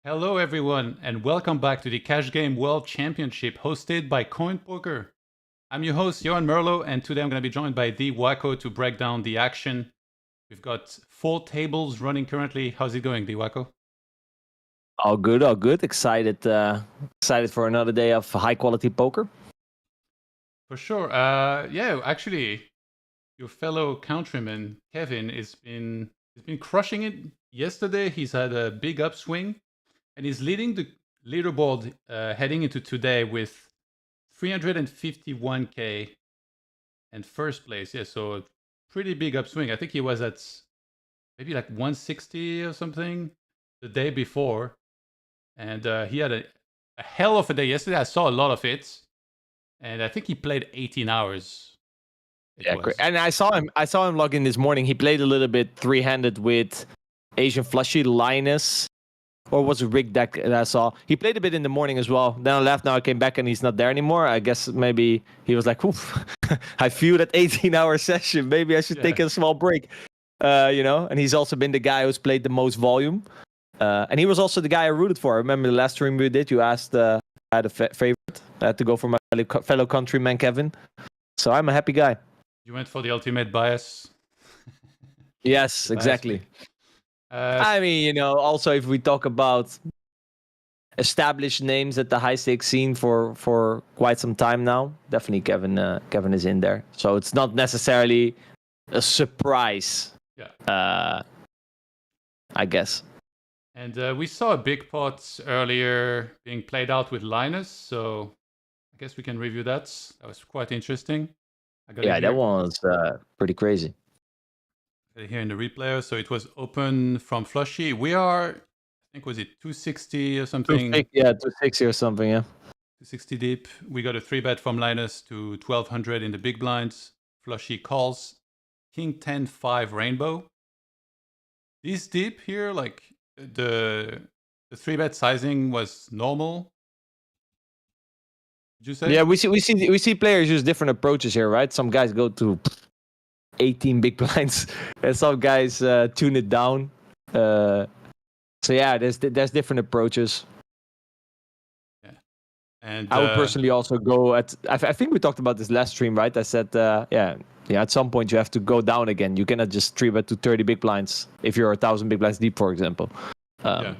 Hello, everyone, and welcome back to the Cash Game World Championship hosted by Coin Poker. I'm your host, Yoan Merlo, and today I'm going to be joined by TheWakko to break down the action. We've got 4 tables running currently. How's it going, TheWakko? All good, all good. Excited for another day of high quality poker. For sure. Yeah, actually, your fellow countryman Kevin has been crushing it. Yesterday, he's had a big upswing, and he's leading the leaderboard heading into today with 351k and first place. Yeah, so a pretty big upswing. I think he was at maybe like 160 or something the day before, and he had a hell of a day yesterday. I saw a lot of it, and I think he played 18 hours. Yeah, great. And I saw him log in this morning. He played a little bit three-handed with Asian Flushy, Linus, or was it Rick deck that I saw? He played a bit in the morning as well. Then I left. Now I came back and he's not there anymore. I guess maybe he was like, "Oof, I feel that 18-hour session. Maybe I should take a small break." And he's also been the guy who's played the most volume. And he was also the guy I rooted for. I remember the last stream we did. You asked, I had a favorite. I had to go for my fellow countryman Kevin. So I'm a happy guy. You went for the ultimate bias. Yes, exactly. I mean, also if we talk about established names at the high stakes scene for quite some time now, definitely Kevin is in there. So it's not necessarily a surprise. Yeah. I guess. And we saw a big pot earlier being played out with Linus, so I guess we can review that. That was quite interesting. That one was pretty crazy. Here in the replayer, so it was open from Flushy. We are, I think, was it 260 or something? 260 or something, yeah. 260 deep. We got a 3-bet from Linus to 1200 in the big blinds. Flushy calls. King 10-5 rainbow. This deep here, like the 3-bet sizing was normal. Did you say? Yeah, we see players use different approaches here, right? Some guys go to 18 big blinds, and some guys tune it down. So yeah, there's different approaches. Yeah, and I would personally also go at. I think we talked about this last stream, right? I said, at some point you have to go down again. You cannot just 3-bet to 30 big blinds if you're 1,000 big blinds deep, for example. Yeah,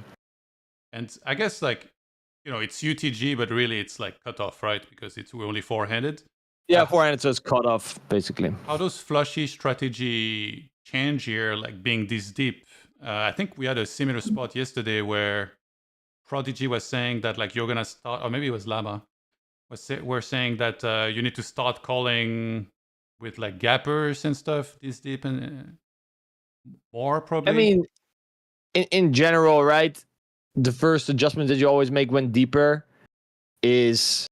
and I guess it's UTG, but really it's like cut off, right? Because we're only 4-handed. Yeah, 4-handed, so it's cut off, basically. How does Flushy strategy change here, like being this deep? I think we had a similar spot yesterday where Prodigy was saying that you're going to start, or maybe it was Llama, we're saying that you need to start calling with gappers and stuff this deep and more probably. I mean, in general, right? The first adjustment that you always make when deeper is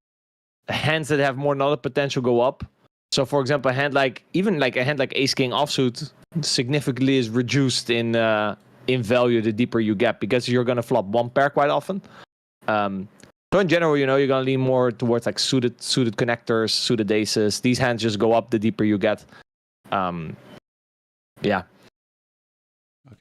hands that have more nodder potential go up. So, for example, a hand like Ace King offsuit significantly is reduced in value the deeper you get because you're gonna flop one pair quite often. So in general, you're gonna lean more towards suited connectors, suited aces. These hands just go up the deeper you get. Yeah. Okay,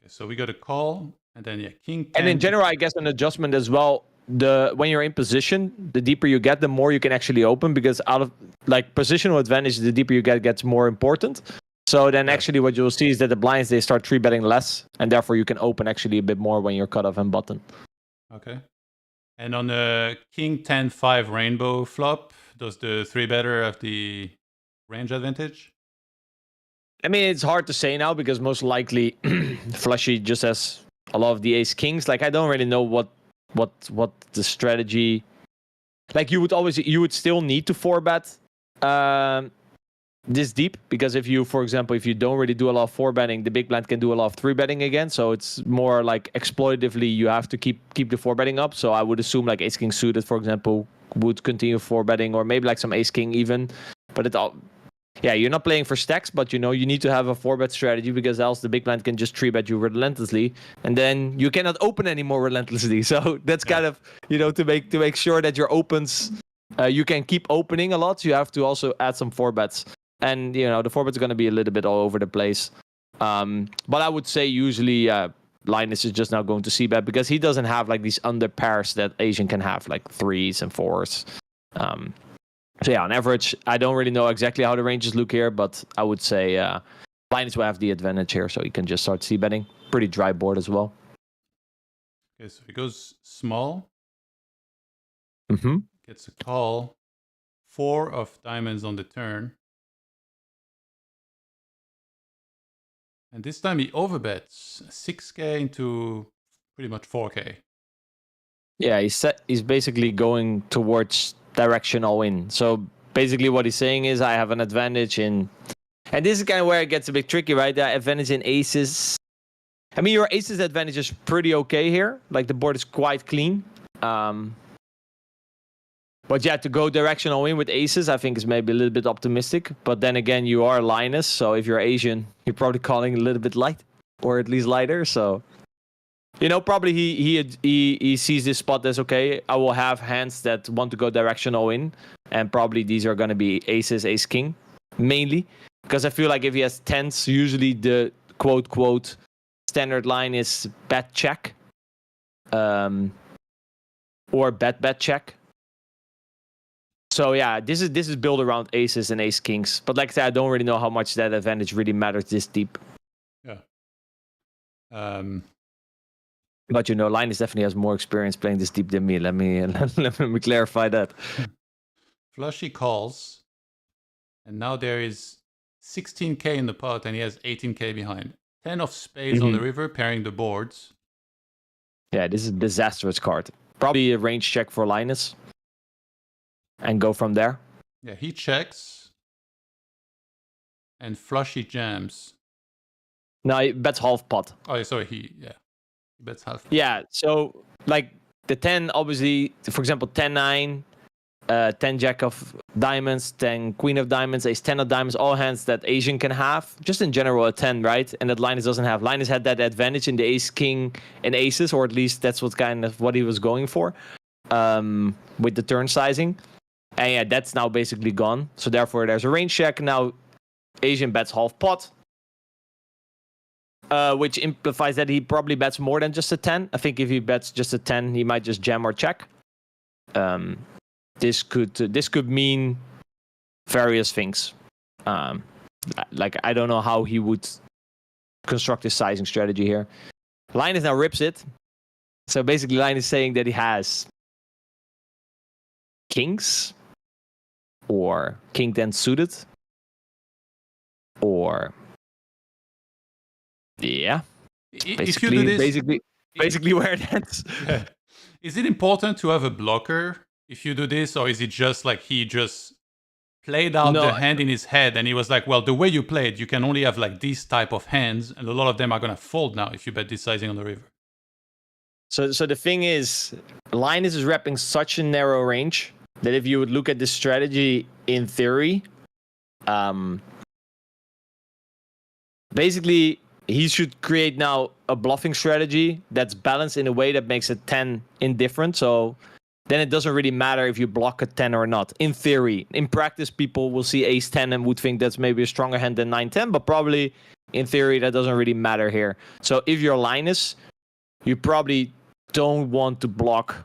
so we got a call, and then King 10. And in general, I guess an adjustment as well. When you're in position, the deeper you get, the more you can actually open because out of positional advantage, the deeper you get gets more important. So then actually what you'll see is that the blinds, they start 3-betting less, and therefore you can open actually a bit more when you're cut off and button. Okay. And on the King 10-5 rainbow flop, does the 3-better have the range advantage? I mean, it's hard to say now because most likely Flushy just has a lot of the ace kings. I don't really know what the strategy. You would still need to 4-bet this deep because if you don't really do a lot of 4-betting, the big blind can do a lot of 3-betting again. So it's more exploitatively you have to keep the 4-betting up. So I would assume ace king suited, for example, would continue 4-betting, or maybe some ace king even. But you're not playing for stacks, but you need to have a 4-bet strategy because else the big blind can just 3-bet you relentlessly, and then you cannot open anymore relentlessly. So that's kind of to make sure that your opens you can keep opening a lot. So you have to also add some 4-bets, and the 4-bets are going to be a little bit all over the place. But I would say usually Linus is just now going to c-bet because he doesn't have like these under pairs that Asian can have, like 3s and 4s. So yeah, on average, I don't really know exactly how the ranges look here, but I would say Linus will have the advantage here, so he can just start c-betting. Pretty dry board as well. Okay, so he goes small. Mm-hmm. Gets a call. 4 of diamonds on the turn. And this time he overbets 6k into pretty much 4k. Yeah, he's basically going towards direction all in. So basically what he's saying is I have an advantage in... And this is kind of where it gets a bit tricky, right? The advantage in aces. I mean, your aces advantage is pretty okay here. Like, the board is quite clean. But yeah, to go direction all in with aces, I think is maybe a little bit optimistic. But then again, you are Linus, so if you're Asian, you're probably calling a little bit light, or at least lighter. So, you know, probably he sees this spot as, okay, I will have hands that want to go direction all in, and probably these are going to be aces, ace king, mainly. Because I feel like if he has tens, usually the quote standard line is bet check, or bet check. So yeah, this is built around aces and ace kings. But like I said, I don't really know how much that advantage really matters this deep. Yeah. But you know, Linus definitely has more experience playing this deep than me. Let me clarify that. Flushy calls, and now there is 16k in the pot, and he has 18k behind. 10 of spades on the river, pairing the boards. Yeah, this is a disastrous card. Probably a range check for Linus. And go from there. Yeah, he checks. And Flushy jams. No, he bets half pot. Oh, sorry, he bets half pot. Yeah, so like the 10, obviously, for example, 10-9, 10 jack of diamonds, 10 queen of diamonds, ace 10 of diamonds, all hands that Asian can have. Just in general, a 10, right? And that Linus doesn't have. Linus had that advantage in the ace, king, and aces, or at least that's what he was going for with the turn sizing. And yeah, that's now basically gone. So therefore, there's a range check. Now, Asian bets half pot, which implies that he probably bets more than just a 10. I think if he bets just a 10, he might just jam or check. This could mean various things. Like, I don't know how he would construct his sizing strategy here. Linus now rips it. So basically, Linus is saying that he has kings, or king 10 suited, or yeah, if you do this, basically where that's. Yeah. Is it important to have a blocker if you do this, or is it just like he just played out the hand in his head and he was like, well, the way you played, you can only have like these type of hands, and a lot of them are gonna fold now if you bet this sizing on the river. So the thing is, Linus is repping such a narrow range that if you would look at this strategy in theory, basically he should create now a bluffing strategy that's balanced in a way that makes a 10 indifferent. So then it doesn't really matter if you block a 10 or not. In theory, in practice, people will see ace 10 and would think that's maybe a stronger hand than 9-10, but probably in theory that doesn't really matter here. So if you're Linus, you probably don't want to block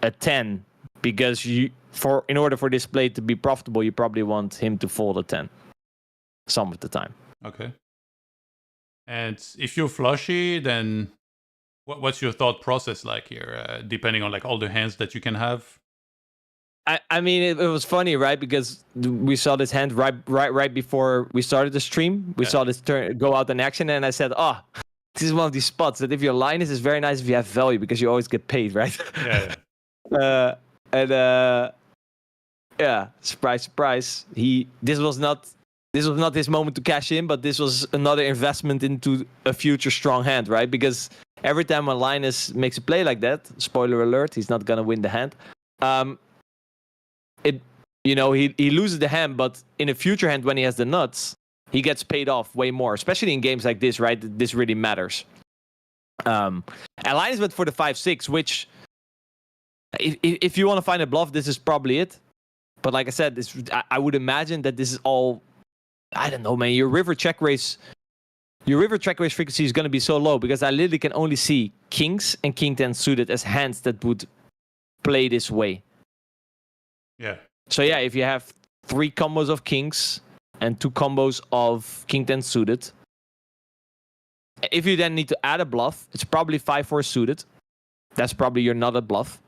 a 10 because in order for this play to be profitable, you probably want him to fold a 10 some of the time. Okay. And if you're flushy, then what's your thought process like here, depending on like all the hands that you can have? I mean, it was funny, right? Because we saw this hand right before we started the stream. We saw this turn go out in action, and I said, "Oh, this is one of these spots that if your Linus is very nice if you have value because you always get paid, right?" Yeah. Yeah, surprise. This was not his moment to cash in, but this was another investment into a future strong hand, right? Because every time when Linus makes a play like that, spoiler alert, he's not gonna win the hand. He loses the hand, but in a future hand when he has the nuts, he gets paid off way more, especially in games like this, right? This really matters. And Linus went for the 5-6, which if you want to find a bluff, this is probably it. But like I said, I would imagine that this is all, I don't know, man. Your river check raise your river track race frequency is going to be so low because I literally can only see kings and king 10 suited as hands that would play this way. Yeah. So yeah, if you have 3 combos of kings and 2 combos of king 10 suited, if you then need to add a bluff, it's probably 5-4 suited. That's probably your nutted bluff,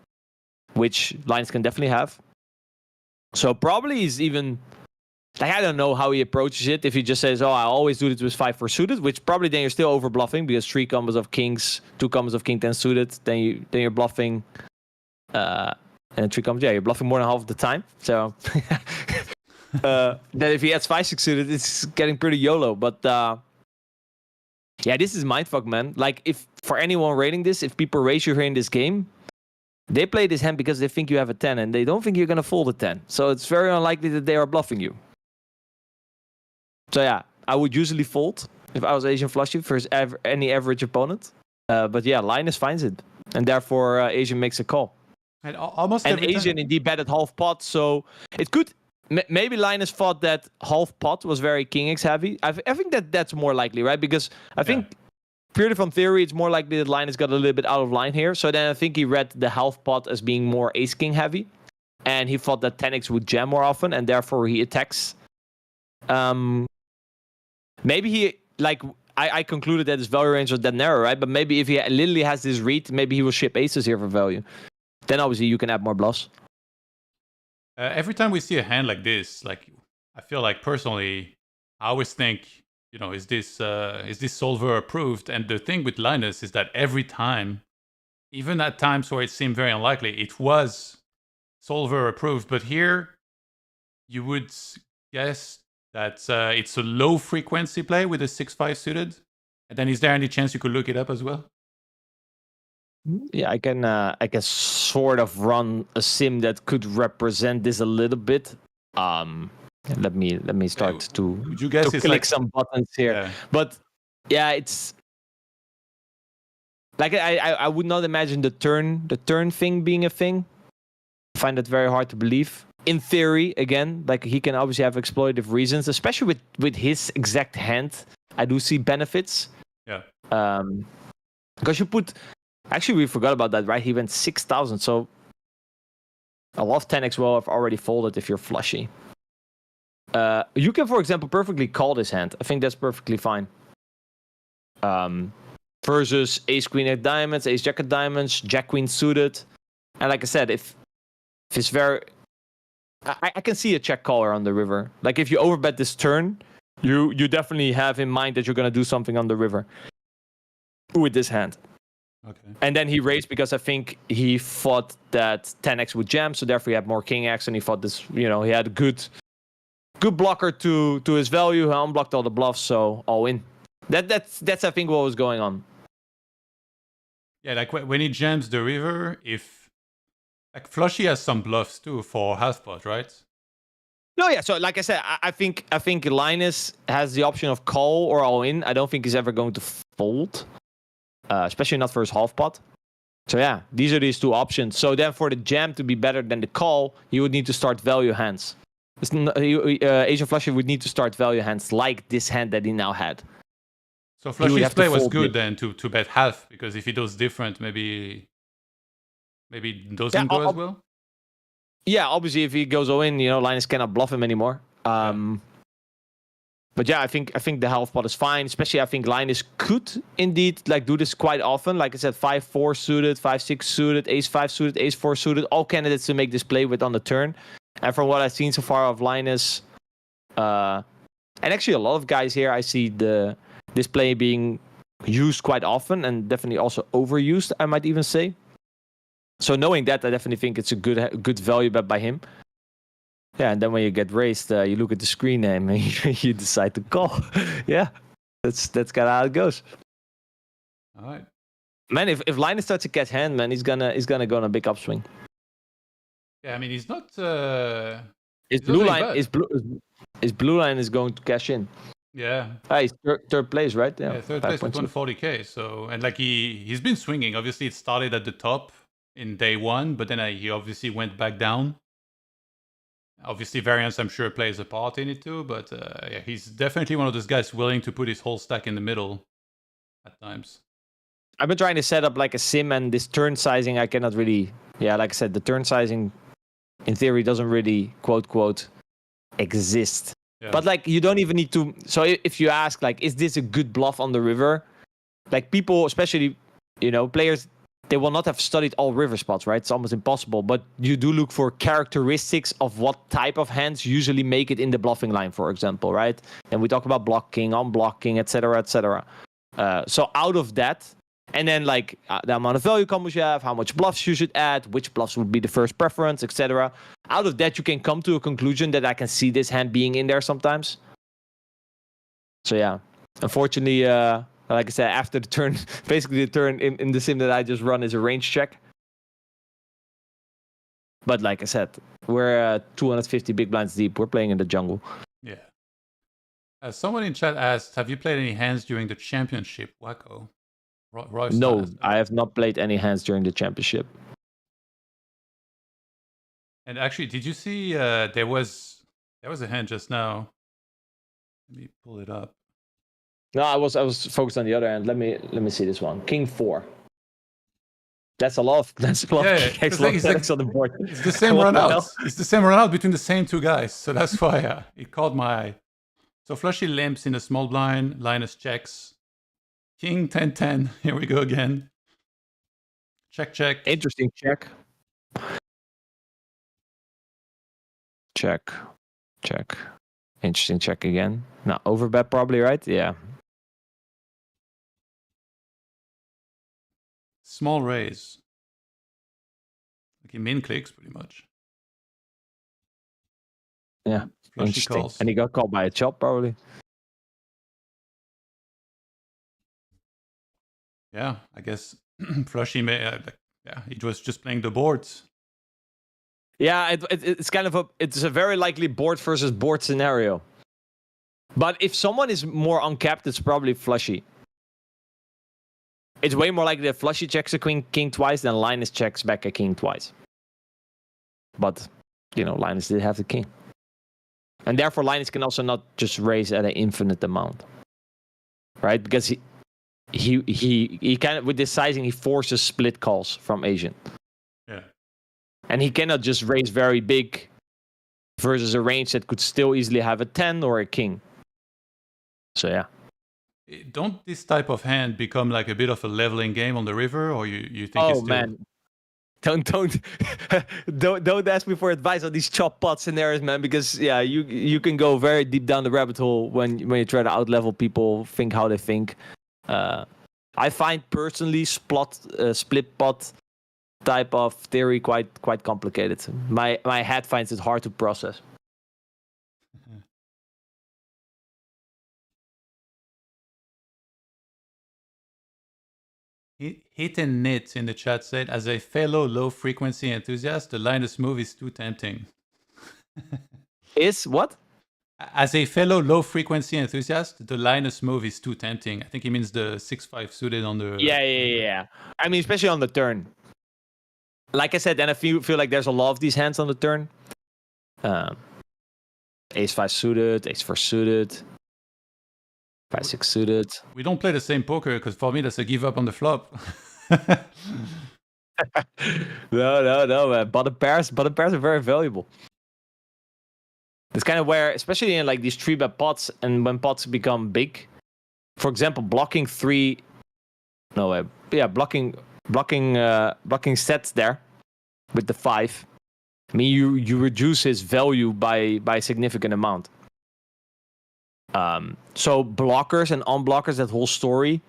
which lines can definitely have. So probably is even, like, I don't know how he approaches it. If he just says, oh, I always do it with 5-4 suited, which probably then you're still over bluffing because 3 combos of kings, 2 combos of king 10 suited, then you're bluffing, and 3 combos, yeah, you're bluffing more than half of the time. So then if he adds 5-6 suited, it's getting pretty YOLO. But yeah, this is mindfuck, man. Like, if for anyone rating this, if people raise you here in this game, they play this hand because they think you have a 10 and they don't think you're going to fold a 10. So it's very unlikely that they are bluffing you. So yeah, I would usually fold if I was Asian flushy versus any average opponent. But yeah, Linus finds it. And therefore, Asian makes a call. And almost And every Asian time. indeed bet at half pot. So it could... Maybe Linus thought that half pot was very king X heavy. I think that's more likely, right? Because I think purely from theory, it's more likely that Linus got a little bit out of line here. So then I think he read the half pot as being more ace king heavy. And he thought that 10x would jam more often. And therefore he attacks. Maybe he, like, I concluded that his value range was that narrow, right? But maybe if he literally has this read, maybe he will ship aces here for value. Then obviously you can add more bluffs. Every time we see a hand like this, like, I feel like personally, I always think, you know, is this solver approved? And the thing with Linus is that every time, even at times where it seemed very unlikely, it was solver approved. But here, you would guess that it's a low frequency play with a 6-5 suited. And then is there any chance you could look it up as well? Yeah, I can sort of run a sim that could represent this a little bit. Let me start to Would you guess it's click like some buttons here. Yeah. But yeah, it's like I would not imagine the turn thing being a thing. I find it very hard to believe. In theory, again, like, he can obviously have exploitative reasons, especially with his exact hand. I do see benefits. Yeah. Because you put... Actually, we forgot about that, right? He went 6,000, so a lot of 10x will have already folded if you're flushy. You can, for example, perfectly call this hand. I think that's perfectly fine. Versus ace queen of diamonds, ace jack of diamonds, jack queen suited. And like I said, if it's very... I can see a check caller on the river. Like, if you overbet this turn, you definitely have in mind that you're going to do something on the river with this hand. Okay. And then he raised because I think he thought that 10x would jam, so therefore he had more king x, and he thought this, you know, he had a good blocker to his value. He unblocked all the bluffs, so all in. That's I think what was going on. Yeah, like when he jams the river, if like flushy has some bluffs too for half pot, right? No, yeah. So like I said, I think Linus has the option of call or all in. I don't think he's ever going to fold. Especially not for his half pot. So yeah, these are these 2 options. So then for the jam to be better than the call, you would need to start value hands. Asian flushy would need to start value hands like this hand that he now had. So flushy's play was good it. then to bet half, because if he does different, maybe it doesn't go as well. Yeah, obviously if he goes all in, you know, Linus cannot bluff him anymore. But yeah, I think the half pot is fine. Especially, I think Linus could indeed like do this quite often. Like I said, 5-4 suited, 5-6 suited, ace-5 suited, ace-4 suited. All candidates to make this play with on the turn. And from what I've seen so far of Linus, and actually a lot of guys here, I see this play being used quite often and definitely also overused, I might even say. So knowing that, I definitely think it's a good value bet by him. Yeah, and then when you get raised, you look at the screen name and you decide to call. Yeah, that's kind of how it goes. All right, man. If Linus starts to catch hand, man, he's gonna go on a big upswing. Yeah, I mean he's not. His blue line is going to cash in. Yeah. He's third place, right? Yeah, third place with 140k. So, and like he's been swinging. Obviously, it started at the top in day 1, but then he obviously went back down. Obviously, variance, I'm sure, plays a part in it too, but yeah, he's definitely one of those guys willing to put his whole stack in the middle at times. I've been trying to set up like a sim, and this turn sizing I cannot really. Yeah, like I said, the turn sizing, in theory, doesn't really quote exist. Yeah. But like, you don't even need to. So if you ask, like, is this a good bluff on the river? Like people, especially players, they will not have studied all river spots, right? It's almost impossible. But you do look for characteristics of what type of hands usually make it in the bluffing line, for example, right? And we talk about blocking, unblocking, etc., etc. So out of that, and then like the amount of value combos you have, how much bluffs you should add, which bluffs would be the first preference, etc. Out of that, you can come to a conclusion that I can see this hand being in there sometimes. So yeah, unfortunately, like I said, after the turn, basically the turn in the sim that I just run is a range check. But like I said, we're 250 big blinds deep. We're playing in the jungle. Yeah. Someone in chat asked, have you played any hands during the championship, Wakko? Royce No, I have not played any hands during the championship. And actually, did you see there was a hand just now? Let me pull it up. No, I was focused on the other end. Let me see this one. King 4. That's a lot of kings on the board. It's the same run out. It's the same run out between the same two guys. So that's why it caught my eye. So flushy limps in the small blind, Linus checks. King 10-10. Here we go again. Check, check. Interesting check. Check. Check. Interesting check again. Now overbet probably, right? Yeah. Small raise. Like he min clicks pretty much. Yeah. Flushy interesting. calls. And he got called by a chop probably. Yeah, I guess Flushy may. He was just playing the boards. Yeah, it's kind of it's a very likely board versus board scenario. But if someone is more uncapped, it's probably Flushy. It's way more likely that Flushy checks a king twice than Linus checks back a king twice. But Linus did have the king, and therefore Linus can also not just raise at an infinite amount, right? Because he kind of, with this sizing, he forces split calls from Asian. Yeah. And he cannot just raise very big versus a range that could still easily have a 10 or a king. So yeah. Don't this type of hand become like a bit of a leveling game on the river, or you think? Oh man, don't ask me for advice on these chop pot scenarios, man. Because yeah, you can go very deep down the rabbit hole when you try to outlevel people, think how they think. I find personally split pot type of theory quite complicated. My head finds it hard to process. Hit and Knit in the chat said, as a fellow low-frequency enthusiast, the Linus move is too tempting. Is what? As a fellow low-frequency enthusiast, the Linus move is too tempting. I think he means the 6-5 suited on the... Yeah. I mean, especially on the turn. Like I said, and I feel like there's a lot of these hands on the turn. Ace-5 suited, Ace-4 suited. 5-6 suited. We don't play the same poker because for me that's a give up on the flop. No, man. Bottom pairs are very valuable. It's kind of where, especially in like these 3-bet pots, and when pots become big, for example, blocking sets there with the 5. I mean, you reduce his value by a significant amount. So blockers and unblockers, that whole story,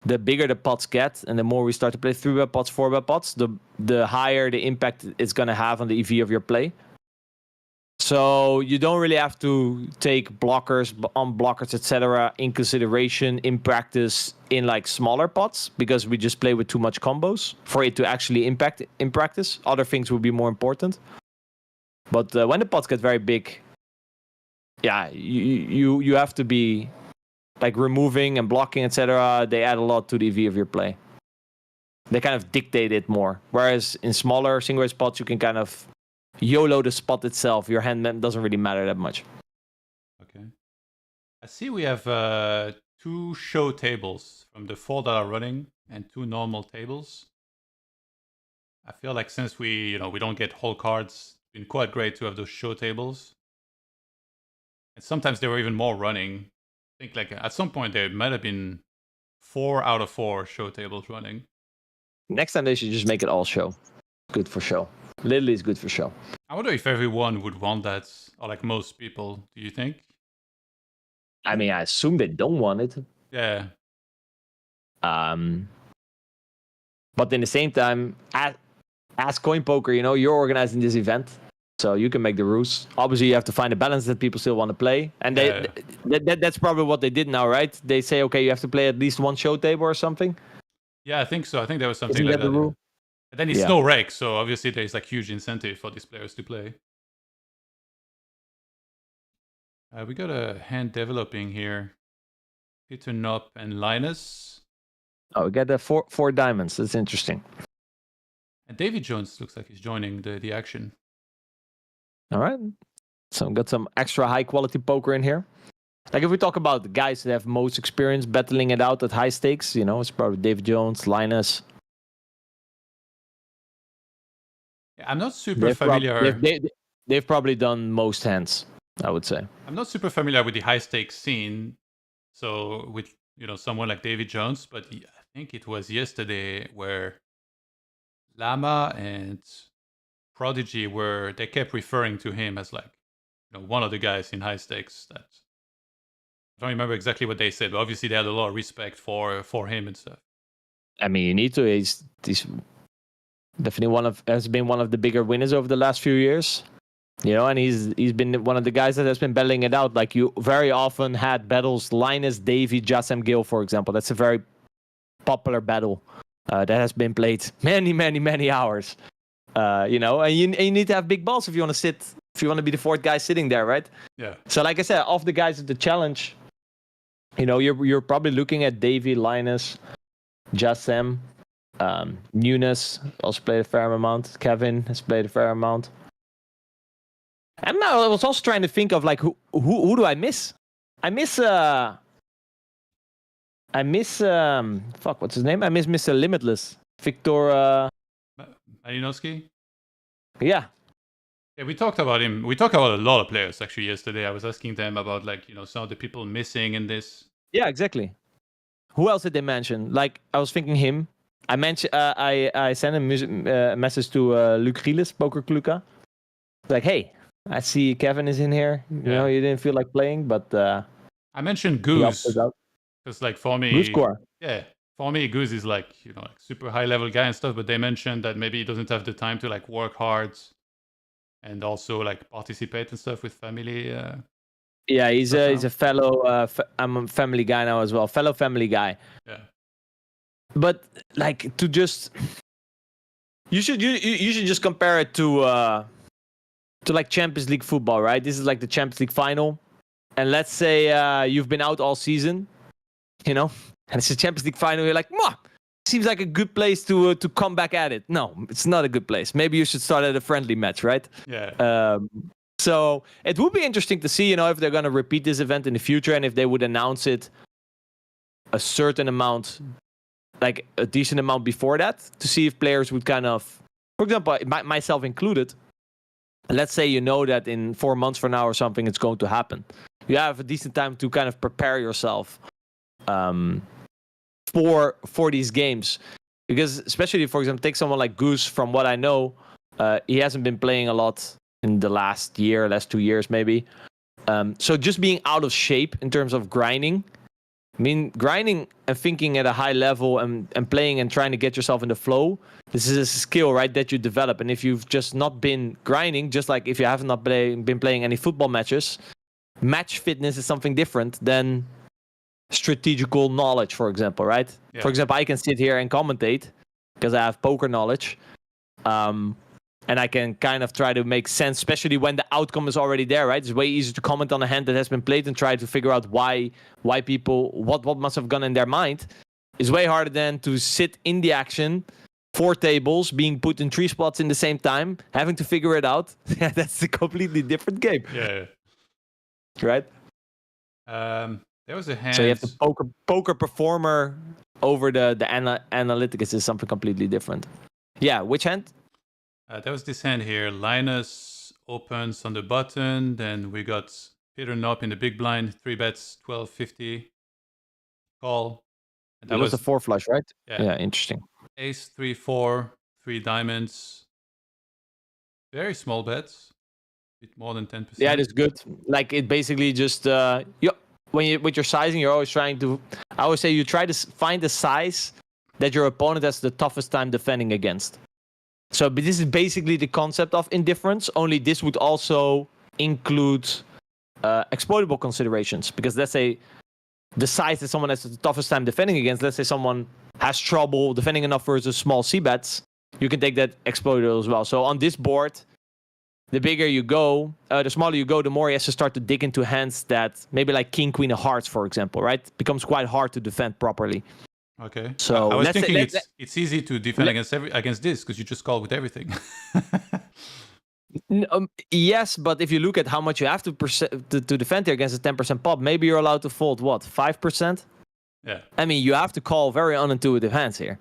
the bigger the pots get, and the more we start to play 3-bet pots, 4-bet pots, the higher the impact it's going to have on the EV of your play. So you don't really have to take blockers, unblockers, etc. in consideration in practice in like smaller pots, because we just play with too much combos for it to actually impact in practice. Other things will be more important. But when the pots get very big, yeah, you have to be like removing and blocking, etc. They add a lot to the EV of your play. They kind of dictate it more. Whereas in smaller single race pots, you can kind of YOLO the spot itself. Your hand doesn't really matter that much. Okay. I see we have 2 show tables from the 4 that are running and 2 normal tables. I feel like since we don't get whole cards, it's been quite great to have those show tables. And sometimes there were even more running. I think like at some point there might have been 4 out of 4 show tables running. Next time they should just make it all show. Good for show. Literally is good for show. I wonder if everyone would want that, or like most people. Do you think? I mean, I assume they don't want it. Yeah. But in the same time, as Coin Poker, you're organizing this event, so you can make the rules. Obviously, you have to find a balance that people still want to play, and that's probably what they did now, right? They say, okay, you have to play at least 1 show table or something. Yeah, I think so. I think there was something Isn't like that the that. rule? And then it's no rec, so obviously there's like huge incentive for these players to play. We got a hand developing here. Peter Knopp and Linus. Oh, we got the four diamonds. That's interesting. And David Jones looks like he's joining the action. All right. So we got some extra high quality poker in here. Like if we talk about the guys that have most experience battling it out at high stakes, it's probably David Jones, Linus. Yeah, I'm not super familiar. They've probably done most hands, I would say. I'm not super familiar with the high stakes scene. So with someone like David Jones, but I think it was yesterday where Llama and Prodigy they kept referring to him as like one of the guys in high stakes. That I don't remember exactly what they said, but obviously they had a lot of respect for him and stuff. I mean, you need to. He's definitely has been one of the bigger winners over the last few years. And he's been one of the guys that has been battling it out. Like you very often had battles, Linus, Davey, Jasem Gill, for example. That's a very popular battle that has been played many, many, many hours. And you need to have big balls if you want to be the 4th guy sitting there, right? Yeah. So like I said, of the guys at the challenge, you're probably looking at Davey, Linus, Jasem, Nunes also played a fair amount. Kevin has played a fair amount. And now I was also trying to think of like who do I miss? I miss what's his name? I miss Mr. Limitless. Victor Malinowski? Yeah. Yeah, we talked about him. We talked about a lot of players actually yesterday. I was asking them about like, some of the people missing in this. Yeah, exactly. Who else did they mention? Like I was thinking him. I mentioned I sent a message to Luc Gielis, Poker Kluka. Like, hey, I see Kevin is in here. You didn't feel like playing, but I mentioned Goose because, like, for me, Goose Core. Yeah, for me, Goose is like like super high level guy and stuff. But they mentioned that maybe he doesn't have the time to like work hard and also like participate and stuff with family. Yeah, he's a fellow. I'm a family guy now as well. Fellow family guy. Yeah. But like to just, you should just compare it to like Champions League football, right? This is like the Champions League final, and let's say you've been out all season, and it's a Champions League final. You're like, seems like a good place to come back at it. No, it's not a good place. Maybe you should start at a friendly match, right? Yeah. So it would be interesting to see, if they're going to repeat this event in the future and if they would announce it a certain amount, like a decent amount before that, to see if players would kind of, for example, myself included, let's say that in 4 months from now or something, it's going to happen. You have a decent time to kind of prepare yourself for these games. Because especially, for example, take someone like Goose, from what I know, he hasn't been playing a lot in the last 2 years maybe. So just being out of shape in terms of grinding. I mean, grinding and thinking at a high level and playing and trying to get yourself in the flow, this is a skill, right, that you develop. And if you've just not been grinding, just like if you have not been playing any football matches, match fitness is something different than strategical knowledge, for example, right? Yeah. For example, I can sit here and commentate because I have poker knowledge. And I can kind of try to make sense, especially when the outcome is already there, right? It's way easier to comment on a hand that has been played and try to figure out why people, what must have gone in their mind. It's way harder than to sit in the action 4 tables being put in 3 spots in the same time, having to figure it out. Yeah, that's a completely different game. Yeah. Right? There was a hand. So you have the poker performer over the analytics is something completely different. Yeah, which hand? There was this hand here. Linus opens on the button. Then we got Peter Knopp in the big blind. 3 bets, 12.50. Call. And That was a 4 flush, right? Yeah, interesting. Ace, 3, 4, 3 diamonds. Very small bets. Bit more than 10%. Yeah, it is good. Like it basically just with your sizing, you're always trying to. I always say you try to find the size that your opponent has the toughest time defending against. So, but this is basically the concept of indifference. Only this would also include exploitable considerations, because let's say the size that someone has the toughest time defending against. Let's say someone has trouble defending enough versus small c-bets. You can take that exploitable as well. So on this board, the bigger you go, the smaller you go, the more he has to start to dig into hands that maybe like king, queen of hearts, for example, right? It becomes quite hard to defend properly. Okay. So I was thinking it's easy to defend against this because you just call with everything. Yes, but if you look at how much you have to defend here against a 10% pop, maybe you're allowed to fold what, 5%? Yeah. I mean, you have to call very unintuitive hands here.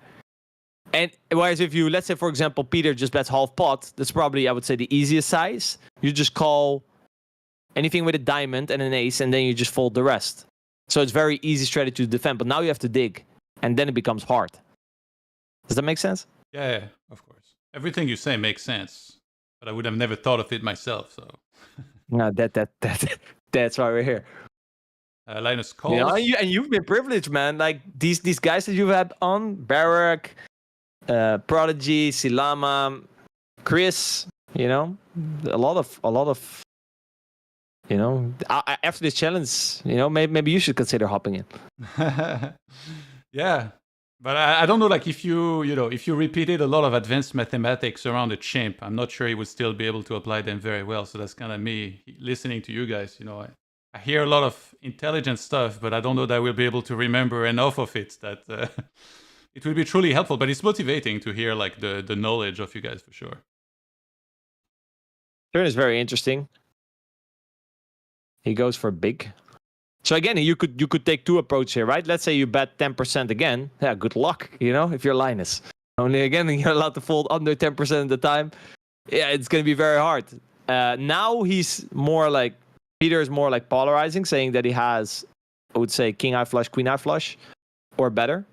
And whereas if you, let's say, for example, Peter just bets half pot, that's probably, I would say, the easiest size. You just call anything with a diamond and an ace, and then you just fold the rest. So it's very easy strategy to defend, but now you have to dig, and then it becomes hard. Does that make sense? Yeah, of course. Everything you say makes sense, but I would have never thought of it myself. So. No, that's why we're here. Linus calls. Yeah, and you've been privileged, man. Like these guys that you've had on, Barak, Prodigy, Silama, Chris, a lot of after this challenge, maybe you should consider hopping in. Yeah, but I don't know, like if you repeated a lot of advanced mathematics around a chimp, I'm not sure he would still be able to apply them very well. So that's kind of me listening to you guys. I hear a lot of intelligent stuff, but I don't know that we'll be able to remember enough of it that it will be truly helpful. But it's motivating to hear like the knowledge of you guys for sure. Turn is very interesting. He goes for big. So again, you could take 2 approaches here, right? Let's say you bet 10% again. Yeah, good luck, if you're Linus. Only again, you're allowed to fold under 10% of the time. Yeah, it's going to be very hard. Now he's more like, Peter is more like polarizing, saying that he has, I would say, king eye flush, queen eye flush, or better.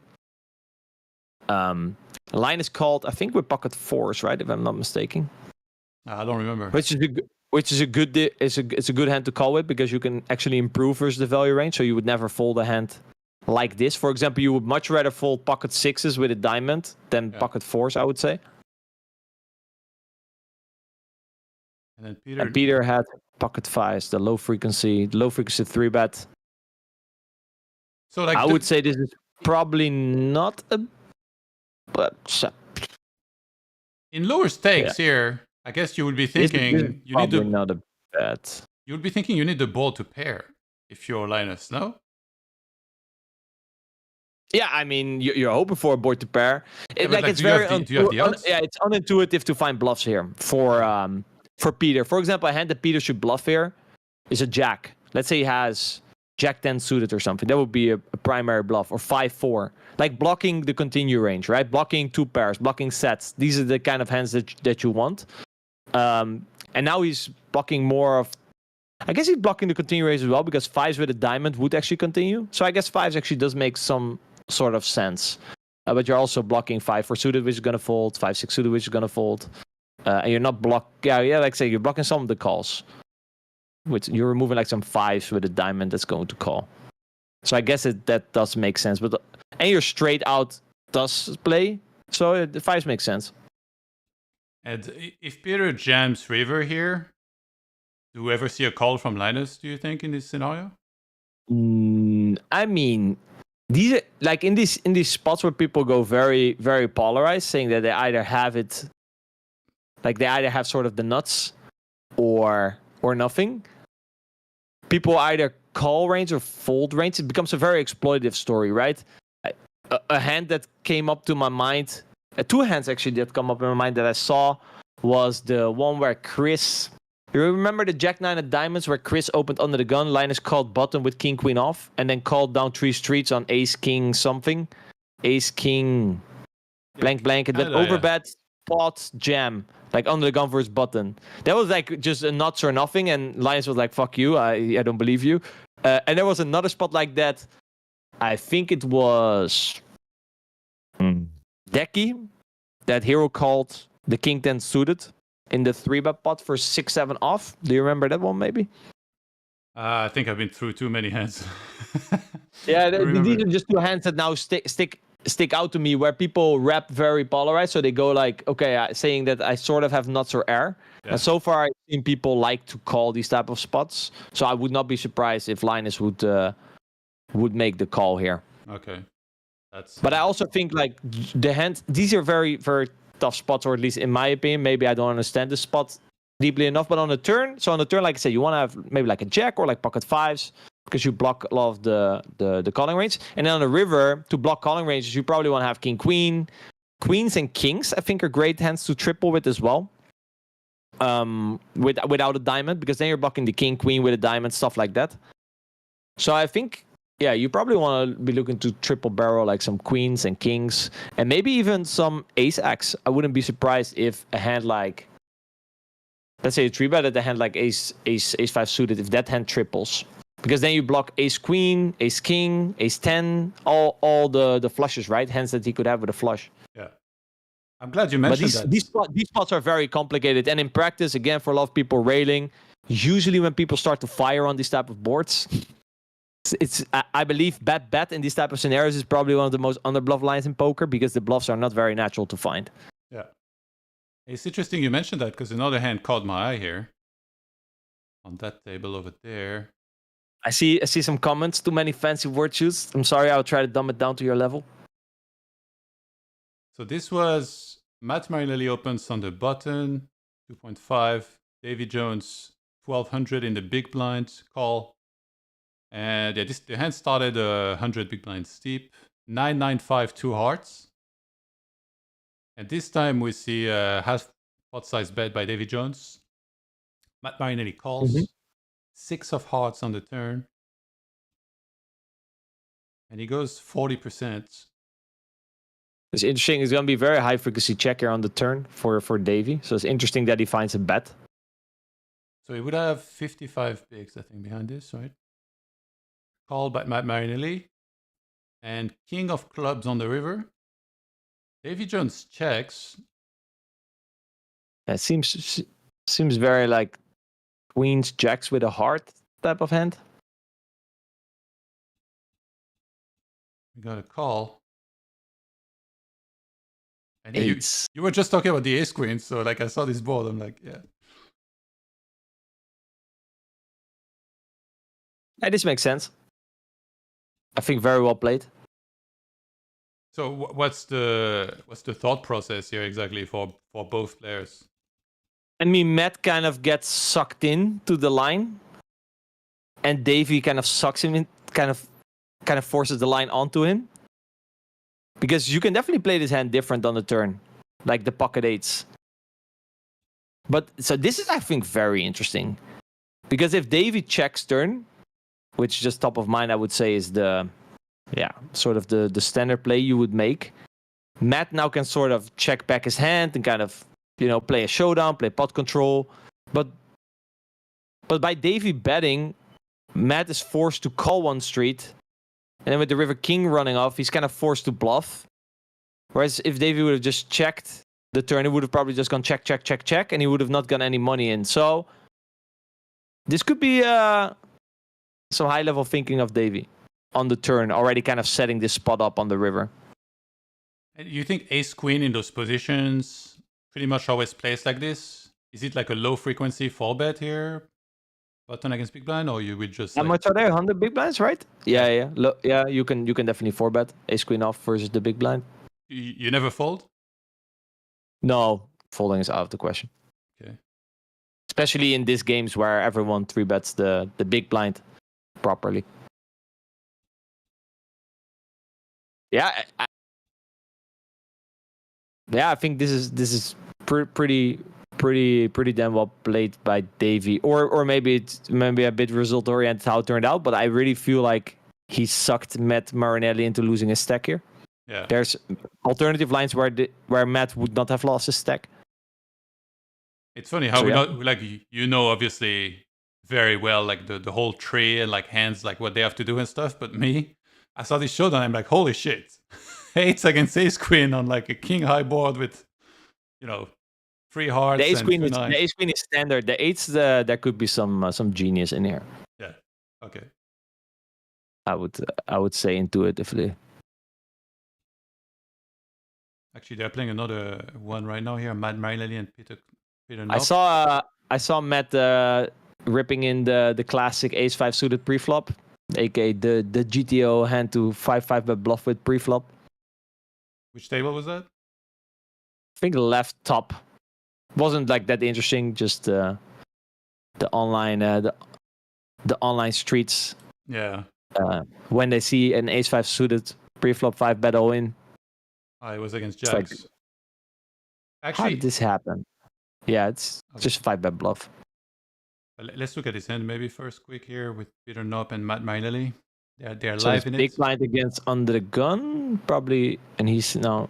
Linus called, I think, with pocket 4s, right? If I'm not mistaken. I don't remember. Which is a good hand to call with, because you can actually improve versus the value range. So you would never fold a hand like this. For example, you would much rather fold pocket 6s with a diamond than pocket 4s, I would say. And then Peter had pocket 5s, the low frequency 3-bet. So like I would say this is probably not a, but in lower stakes here, I guess you would be thinking you need not a bet. You would be thinking you need the ball to pair if you're Linus, no? Yeah, I mean you're hoping for a board to pair. It's very it's unintuitive to find bluffs here for Peter. For example, a hand that Peter should bluff here is a jack. Let's say he has jack 10 suited or something. That would be a primary bluff, or 5-4. Like blocking the continue range, right? Blocking 2 pairs, blocking sets. These are the kind of hands that you want. And now he's blocking more of, I guess he's blocking the continue range as well, because 5s with a diamond would actually continue. So I guess 5s actually does make some sort of sense. But you're also blocking 5-4 suited, which is going to fold, 5-6 suited, which is going to fold. And you're not like I say, you're blocking some of the calls. You're removing like some 5s with a diamond that's going to call. So I guess that does make sense. And your straight out does play, so the 5s make sense. And if Peter jams river here, do we ever see a call from Linus, do you think, in this scenario? I mean, these are, like in these spots where people go very, very polarized, saying that they either have it, like they either have sort of the nuts or nothing. People either call range or fold range. It becomes a very exploitative story, right? A hand that came up to my mind two hands actually that come up in my mind that I saw was the one where Chris. You remember the Jack 9 of diamonds where Chris opened under the gun, Linus called button with King Queen off, and then called down 3 streets on Ace King something, Ace King blank blank, and then overbet pot jam like under the gun for his button. That was like just a nuts or nothing, and Linus was like, "Fuck you, I don't believe you." And there was another spot like that. I think it was Decky, that hero called the King 10 suited in the 3-bet pot for 6-7 off. Do you remember that one maybe? I think I've been through too many hands. Yeah, these are just two hands that now stick out to me where people rap very polarized. So they go like, okay, saying that I sort of have nuts or air. Yeah. And so far I've seen people like to call these type of spots. So I would not be surprised if Linus would make the call here. Okay. But I also think like the hand, these are very, very tough spots, or at least in my opinion. Maybe I don't understand the spot deeply enough, but on the turn, like I said, you want to have maybe like a jack or like pocket fives because you block a lot of the calling range. And then on the river, to block calling ranges, you probably want to have king queen. Queens and kings, I think, are great hands to triple with as well. Without a diamond, because then you're blocking the king queen with a diamond, stuff like that. So I think, yeah, you probably want to be looking to triple barrel like some queens and kings, and maybe even some ace-x. I wouldn't be surprised if a hand like, let's say a 3-bet at a hand like ace-5 suited, if that hand triples. Because then you block ace-queen, ace-king, ace-10, all the flushes, right? Hands that he could have with a flush. Yeah. I'm glad you mentioned that. These spots are very complicated. And in practice, again, for a lot of people railing, usually when people start to fire on these type of boards, I believe bet in these type of scenarios is probably one of the most underbluff lines in poker because the bluffs are not very natural to find. Yeah. It's interesting you mentioned that because another hand caught my eye here. On that table over there. I see some comments. Too many fancy word choose. I'm sorry, I'll try to dumb it down to your level. So this was Matt Marinelli opens on the button, 2.5. Davy Jones, 1200 in the big blind call. And yeah, the hand started 100 big blind steep. 995, 2 hearts. And this time we see a half pot size bet by Davy Jones. Matt Marinelli calls. Mm-hmm. 6 of hearts on the turn. And he goes 40%. It's interesting. It's going to be very high frequency check here on the turn for Davy. So it's interesting that he finds a bet. So he would have 55 bigs, I think, behind this, right? Called by Matt Marinelli. And king of clubs on the river. Davy Jones checks. It seems very like queens, jacks with a heart type of hand. We got a call. And you were just talking about the ace queen, so like I saw this board, I'm like, yeah. Yeah, this makes sense. I think very well played. So what's the thought process here exactly for both players? I mean, Matt kind of gets sucked in to the line, and Davey kind of sucks him in, kind of forces the line onto him. Because you can definitely play this hand different on the turn, like the pocket eights. But so this is, I think, very interesting. Because if Davey checks turn, which just top of mind I would say is sort of the standard play you would make, Matt now can sort of check back his hand and kind of, play a showdown, play pot control. But by Davey betting, Matt is forced to call one street. And then with the river king running off, he's kind of forced to bluff. Whereas if Davey would have just checked the turn, he would have probably just gone check, check, check, check, and he would have not gotten any money in. So this could be some high-level thinking of Davey on the turn, already kind of setting this spot up on the river. And you think ace-queen in those positions pretty much always plays like this? Is it like a low-frequency 4-bet here? Button against big blind, or you would just... How much are there? 100 big blinds, right? Yeah. Yeah, you can definitely 4-bet ace-queen off versus the big blind. You never fold? No, folding is out of the question. Okay. Especially in these games where everyone 3-bets the big blind properly. Yeah, Yeah, I think this is pretty damn well played by Davey, or maybe it's a bit result oriented how it turned out. But I really feel like he sucked Matt Marinelli into losing his stack here. Yeah. There's alternative lines where Matt would not have lost his stack. It's funny how So, we yeah. not like obviously very well like the whole tree and like hands like what they have to do and stuff. But me, I saw this showdown. I'm like, holy shit, 8s against ace queen on like a king high board with 3 hearts The ace and queen 2 is nines. the ace queen is standard. The eights, there could be some genius in here. Yeah. Okay. I would say intuitively. Actually, they're playing another one right now here. Matt Marinelli and Peter Knopf. I saw Matt ripping in the classic ace 5 suited preflop, aka the GTO hand to 5-5 bet bluff with preflop. Which table was that? I think left top. Wasn't like that interesting. Just the online the online streets. Yeah. When they see an ace 5 suited preflop 5 bet all in. It was against It's like, jacks. how Actually, did this happen? Yeah, it's just 5 bet bluff. let's look at his hand maybe first quick here with Peter Knopf and Matt Marinelli. They're So live in big it. blind against under the gun, probably, and he's now.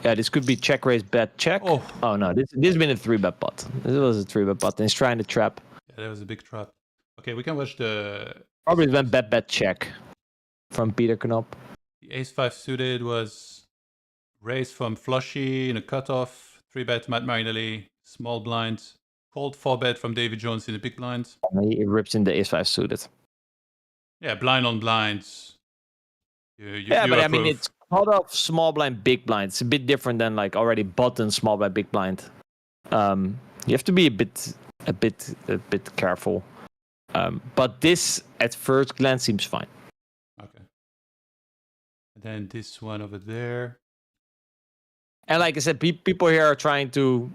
Yeah, this could be check raise bet check. Oh No, this has been a 3-bet pot. This was a 3-bet pot, and he's trying to trap. Yeah, that was a big trap. Okay, we can watch the. Probably went bet check from Peter Knop. The ace 5 suited was raised from flushy in a cutoff. 3-bet Matt Marinelli, small blind. Called 4-bet from David Jones in the big blind. And he rips in the ace 5 suited. Yeah, blind on blinds. You But approve. I mean, it's cutoff, small blind, big blind. It's a bit different than like already button, small blind, big blind. You have to be a bit careful. But this, at first glance, seems fine. Okay. And then this one over there. And like I said, people here are trying to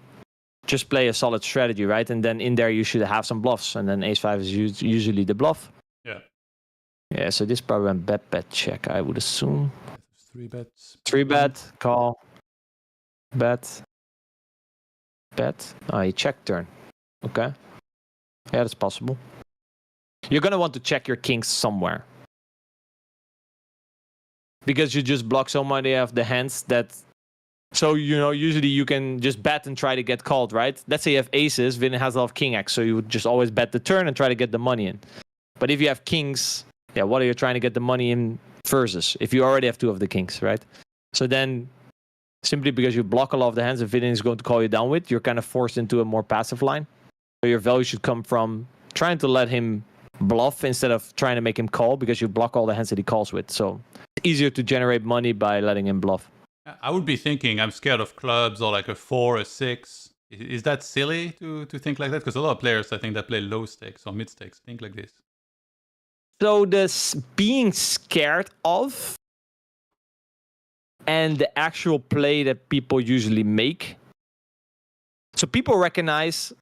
just play a solid strategy, right? And then in there you should have some bluffs, and then ace 5 is usually the bluff. Yeah. Yeah, so this probably went bet check, I would assume. 3 bets. 3-bet, call, bet. Oh, he checked turn. Okay. Yeah, that's possible. You're going to want to check your kings somewhere. Because you just block so many of the hands that... So, usually you can just bet and try to get called, right? Let's say you have aces, Vin has a lot of king X, so you would just always bet the turn and try to get the money in. But if you have kings, yeah, what are you trying to get the money in versus? If you already have 2 of the kings, right? So then, simply because you block a lot of the hands that Vin is going to call you down with, you're kind of forced into a more passive line. So your value should come from trying to let him bluff instead of trying to make him call, because you block all the hands that he calls with. So it's easier to generate money by letting him bluff. I would be thinking I'm scared of clubs or like a 4, a 6. Is that silly to think like that? Because a lot of players, I think, that play low stakes or mid stakes think like this. So this being scared of and the actual play that people usually make. So people recognize,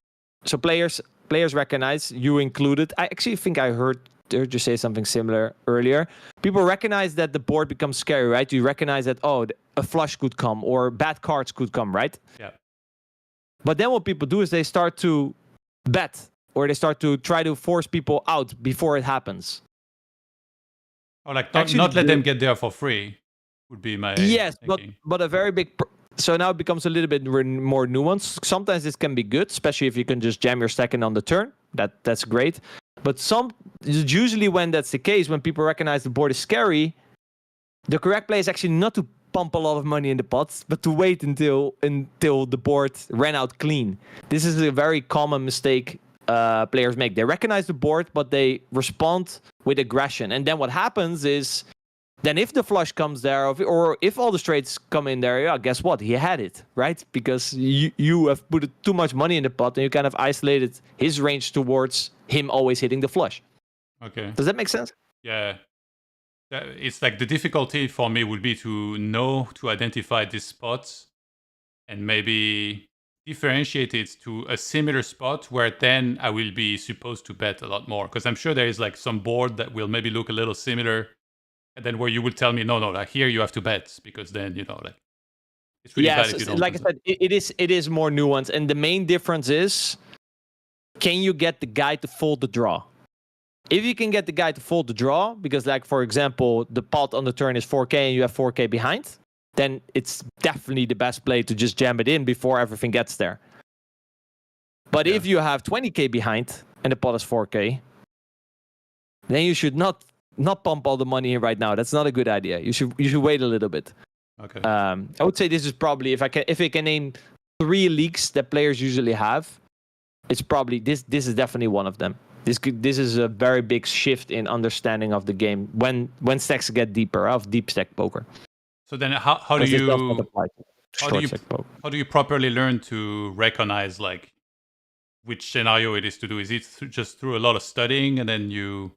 so players recognize, you included. I actually think I heard you say something similar earlier. People recognize that the board becomes scary, right? You recognize that, a flush could come or bad cards could come, right? Yeah. But then what people do is they start to bet, or they start to try to force people out before it happens. Or like Actually, not let them get there for free would be my thinking. but a very big... So now it becomes a little bit more nuanced. Sometimes this can be good, especially if you can just jam your stack in on the turn. That's great. But usually when that's the case, when people recognize the board is scary, the correct play is actually not to pump a lot of money in the pots, but to wait until the board ran out clean. This is a very common mistake players make. They recognize the board, but they respond with aggression. And then what happens is, then if the flush comes there, or if all the straights come in there, yeah, guess what? He had it, right? Because you have put too much money in the pot, and you kind of isolated his range towards him always hitting the flush. Okay. Does that make sense? Yeah. It's like the difficulty for me would be to identify these spots and maybe differentiate it to a similar spot where then I will be supposed to bet a lot more. Because I'm sure there is like some board that will maybe look a little similar, and then where you will tell me, no, like here you have to bet, because then, like It's really Yes, bad if you don't. like I said, it is more nuanced, and the main difference is, can you get the guy to fold the draw? If you can get the guy to fold the draw, because like for example, the pot on the turn is 4K and you have 4K behind, then it's definitely the best play to just jam it in before everything gets there. But if you have 20K behind and the pot is 4K, then you should not pump all the money in right now. That's not a good idea. You should wait a little bit. Okay. I would say this is probably, if I can name 3 leaks that players usually have, it's probably this is definitely one of them. This is a very big shift in understanding of the game when stacks get deeper, of deep stack poker. So then how do you properly learn to recognize like which scenario it is to do? Is it just through a lot of studying and then you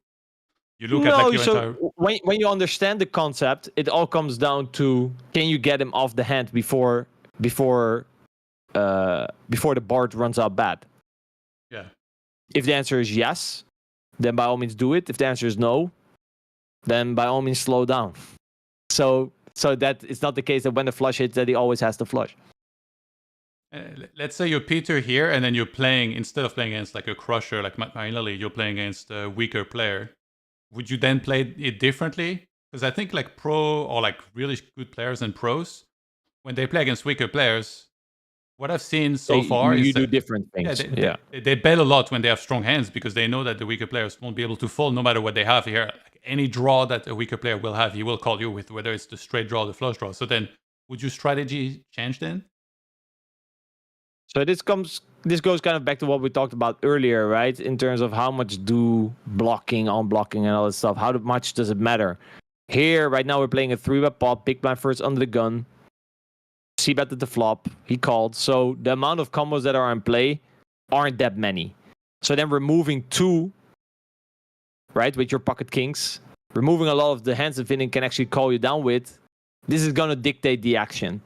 look at like your entire... when you understand the concept, it all comes down to, can you get him off the hand before the board runs out bad? Yeah. If the answer is yes, then by all means do it. If the answer is no, then by all means slow down. So that it's not the case that when the flush hits that he always has to flush. Let's say you're Peter here, and then you're playing, instead of playing against like a crusher like Marinelli, you're playing against a weaker player. Would you then play it differently? Because I think like pro or like really good players and pros, when they play against weaker players, what I've seen so far is you do different things. They bet a lot when they have strong hands because they know that the weaker players won't be able to fold no matter what they have here. Like any draw that a weaker player will have, he will call you with, whether it's the straight draw or the flush draw. So then, would your strategy change then? So this goes kind of back to what we talked about earlier, right? In terms of how much do blocking, unblocking, and all that stuff, how much does it matter? Here, right now, we're playing a 3-bet pot, big blind first under the gun. C-bet at the flop, he called. So the amount of combos that are in play aren't that many. So then removing 2, right, with your pocket kings, removing a lot of the hands that Vinny can actually call you down with, this is going to dictate the action.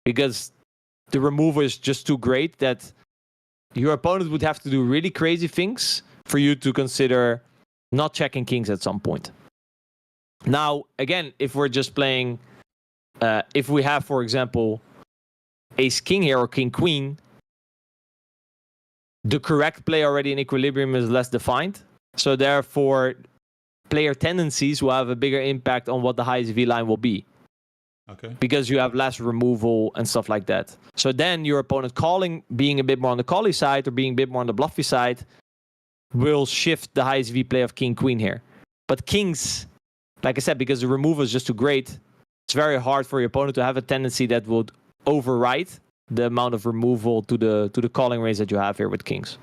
Because the removal is just too great that your opponent would have to do really crazy things for you to consider not checking kings at some point. Now, again, if we're just playing, if we have, for example, ace king here or king queen, the correct play already in equilibrium is less defined. So therefore, player tendencies will have a bigger impact on what the highest V line will be. Okay. Because you have less removal and stuff like that. So then your opponent calling, being a bit more on the cally side or being a bit more on the bluffy side, will shift the highest V play of king queen here. But kings, like I said, because the removal is just too great, it's very hard for your opponent to have a tendency that would override the amount of removal to the calling range that you have here with kings.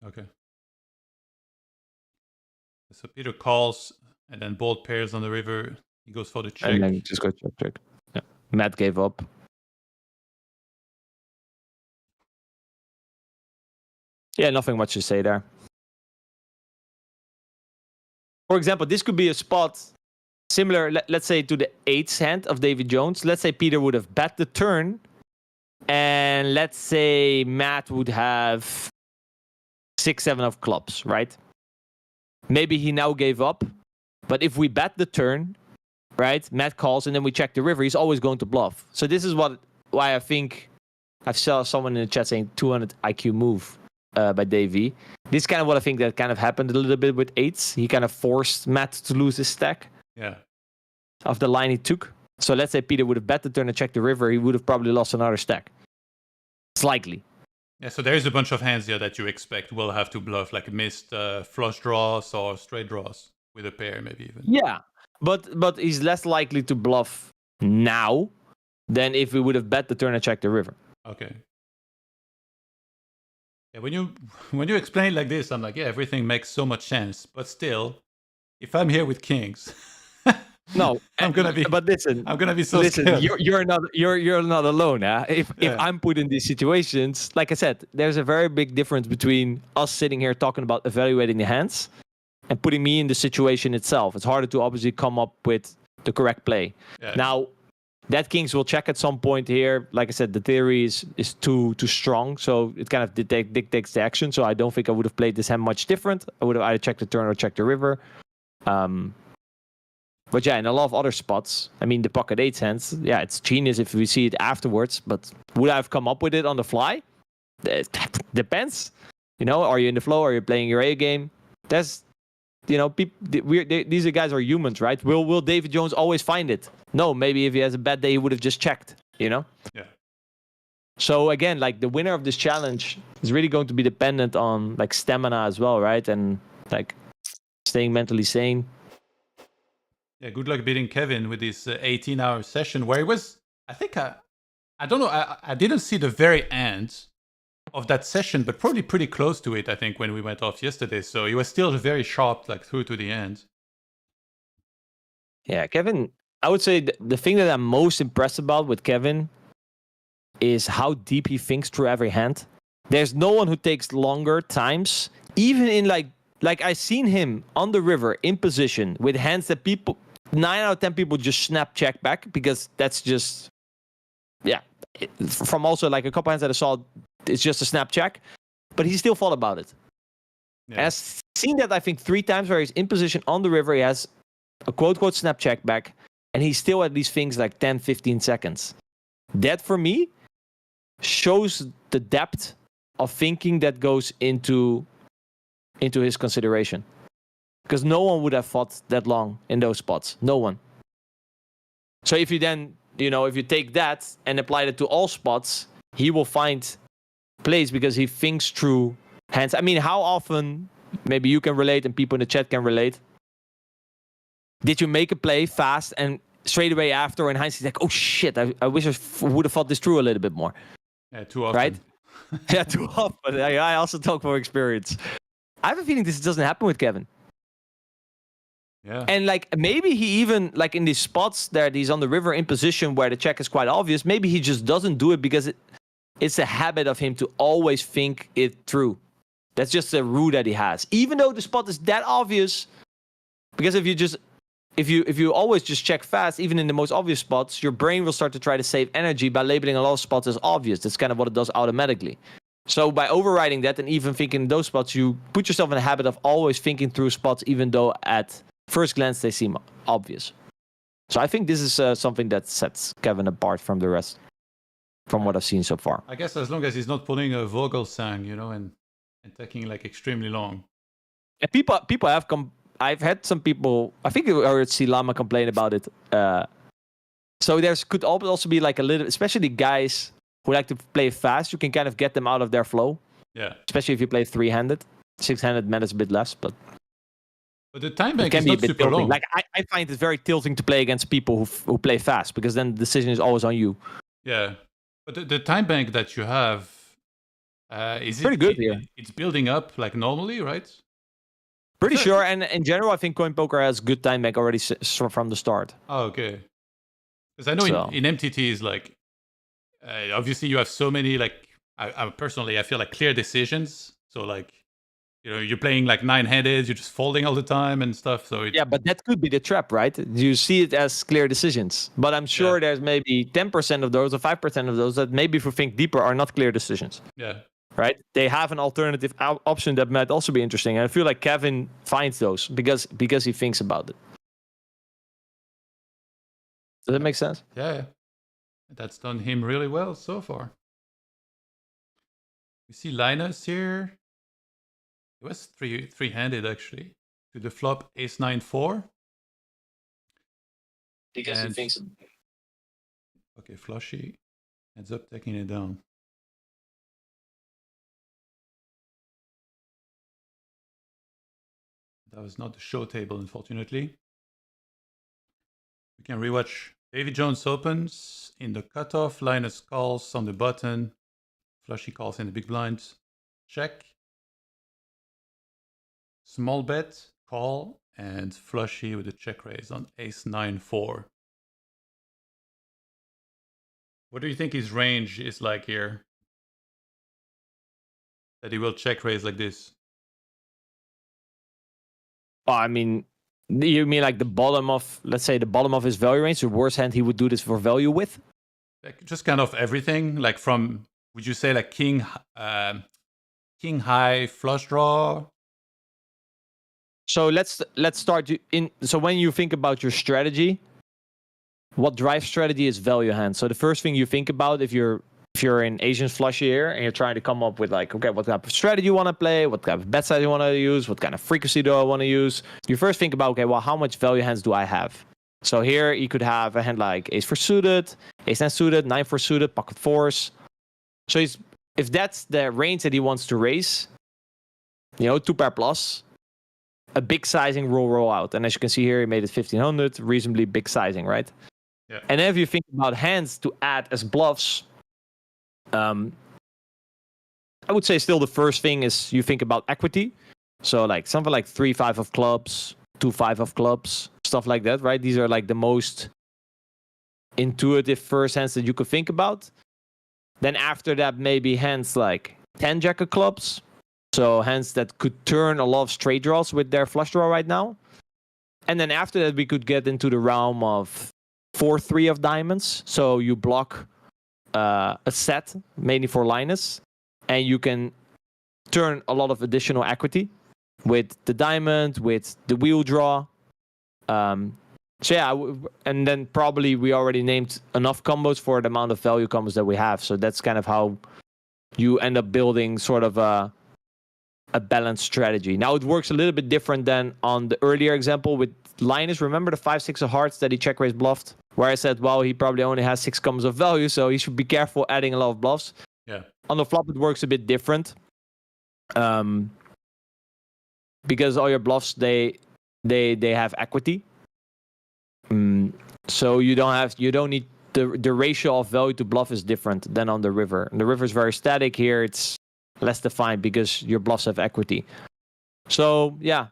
Okay. So Peter calls, and then bold pairs on the river. He goes for the check. And then just go check. Yeah. Matt gave up. Yeah, nothing much to say there. For example, this could be a spot similar, let's say, to the 8th hand of David Jones. Let's say Peter would have bet the turn, and let's say Matt would have 6-7 of clubs, right? Maybe he now gave up, but if we bet the turn, right, Matt calls, and then we check the river, he's always going to bluff. So this is why I think I saw someone in the chat saying 200 IQ move by Davey. This is kind of what I think that kind of happened a little bit with 8s. He kind of forced Matt to lose his stack. Yeah. Of the line he took. So let's say Peter would have bet the turn and checked the river, he would have probably lost another stack. It's likely. Yeah, so there is a bunch of hands here that you expect will have to bluff, like missed flush draws or straight draws with a pair, maybe even. Yeah, but he's less likely to bluff now than if we would have bet the turn and checked the river. Okay. Yeah, when you explain it like this, I'm like, yeah, everything makes so much sense. But still, if I'm here with kings, no, I'm gonna be. But listen, I'm gonna be so scared. You're not alone. If I'm put in these situations, like I said, there's a very big difference between us sitting here talking about evaluating the hands and putting me in the situation itself. It's harder to obviously come up with the correct play. Yeah. Now, that kings will check at some point here. Like I said, the theory is too strong, so it kind of dictates the action. So I don't think I would have played this hand much different. I would have either checked the turn or checked the river. But yeah, in a lot of other spots, I mean, the pocket 8 hands, yeah, it's genius if we see it afterwards. But would I have come up with it on the fly? It depends. You know, are you in the flow? Are you playing your A game? There's, you know, these guys are humans, right? Will David Jones always find it? No, maybe if he has a bad day, he would have just checked, you know? Yeah. So again, like the winner of this challenge is really going to be dependent on like stamina as well, right? And like staying mentally sane. Yeah, good luck beating Kevin with this 18-hour session where it was, I think, I don't know, I didn't see the very end of that session, but probably pretty close to it, I think, when we went off yesterday. So he was still very sharp, like through to the end. Yeah, Kevin, I would say the thing that I'm most impressed about with Kevin is how deep he thinks through every hand. There's no one who takes longer times, even in like I seen him on the river in position with hands that 9 out of 10 people just snap check back because that's just, yeah. From also like a couple hands that I saw, it's just a snap check, but he still thought about it. Yeah. And I've seen that I think 3 times where he's in position on the river, he has a quote snap check back, and he still at least thinks like 10, 15 seconds. That for me shows the depth of thinking that goes into his consideration. Because no one would have thought that long in those spots. No one. So if you then, you know, if you take that and apply it to all spots, he will find plays because he thinks through hands. I mean, how often, maybe you can relate and people in the chat can relate, did you make a play fast and straight away after in hindsight, like, oh shit, I wish I would have thought this through a little bit more. Yeah, too often. Right? Yeah, too often. I also talk from experience. I have a feeling this doesn't happen with Kevin. Yeah. And like maybe he even like in these spots that he's on the river in position where the check is quite obvious, maybe he just doesn't do it because it's a habit of him to always think it through. That's just a rule that he has. Even though the spot is that obvious, because if you always just check fast, even in the most obvious spots, your brain will start to try to save energy by labeling a lot of spots as obvious. That's kind of what it does automatically. So by overriding that and even thinking those spots, you put yourself in a habit of always thinking through spots, even though at first glance they seem obvious. So I think this is something that sets Kevin apart from the rest, from what I've seen so far. I guess as long as he's not pulling a Vogelsang, you know, and taking like extremely long. And people have come. I've had some people. I think I heard Silama complain about it. So there's could also be like a little, especially guys who like to play fast. You can kind of get them out of their flow. Yeah. Especially if you play 3-handed. 6-handed matters a bit less, but the time bank is not super tilting. long. Like I find it very tilting to play against people who play fast because then the decision is always on you. Yeah, but the time bank that you have is pretty good here. It's building up like normally, right? Pretty sure, and in general, I think Coin Poker has good time bank already from the start. Oh, okay. Because I know in MTTs, like obviously you have so many like I personally I feel like clear decisions. So like, you know, you're playing like 9-handed, you're just folding all the time and stuff. So yeah, but that could be the trap, right? You see it as clear decisions, but I'm sure there's maybe 10% of those or 5% of those that maybe if we think deeper are not clear decisions. Yeah. Right? They have an alternative option that might also be interesting. And I feel like Kevin finds those because he thinks about it. Does that make sense? Yeah. That's done him really well so far. You see Linus here. It was three-handed actually. To the flop ace-9-4. Because he thinks. Okay, flushy. Ends up taking it down. That was not the show table, unfortunately. We can rewatch. David Jones opens in the cutoff. Linus calls on the button. Flushy calls in the big blind. Check. Small bet, call, and flushy with a check raise on ace-9-4. What do you think his range is like here? That he will check raise like this? I mean, you mean like the bottom of, let's say, the bottom of his value range, the worst hand he would do this for value with? Like just kind of everything, like from, would you say like king high flush draw? So let's start in. So when you think about your strategy, what drives strategy is value hand. So the first thing you think about if you're in Asian flush here and you're trying to come up with like, okay, what type of strategy you want to play, what type of bet size you want to use, what kind of frequency do I want to use, you first think about, okay, well, how much value hands do I have? So here you could have a hand like ace 4 suited, ace 10 suited, 9 4 suited, pocket fours. So if that's the range that he wants to raise, 2 pair plus, a big sizing roll out. And as you can see here, he made it 1500, reasonably big sizing, right? Yeah. And then if you think about hands to add as bluffs, I would say still the first thing is you think about equity. So like something like 3-5 of clubs, 2-5 of clubs, stuff like that, right? These are like the most intuitive first hands that you could think about. Then after that, maybe hands like 10 jack of clubs. So hands that could turn a lot of straight draws with their flush draw right now. And then after that, we could get into the realm of 4-3 of diamonds. So you block a set, mainly for Linus, and you can turn a lot of additional equity with the diamond, with the wheel draw. And then probably we already named enough combos for the amount of value combos that we have. So that's kind of how you end up building sort of a balanced strategy. Now it works a little bit different than on the earlier example with Linus. Remember the 5-6 of hearts that he check raise bluffed? Where I said, well, he probably only has 6 combos of value, so he should be careful adding a lot of bluffs. Yeah. On the flop, it works a bit different. Because all your bluffs, they have equity. So you don't need the ratio of value to bluff is different than on the river. And the river is very static. Here it's less defined because your bluffs have equity. So yeah,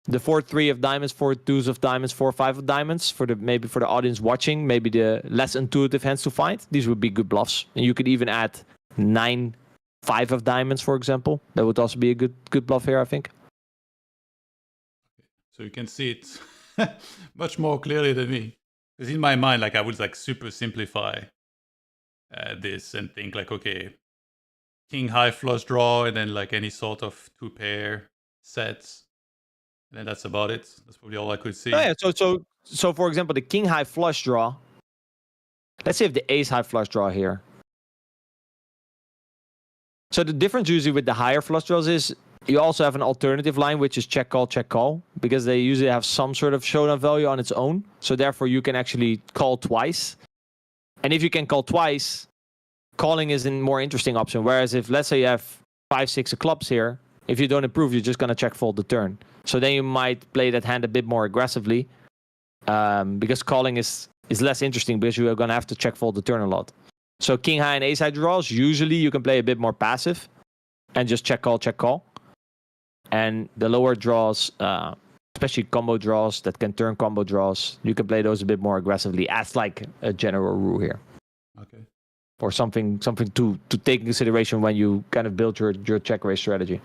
the 4-3 of diamonds, 4-2s of diamonds, 4-5 of diamonds maybe for the audience watching, maybe the less intuitive hands to find. These would be good bluffs, and you could even add 9-5 of diamonds, for example. That would also be a good bluff here, I think. So you can see it much more clearly than me. Because in my mind, like I would like super simplify this and think like, okay, king high flush draw, and then like any sort of 2-pair sets. And then that's about it. That's probably all I could see. Oh, yeah. So for example, the king high flush draw. Let's say if the ace high flush draw here. So the difference usually with the higher flush draws is you also have an alternative line, which is check call, because they usually have some sort of showdown value on its own. So therefore you can actually call twice. And if you can call twice, calling is a more interesting option. Whereas if, let's say you have 5-6 of clubs here, if you don't improve, you're just going to check fold the turn. So then you might play that hand a bit more aggressively, because calling is less interesting because you are going to have to check fold the turn a lot. So king high and ace high draws, usually you can play a bit more passive and just check call. And the lower draws, especially combo draws that can turn combo draws, you can play those a bit more aggressively as like a general rule here. Okay. Or something to take in consideration when you kind of build your check raise strategy.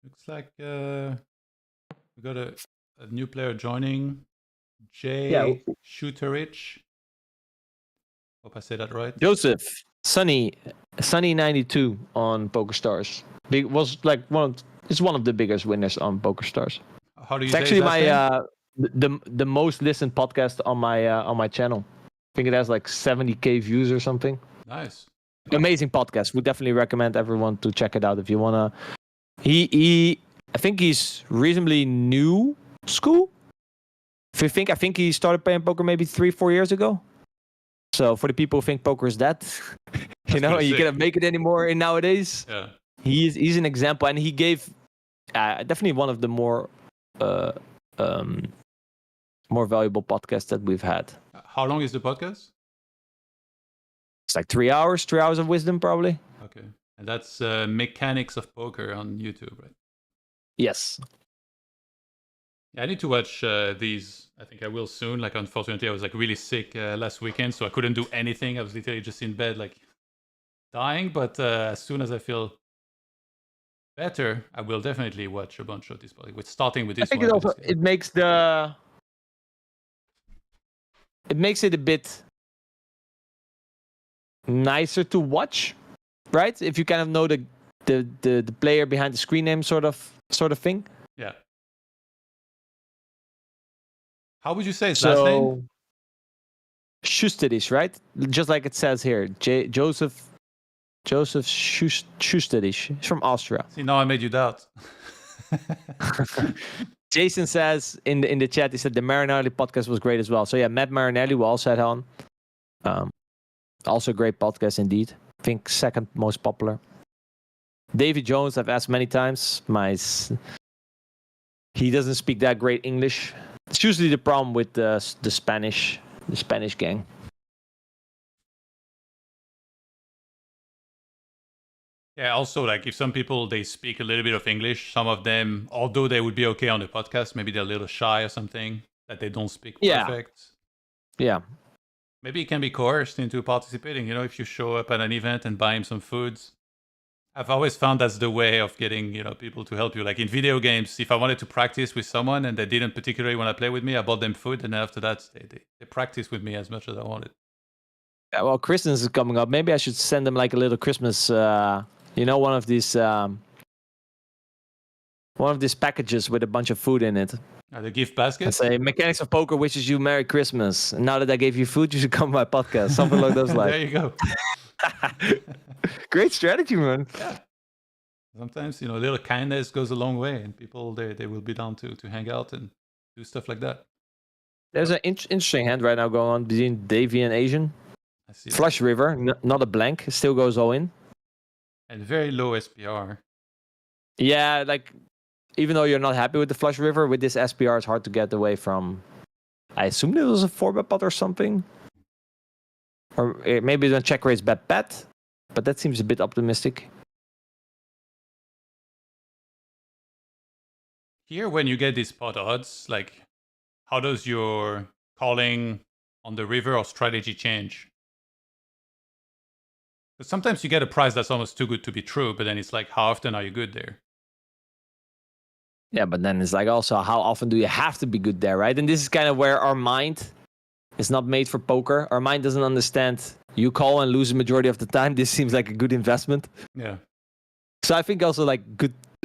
Looks like we got a new player joining, Jay Shooterich. Hope I said that right. Joseph, Sunny 92 on PokerStars. Was like it's one of the biggest winners on PokerStars. How do you it's say actually that my the most listened podcast on my channel. I think it has like 70k views or something. Nice. Amazing podcast. Would definitely recommend everyone to check it out if you wanna. I think he's reasonably new school. I think he started playing poker maybe 3-4 years ago. So for the people who think poker is dead, you cannot make it anymore in nowadays. Yeah. He's an example, and he gave definitely one of the more valuable podcasts that we've had. How long is the podcast? It's like 3 hours. 3 hours of wisdom, probably. Okay. And that's Mechanics of Poker on YouTube, right? Yes. Yeah, I need to watch these. I think I will soon. Like, unfortunately, I was like really sick last weekend, so I couldn't do anything. I was literally just in bed, like dying. But as soon as I feel better, I will definitely watch a bunch of these. Like, starting with this I think one. it makes it a bit nicer to watch, right? If you kind of know the player behind the screen name sort of thing. Yeah. How would you say his last name? Schustedisch, right? Just like it says here, Joseph Schustedisch. He's from Austria. See, now I made you doubt. Jason says in the chat, he said the Marinelli podcast was great as well. So yeah, Matt Marinelli we also had on. Also a great podcast indeed. I think second most popular. Davy Jones, I've asked many times. He doesn't speak that great English. It's usually the problem with the Spanish gang. Yeah, also, like, if some people, they speak a little bit of English, some of them, although they would be okay on the podcast, maybe they're a little shy or something, that they don't speak perfect. Yeah. Maybe you can be coerced into participating, if you show up at an event and buy him some foods. I've always found that's the way of getting, people to help you. Like in video games, if I wanted to practice with someone and they didn't particularly want to play with me, I bought them food, and then after that, they practiced with me as much as I wanted. Yeah, well, Christmas is coming up. Maybe I should send them like a little Christmas, one of these packages with a bunch of food in it. The gift basket? And say, Mechanics of Poker wishes you Merry Christmas. And now that I gave you food, you should come to my podcast. Something like those lines. There you go. Great strategy, man. Yeah. Sometimes, a little kindness goes a long way, and people, they will be down to hang out and do stuff like that. There's an interesting hand right now going on between Davy and Asian. I see. Flush River, not a blank. Still goes all in. And very low SPR. Yeah, like, even though you're not happy with the Flush River, with this SPR, it's hard to get away from. I assume there was a 4-bet pot or something. Or maybe the check raise bet, but that seems a bit optimistic. Here, when you get these pot odds, like, how does your calling on the river or strategy change? Because sometimes you get a price that's almost too good to be true, but then it's like, how often are you good there? Yeah, but then it's like also, how often do you have to be good there, right? And this is kind of where our mind is not made for poker. Our mind doesn't understand you call and lose the majority of the time. This seems like a good investment. Yeah. So I think also like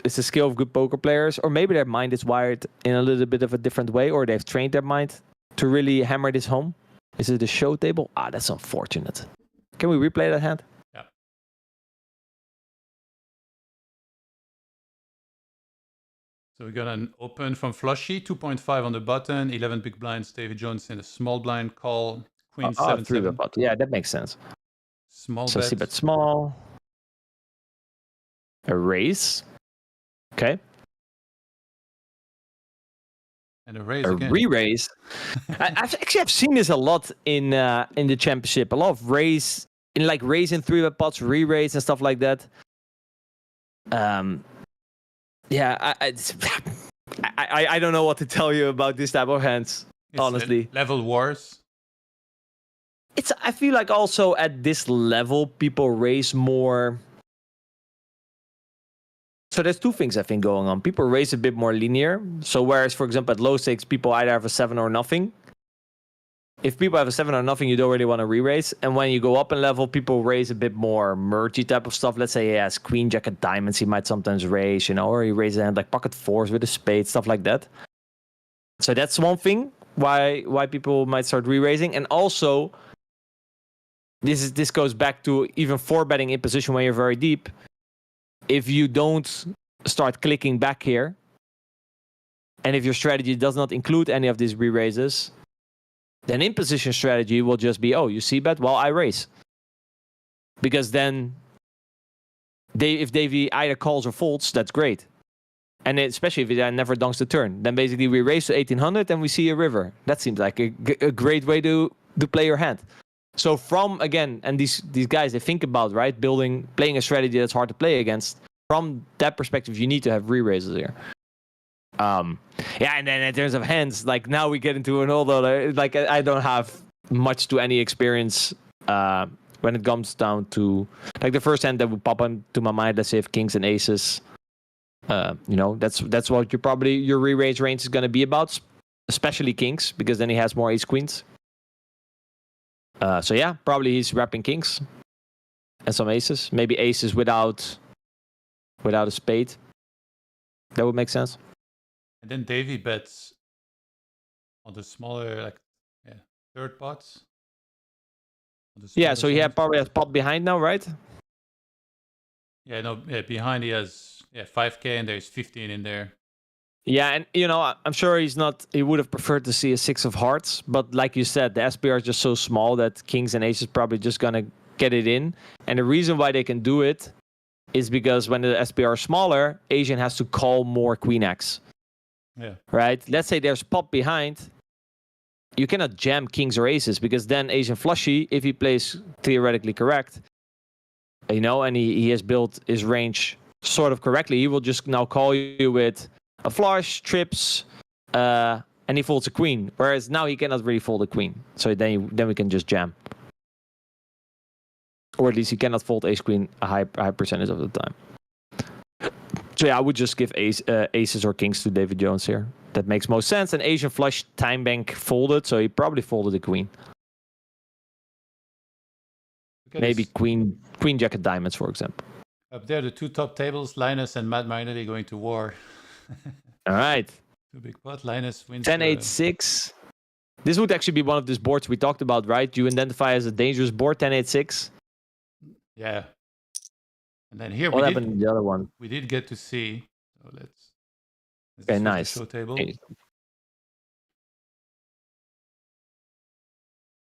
it's a skill of good poker players, or maybe their mind is wired in a little bit of a different way, or they've trained their mind to really hammer this home. Is it a show table? That's unfortunate. Can we replay that hand? Yeah. So we got an open from Flushy, 2.5 on the button, 11 big blinds, Davy Jones in a small blind call, Queen 7-7. Yeah, that makes sense. Small so bet. See bet small. A raise. Okay. And a raise a again. Re-raise. I've seen this a lot in the championship. A lot of raise in like raising 3-bet pots, re-raise and stuff like that. Yeah, I don't know what to tell you about this type of hands. It's honestly, level wars. I feel like also at this level, people raise more. So there's two things I think going on. People raise a bit more linear. So whereas, for example, at low stakes, people either have a 7 or nothing. If people have a 7 or nothing, you don't really want to re-raise. And when you go up in level, people raise a bit more mergey type of stuff. Let's say he has queen, jack, and diamonds. He might sometimes raise, or he raises a hand like pocket fours with a spade, stuff like that. So that's one thing why people might start re-raising. And also, this goes back to even 4-betting in position when you're very deep. If you don't start clicking back here, and if your strategy does not include any of these re-raises, then in position strategy will just be, you see bet, well, I raise. Because then if Davey either calls or folds, that's great. And especially if he never dunks the turn. Then basically we raise to 1800 and we see a river. That seems like a great way to play your hand. So and these guys, they think about, right, playing a strategy that's hard to play against. From that perspective, you need to have re-raises here. And then in terms of hands, like now we get into an older, like I don't have much to any experience when it comes down to like the first hand that would pop into my mind. Let's say if kings and aces, that's what your re-raise range is going to be about, especially kings, because then he has more ace queens. So yeah, probably he's wrapping kings and some aces, maybe aces without without a spade. That would make sense. And then Davey bets on the smaller, like, third pots. Yeah, so he probably has pot behind now, right? Yeah, no, behind he has 5K and there's 15 in there. Yeah, and I'm sure he would have preferred to see a 6 of hearts, but like you said, the SPR is just so small that kings and aces probably just gonna get it in. And the reason why they can do it is because when the SPR is smaller, Asian has to call more queen X. Yeah. Right? Let's say there's pot behind. You cannot jam kings or aces because then Asian flushy, if he plays theoretically correct, and he has built his range sort of correctly, he will just now call you with a flush, trips, and he folds a queen. Whereas now he cannot really fold a queen. So then we can just jam. Or at least he cannot fold ace queen a high percentage of the time. So yeah, I would just give aces or kings to David Jones here. That makes most sense. And Asian flush time bank folded, so he probably folded the queen. Maybe queen jack of diamonds, for example. Up there, the two top tables, Linus and Matt Marinelli going to war. All right. Two big pot. Linus wins. 10-8-6. This would actually be one of these boards we talked about, right? You identify as a dangerous board, 10-8-6. Yeah. And then here what happened to the other one? We did get to see. So let's okay, nice. Show table. Okay.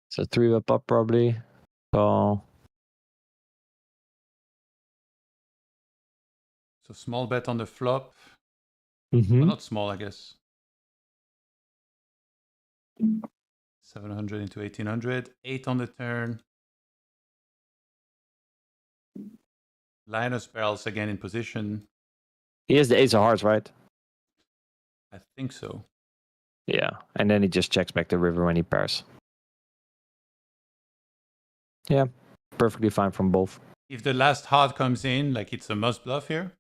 So 3-up up probably. So small bet on the flop. Mm-hmm. Well, not small, I guess. 700 into 1800. 8 on the turn. Linus barrels again in position. He has the ace of hearts, right? I think so. Yeah, and then he just checks back the river when he pairs. Yeah, perfectly fine from both. If the last heart comes in, like it's a must bluff here.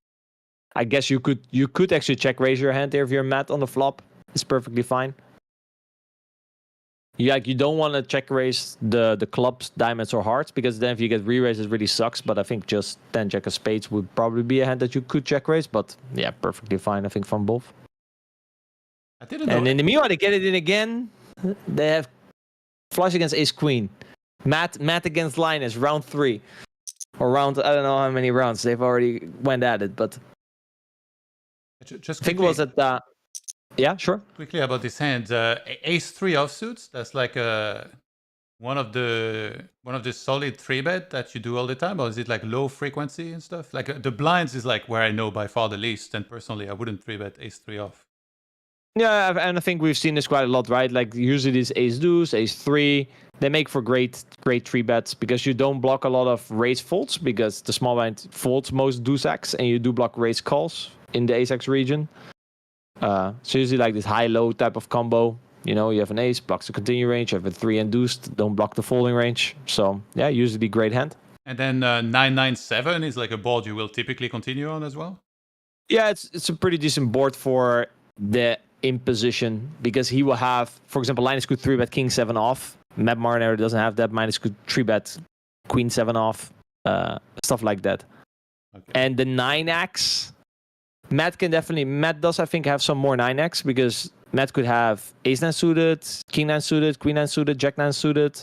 I guess you could actually check raise your hand here if you're Matt on the flop. It's perfectly fine. You don't want to check raise the clubs, diamonds or hearts, because then if you get re-raised it really sucks. But I think just 10 jack of spades would probably be a hand that you could check raise. But yeah, perfectly fine, I think, from both. I didn't know. And in the meanwhile, they get it in again. They have flush against ace queen. Matt against Linus, round 3. Or round, I don't know how many rounds. They've already went at it, but just I think it was at yeah, sure. Quickly about this hand, ace 3 offsuits. That's like one of the solid 3-bet that you do all the time, or is it like low frequency and stuff? Like the blinds is like where I know by far the least, and personally I wouldn't 3-bet ace 3 off. Yeah, and I think we've seen this quite a lot, right? Like usually these ace deuce, ace 3, they make for great 3-bets because you don't block a lot of raise folds because the small blind folds most deuce X, and you do block raise calls in the ace X region. So usually like this high-low type of combo. You have an ace, blocks the continue range. You have a 3 induced, don't block the folding range. So yeah, usually great hand. And then 9-9-7 is like a board you will typically continue on as well? Yeah, it's a pretty decent board for the imposition because he will have, for example, Linus could 3-bet king 7 off. Matt Mariner doesn't have that. Minus could 3-bet queen 7 off. Stuff like that. Okay. And the 9x, Matt does, I think, have some more 9x because Matt could have ace 9 suited, king 9 suited, queen 9 suited, jack 9 suited,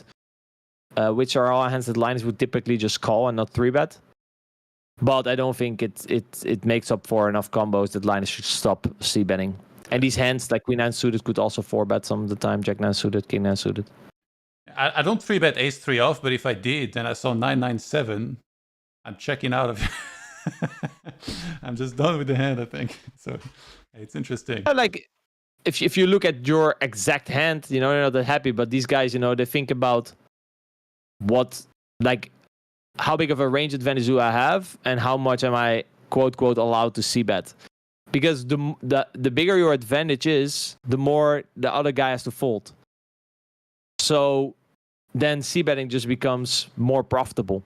which are all hands that Linus would typically just call and not 3-bet. But I don't think it makes up for enough combos that Linus should stop c-betting. And these hands like queen 9 suited could also 4-bet some of the time, jack 9 suited, king 9 suited. I don't 3-bet ace 3 off, but if I did, then I saw 9-9-7, I'm checking out of it. I'm just done with the hand, I think. So it's interesting. Like if you look at your exact hand, you're not that happy. But these guys, they think about what, like, how big of a range advantage do I have, and how much am I quote allowed to c-bet? Because the bigger your advantage is, the more the other guy has to fold. So then c-betting just becomes more profitable.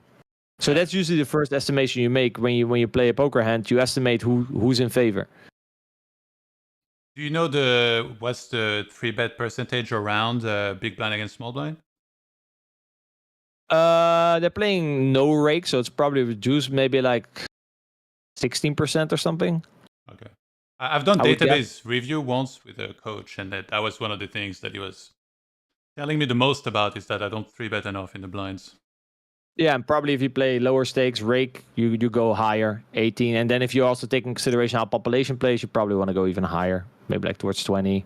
So that's usually the first estimation you make when you play a poker hand. You estimate who's in favor. Do you know what's the 3-bet percentage around big blind against small blind? They're playing no rake, so it's probably reduced, maybe like 16% or something. Okay. I've done I would guess. database review once with a coach, and that was one of the things that he was telling me the most about, is that I don't 3-bet enough in the blinds. Yeah, and probably if you play lower stakes, rake, you go higher, 18. And then if you also take in consideration how population plays, you probably want to go even higher, maybe like towards 20.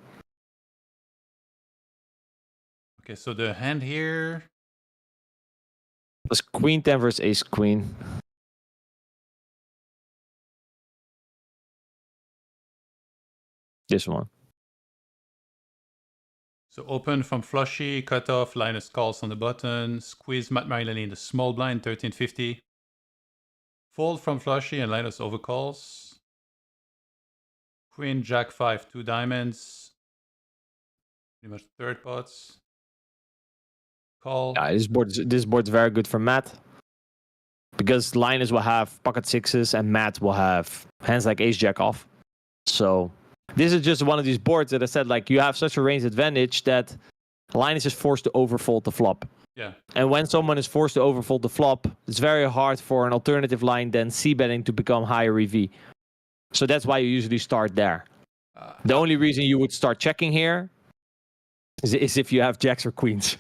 Okay, so the hand here. It was queen 10 versus ace queen. This one. So open from flushy, cut off, Linus calls on the button, squeeze Matt Marilyn in the small blind, 1350. Fold from flushy and Linus overcalls. Queen, Jack 5, 2 diamonds. Pretty much third pots. Call. Yeah, this board's very good for Matt. Because Linus will have pocket sixes and Matt will have hands like ace jack off. So this is just one of these boards that I said, like, you have such a range advantage that Linus is forced to overfold the flop. Yeah. And when someone is forced to overfold the flop, it's very hard for an alternative line than c-betting to become higher EV. So that's why you usually start there. The only reason you would start checking here is if you have jacks or queens.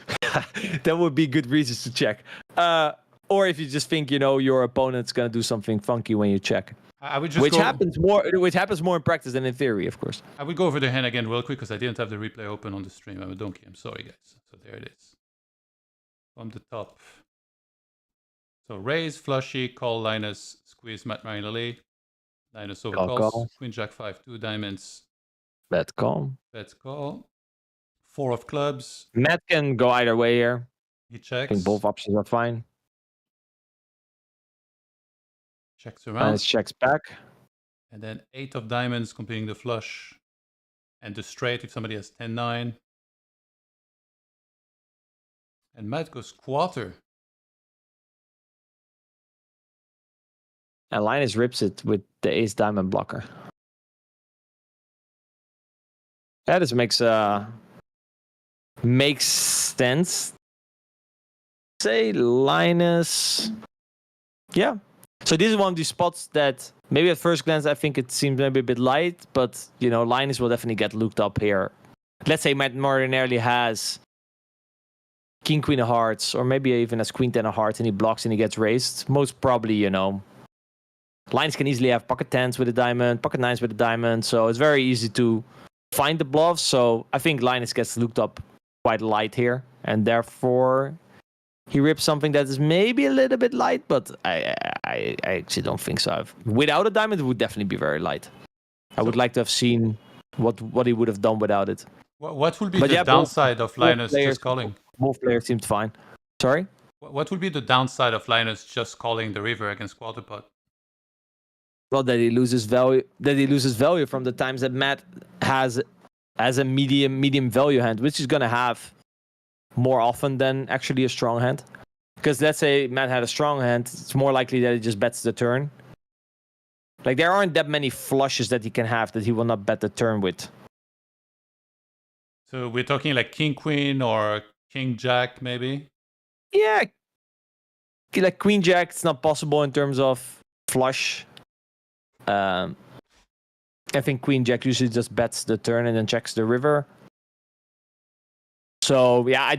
That would be good reasons to check. Or if you just think, your opponent's going to do something funky when you check. I would just which happens more in practice than in theory, of course. I would go over the hand again real quick because I didn't have the replay open on the stream. I'm a donkey. I'm sorry, guys. So there it is. From the top. So raise, flushy, call Linus, squeeze Matt Marilyn. Linus overcalls. Queen, Jack 5, 2 diamonds. Bet call. Bet call. 4 of clubs. Matt can go either way here. He checks. I think both options are fine. Checks around. Linus checks back. And then 8 of diamonds completing the flush. And the straight if somebody has 10-9. And Matt goes quarter. And Linus rips it with the ace diamond blocker. That just makes sense. Say Linus. Yeah. So this is one of these spots that maybe at first glance I think it seems maybe a bit light, but Linus will definitely get looked up here. Let's say Matt ordinarily has King Queen of Hearts, or maybe even has Queen 10 of Hearts, and he blocks and he gets raised. Most probably, Linus can easily have pocket 10s with a diamond, pocket 9s with a diamond, so it's very easy to find the bluffs. So I think Linus gets looked up quite light here, and therefore he rips something that is maybe a little bit light, but I actually don't think so. Without a diamond, it would definitely be very light. I would like to have seen what he would have done without it. What would be the downside of Linus just calling? Both players seemed fine. Sorry? What would be the downside of Linus just calling the river against quarter pot? Well, that he loses value. That he loses value from the times that Matt has a medium value hand, which is gonna have more often than actually a strong hand. Because let's say Matt had a strong hand, it's more likely that he just bets the turn. Like, there aren't that many flushes that he can have that he will not bet the turn with. So we're talking like King Queen or King Jack, maybe? Yeah, like Queen Jack, it's not possible in terms of flush. I think Queen Jack usually just bets the turn and then checks the river. So yeah,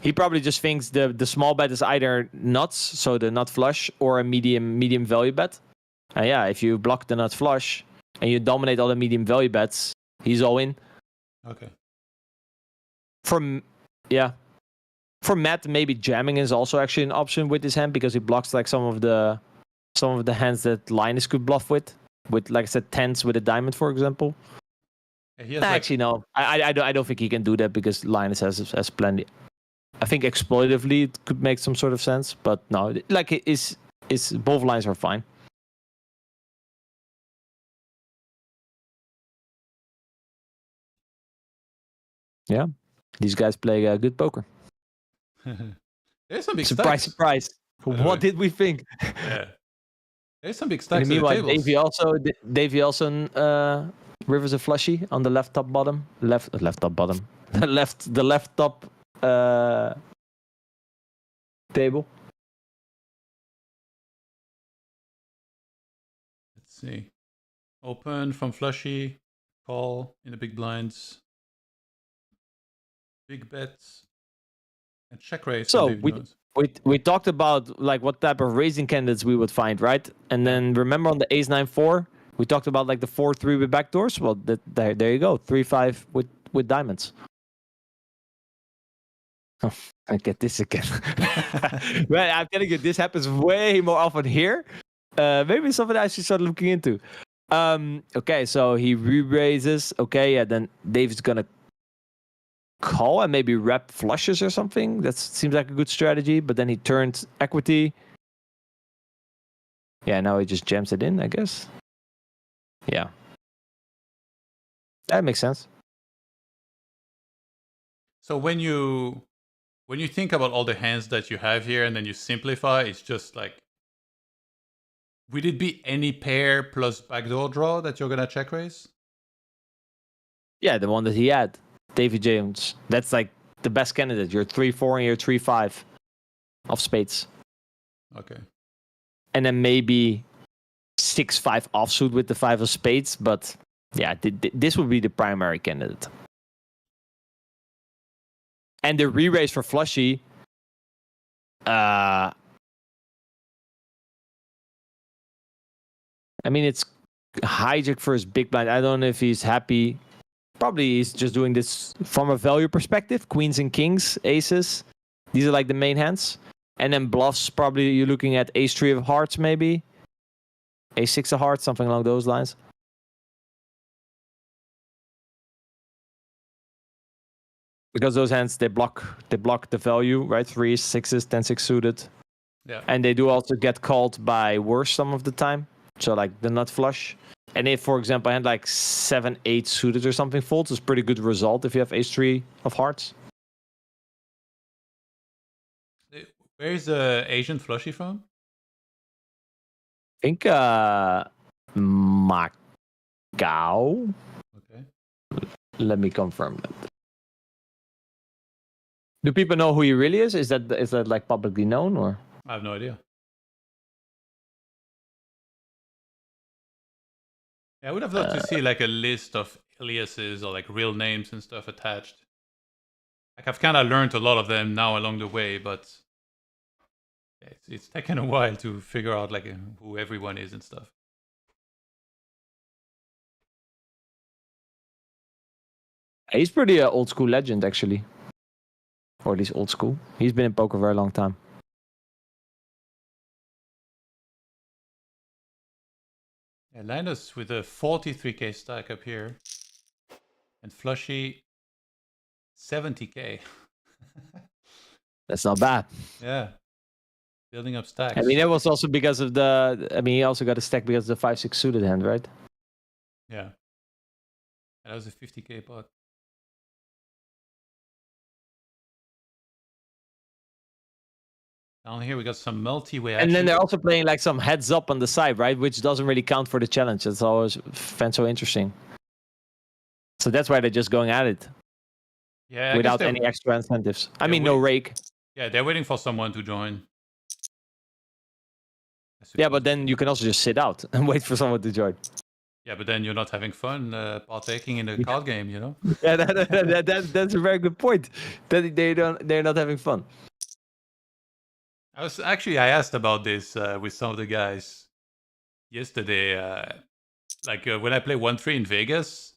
he probably just thinks the small bet is either nuts, so the nut flush, or a medium value bet. And yeah, if you block the nut flush and you dominate all the medium value bets, he's all in. Okay. For Matt, maybe jamming is also actually an option with his hand, because he blocks like some of the hands that Linus could bluff with, like I said, 10s with a diamond, for example. Actually, no. I don't think he can do that because Linus has plenty. I think exploitatively it could make some sort of sense, but no, like it's both lines are fine. Yeah, these guys play good poker. There's some big surprise, stacks. surprise. What did we think? Yeah, there's some big stacks. Meanwhile, Davey also rivers a flushy on the left top bottom, left top bottom, the left top table. see. Open from flushy, call in the big blinds, big bets, and check raise from So David Jones. we talked about like what type of raising candidates we would find, right? And then remember on the ace 9-4, we talked about like the 4-3 with backdoors. Well, there you go, 3-5 with diamonds. Oh, I get this again. Well, I'm telling you, this happens way more often here. Maybe something I should start looking into. Okay, so he re-raises. Okay, yeah, then David's gonna call and maybe rep flushes or something. That seems like a good strategy. But then he turns equity. Yeah, now he just jams it in, I guess. Yeah, that makes sense. So when you think about all the hands that you have here and then you simplify, it's just like, would it be any pair plus backdoor draw that you're gonna check raise? Yeah, the one that he had, David Jones. That's like the best candidate. You're 3-4 and you're 3-5 of spades. Okay. And then maybe 6-5 offsuit with the 5 of spades. But yeah, this would be the primary candidate. And the re-raise for flushy, I mean, it's hijack for his big blind. I don't know if he's happy. Probably he's just doing this from a value perspective. Queens and kings, aces. These are like the main hands. And then bluffs, probably you're looking at ace 3 of hearts, maybe. Ace 6 of hearts, something along those lines. Because those hands, they block the value, right? 3s, 6s, 10-6 suited. Yeah. And they do also get called by worse some of the time. So like the nut flush. And if, for example, I had like 7-8 suited or something folds, it's a pretty good result if you have ace 3 of hearts. Where is the Asian flushy from? I think Macau. Okay. Let me confirm that. Do people know who he really is? Is that like publicly known or? I have no idea. Yeah, I would have loved to see like a list of aliases or like real names and stuff attached. Like I've kind of learned a lot of them now along the way, but it's taken a while to figure out like who everyone is and stuff. He's pretty old school legend actually, or at least old school. He's been in poker a very long time. Yeah, Linus with a 43k stack up here, and flushy 70k. That's not bad. Yeah, building up stacks. I mean, that was also because of he also got a stack because of the 5-6 suited hand, right? Yeah, that was a 50k pot. Down here we got some multi-way action. And then they're also playing like some heads up on the side, right? Which doesn't really count for the challenge. It's always found so interesting. So that's why they're just going at it. Yeah, without any extra incentives. I mean, no rake. Yeah, they're waiting for someone to join. Yeah, but then you can also just sit out and wait for someone to join. Yeah, but then you're not having fun partaking in a card game, you know? Yeah, that's a very good point. That they're not having fun. I asked about this with some of the guys yesterday. When I play 1-3 in Vegas,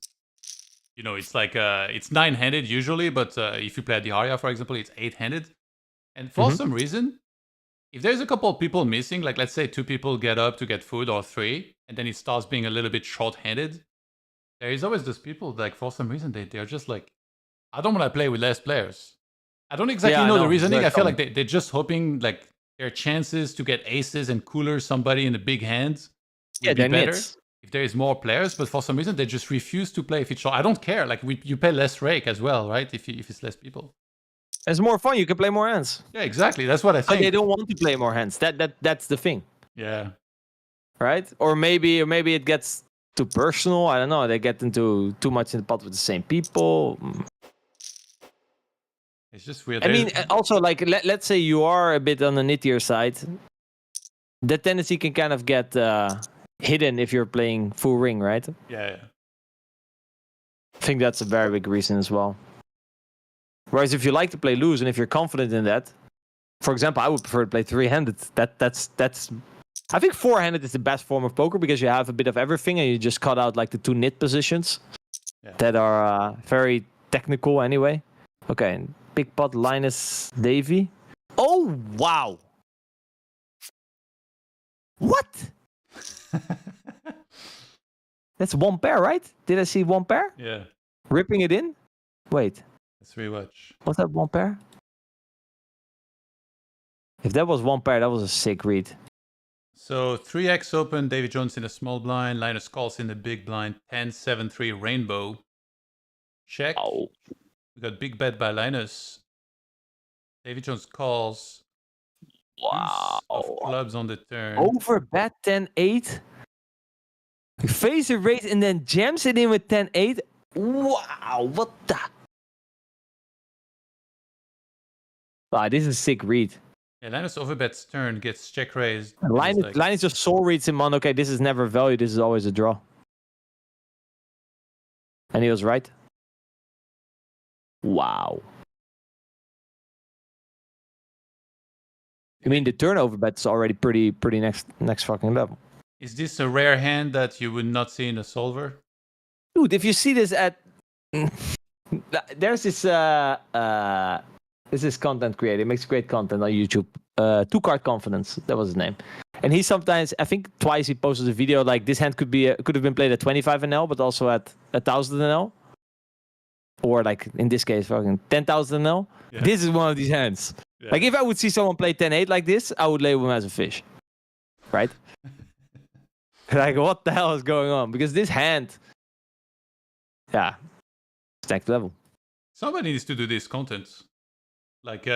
you know, it's like it's 9-handed usually, but if you play at the Aria, for example, it's 8-handed. And for some reason, if there's a couple of people missing, like let's say 2 people get up to get food or 3, and then it starts being a little bit short-handed, there is always those people like for some reason they're just like, I don't want to play with less players. I don't exactly know the reasoning. I feel like they're just hoping like their chances to get aces and cooler somebody in the big hands would be better if there is more players. But for some reason, they just refuse to play if it's short. I don't care. Like you pay less rake as well, right? If it's less people, it's more fun. You can play more hands. Yeah, exactly. That's what I think. They don't want to play more hands. That's the thing. Yeah. Right? Or maybe it gets too personal. I don't know. They get into too much in the pot with the same people. It's just weird. I mean, also, like, let's say you are a bit on the nittier side. The tendency can kind of get hidden if you're playing full ring, right? Yeah. I think that's a very big reason as well. Whereas if you like to play loose and if you're confident in that, for example, I would prefer to play three-handed. That's. I think four-handed is the best form of poker because you have a bit of everything and you just cut out like the two nit positions that are very technical anyway. Okay, big pot Linus Davy. Oh wow! What? That's one pair, right? Did I see one pair? Yeah. Ripping it in? Wait. Let's rewatch. Was that one pair? If that was one pair, that was a sick read. So 3x open, David Jones in a small blind, Linus calls in the big blind, 10-7-3 rainbow. Check. Oh. We got big bet by Linus. David Jones calls. Wow. Deuce of clubs on the turn. Over bet 10-8. Face a raise and then jams it in with 10-8. Wow, what the? Wow, this is a sick read. Yeah, Linus overbets turn, gets check raised. Linus just soul reads him on, okay, this is never value, this is always a draw. And he was right. Wow. I mean, the turnover bet is already pretty next fucking level. Is this a rare hand that you would not see in a solver? Dude, if you see this at... There's this... This is content creator. He makes great content on YouTube. Two Card Confidence. That was his name. And he sometimes, I think twice he posted a video like this hand could have been played at 25 NL, but also at 1,000 NL. Or like in this case, fucking 10,000 NL. Yeah. This is one of these hands. Yeah. Like if I would see someone play 10-8 like this, I would label him as a fish. Right? Like what the hell is going on? Because this hand, yeah, it's next level. Somebody needs to do this content. Like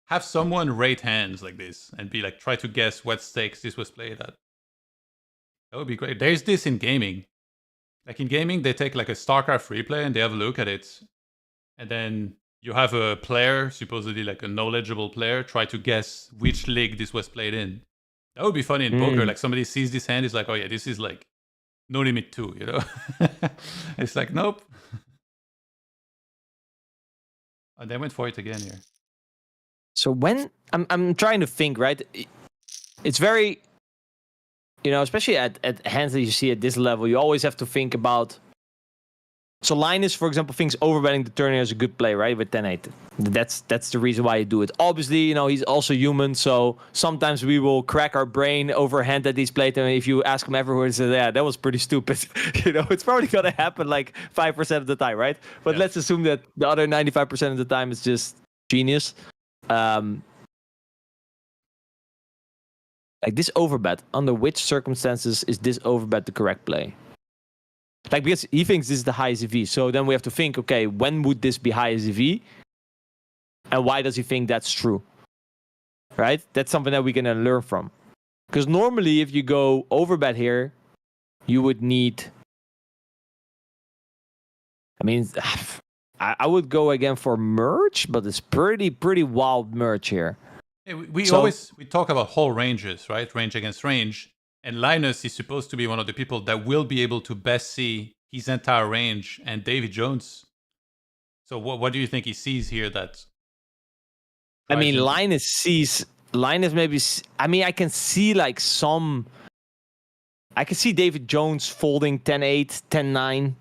have someone rate hands like this and be like, try to guess what stakes this was played at. That would be great. There's this in gaming. Like in gaming, they take like a StarCraft replay and they have a look at it. And then you have a player, supposedly like a knowledgeable player, try to guess which league this was played in. That would be funny in poker. Like somebody sees this hand, is like, oh yeah, this is like No Limit 2, you know? It's like, nope. And they went for it again here. So when I'm trying to think, right? It's very, you know, especially at hands that you see at this level, you always have to think about. So Linus, for example, thinks overbetting the turn is a good play, right? With 10-8. That's the reason why you do it. Obviously, you know, he's also human, so sometimes we will crack our brain over a hand that he's played. And if you ask him everywhere, he says, yeah, that was pretty stupid. You know, it's probably gonna happen like 5% of the time, right? But let's assume that the other 95% of the time is just genius. Like this overbet, under which circumstances is this overbet the correct play? Like, because he thinks this is the highest EV. So then we have to think, okay, when would this be highest EV? And why does he think that's true? Right? That's something that we can learn from. Because normally, if you go overbet here, you would need... I mean, I would go again for merge, but it's pretty wild merge here. Yeah, we talk about whole ranges, right? Range against range. And Linus is supposed to be one of the people that will be able to best see his entire range, and David Jones. So what do you think he sees here that... I mean, Linus maybe... I mean, I can see like some... I can see David Jones folding 10-8, 10-9,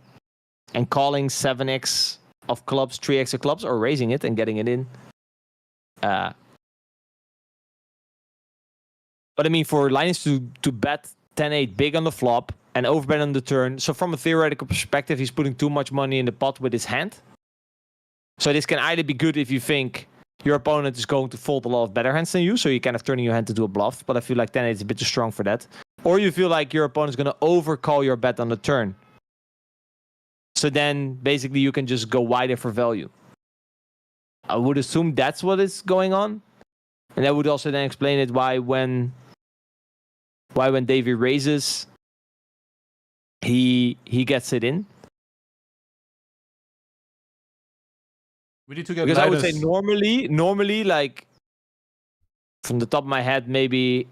and calling 7x of clubs, 3x of clubs, or raising it and getting it in. But I mean, for Linus to bet 10-8 big on the flop and overbet on the turn. So from a theoretical perspective, he's putting too much money in the pot with his hand. So this can either be good if you think your opponent is going to fold a lot of better hands than you, so you're kind of turning your hand into a bluff. But I feel like 10-8 is a bit too strong for that. Or you feel like your opponent is going to overcall your bet on the turn. So then basically you can just go wider for value. I would assume that's what is going on. And that would also then explain it why when Davey raises, he gets it in. We need to get because I would say normally, like from the top of my head, maybe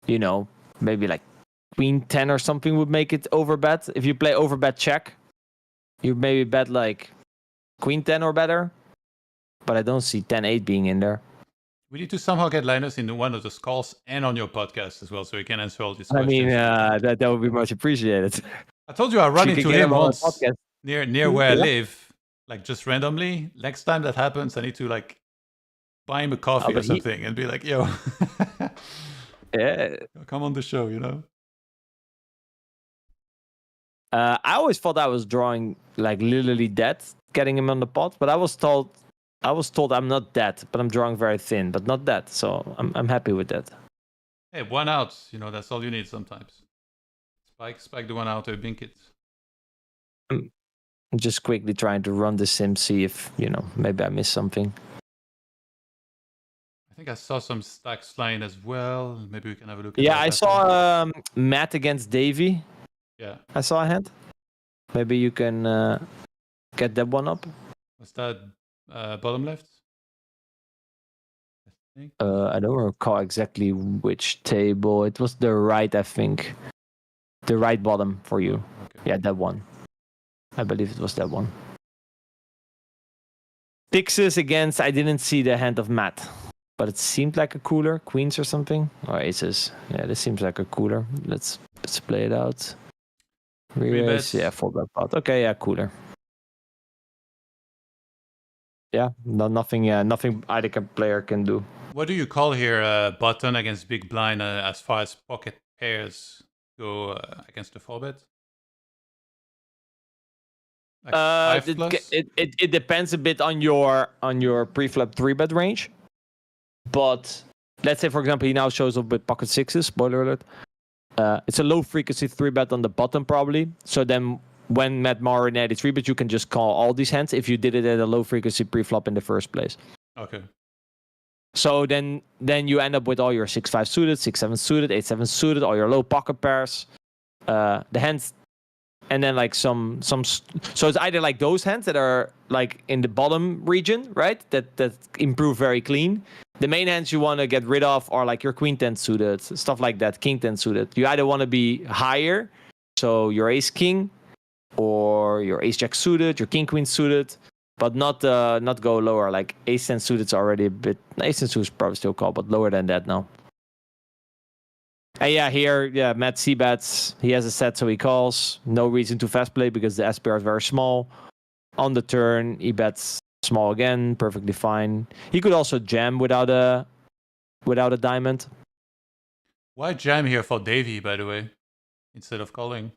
maybe like queen 10 or something would make it overbet. If you play overbet check, you maybe bet like queen 10 or better. But I don't see 10-8 being in there. We need to somehow get Linus in one of the calls and on your podcast as well, so he can answer all these I questions. mean, that would be much appreciated. I told you I run into him once on near where I live, like just randomly. Next time that happens, I need to like buy him a coffee or something and be like, yo, yeah, come on the show, I always thought I was drawing like literally dead, getting him on the pot, but I was told I'm not dead, but I'm drawing very thin, but not dead. So I'm happy with that. Hey, 1 out, that's all you need sometimes. Spike the 1 out or bink it. I'm just quickly trying to run the sim, see if, maybe I missed something. I think I saw some stacks flying as well. Maybe we can have a look at that. I saw Matt against Davey. Yeah. I saw a hand. Maybe you can get that one up. Was that bottom left? I don't recall exactly which table. It was the right, I think. The right bottom for you. Okay. Yeah, that one. I believe it was that one. Sixes against, I didn't see the hand of Matt. But it seemed like a cooler. Queens or something. Or aces. Yeah, this seems like a cooler. Let's play it out. Re-raise. Yeah, 4-bet pot. Okay, yeah, cooler. Yeah, nothing either player can do. What do you call here button against big blind as far as pocket pairs go against the 4-bet? Like it depends a bit on your pre-flop 3-bet range. But let's say, for example, he now shows up with pocket sixes. Spoiler alert. It's a low frequency 3-bet on the bottom probably. So then when Matt Maurer in 83-bet, you can just call all these hands if you did it at a low frequency pre-flop in the first place. Okay. So then you end up with all your 6-5 suited, 6-7 suited, 8-7 suited, all your low pocket pairs, the hands, and then like some. So it's either like those hands that are like in the bottom region, right? That improve very clean. The main hands you want to get rid of are like your queen 10 suited, stuff like that, king 10 suited. You either want to be higher, so your ace king, or your ace jack suited, your king queen suited, but not go lower. Like ace 10 suited is already a bit. Ace 10 suited is probably still called, but lower than that now. And yeah, Matt C bets. He has a set, so he calls. No reason to fast play because the SPR is very small. On the turn, he bets small again, perfectly fine. He could also jam without a diamond. Why jam here for Davey, by the way, instead of calling?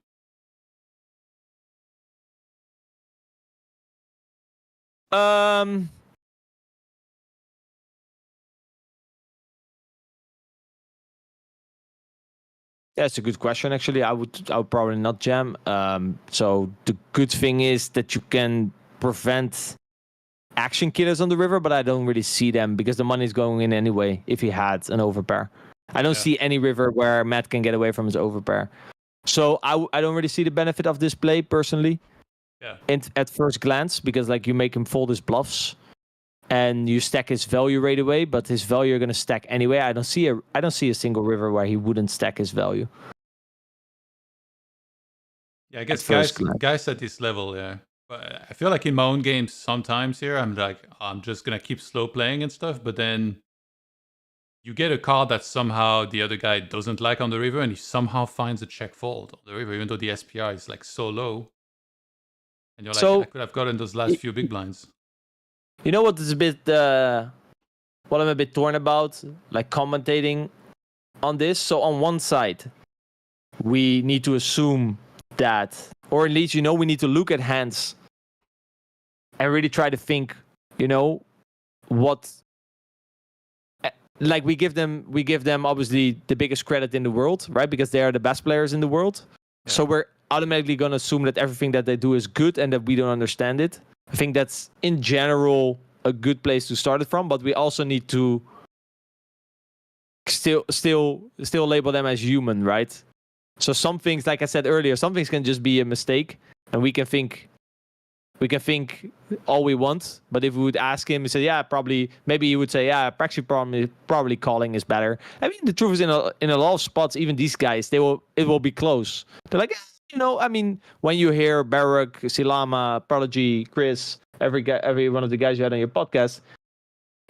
That's a good question. Actually, I would probably not jam. So the good thing is that you can prevent action killers on the river, but I don't really see them because the money's going in anyway. If he had an overpair, I don't see any river where Matt can get away from his overpair. So I don't really see the benefit of this play personally. Yeah. At first glance, because like you make him fold his bluffs, and you stack his value right away, but his value you're gonna stack anyway. I don't see a single river where he wouldn't stack his value. Yeah, I guess guys at this level, yeah. But I feel like in my own games sometimes here, I'm like, I'm just gonna keep slow playing and stuff, but then you get a card that somehow the other guy doesn't like on the river, and he somehow finds a check fold on the river, even though the SPR is like so low. And you're like, I could have gotten those last few big blinds. You know what is a bit, what I'm a bit torn about, like commentating on this. So on one side, we need to assume that, or at least, we need to look at hands and really try to think, what, like we give them obviously the biggest credit in the world, right? Because they are the best players in the world. Yeah. So we're automatically going to assume that everything that they do is good and that we don't understand it. I think that's in general a good place to start it from, but we also need to still label them as human, right? So some things, like I said earlier, some things can just be a mistake, and we can think we can think all we want, but if we would ask him, he said, yeah, probably, maybe he would say, yeah, probably calling is better. I mean, the truth is, in a lot of spots, even these guys, it will be close. They're like, I mean, when you hear Barak, Silama, Prodigy, Chris, every one of the guys you had on your podcast,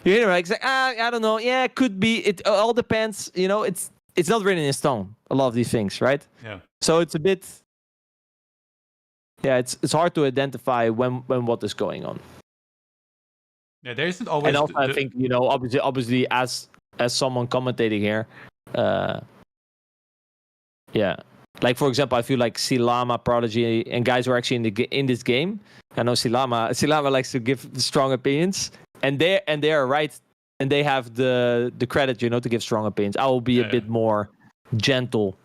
you hear like, I don't know, yeah, it could be. It all depends. It's not written in stone. A lot of these things, right? Yeah. So it's a bit. Yeah, it's hard to identify when what is going on. Yeah, there isn't always. And also, I think obviously, as someone commentating here, yeah, like for example, I feel like Silama, Prodigy, and guys who are actually in this game. I know Silama likes to give strong opinions, and they are right, and they have the credit, to give strong opinions. I will be a bit more gentle.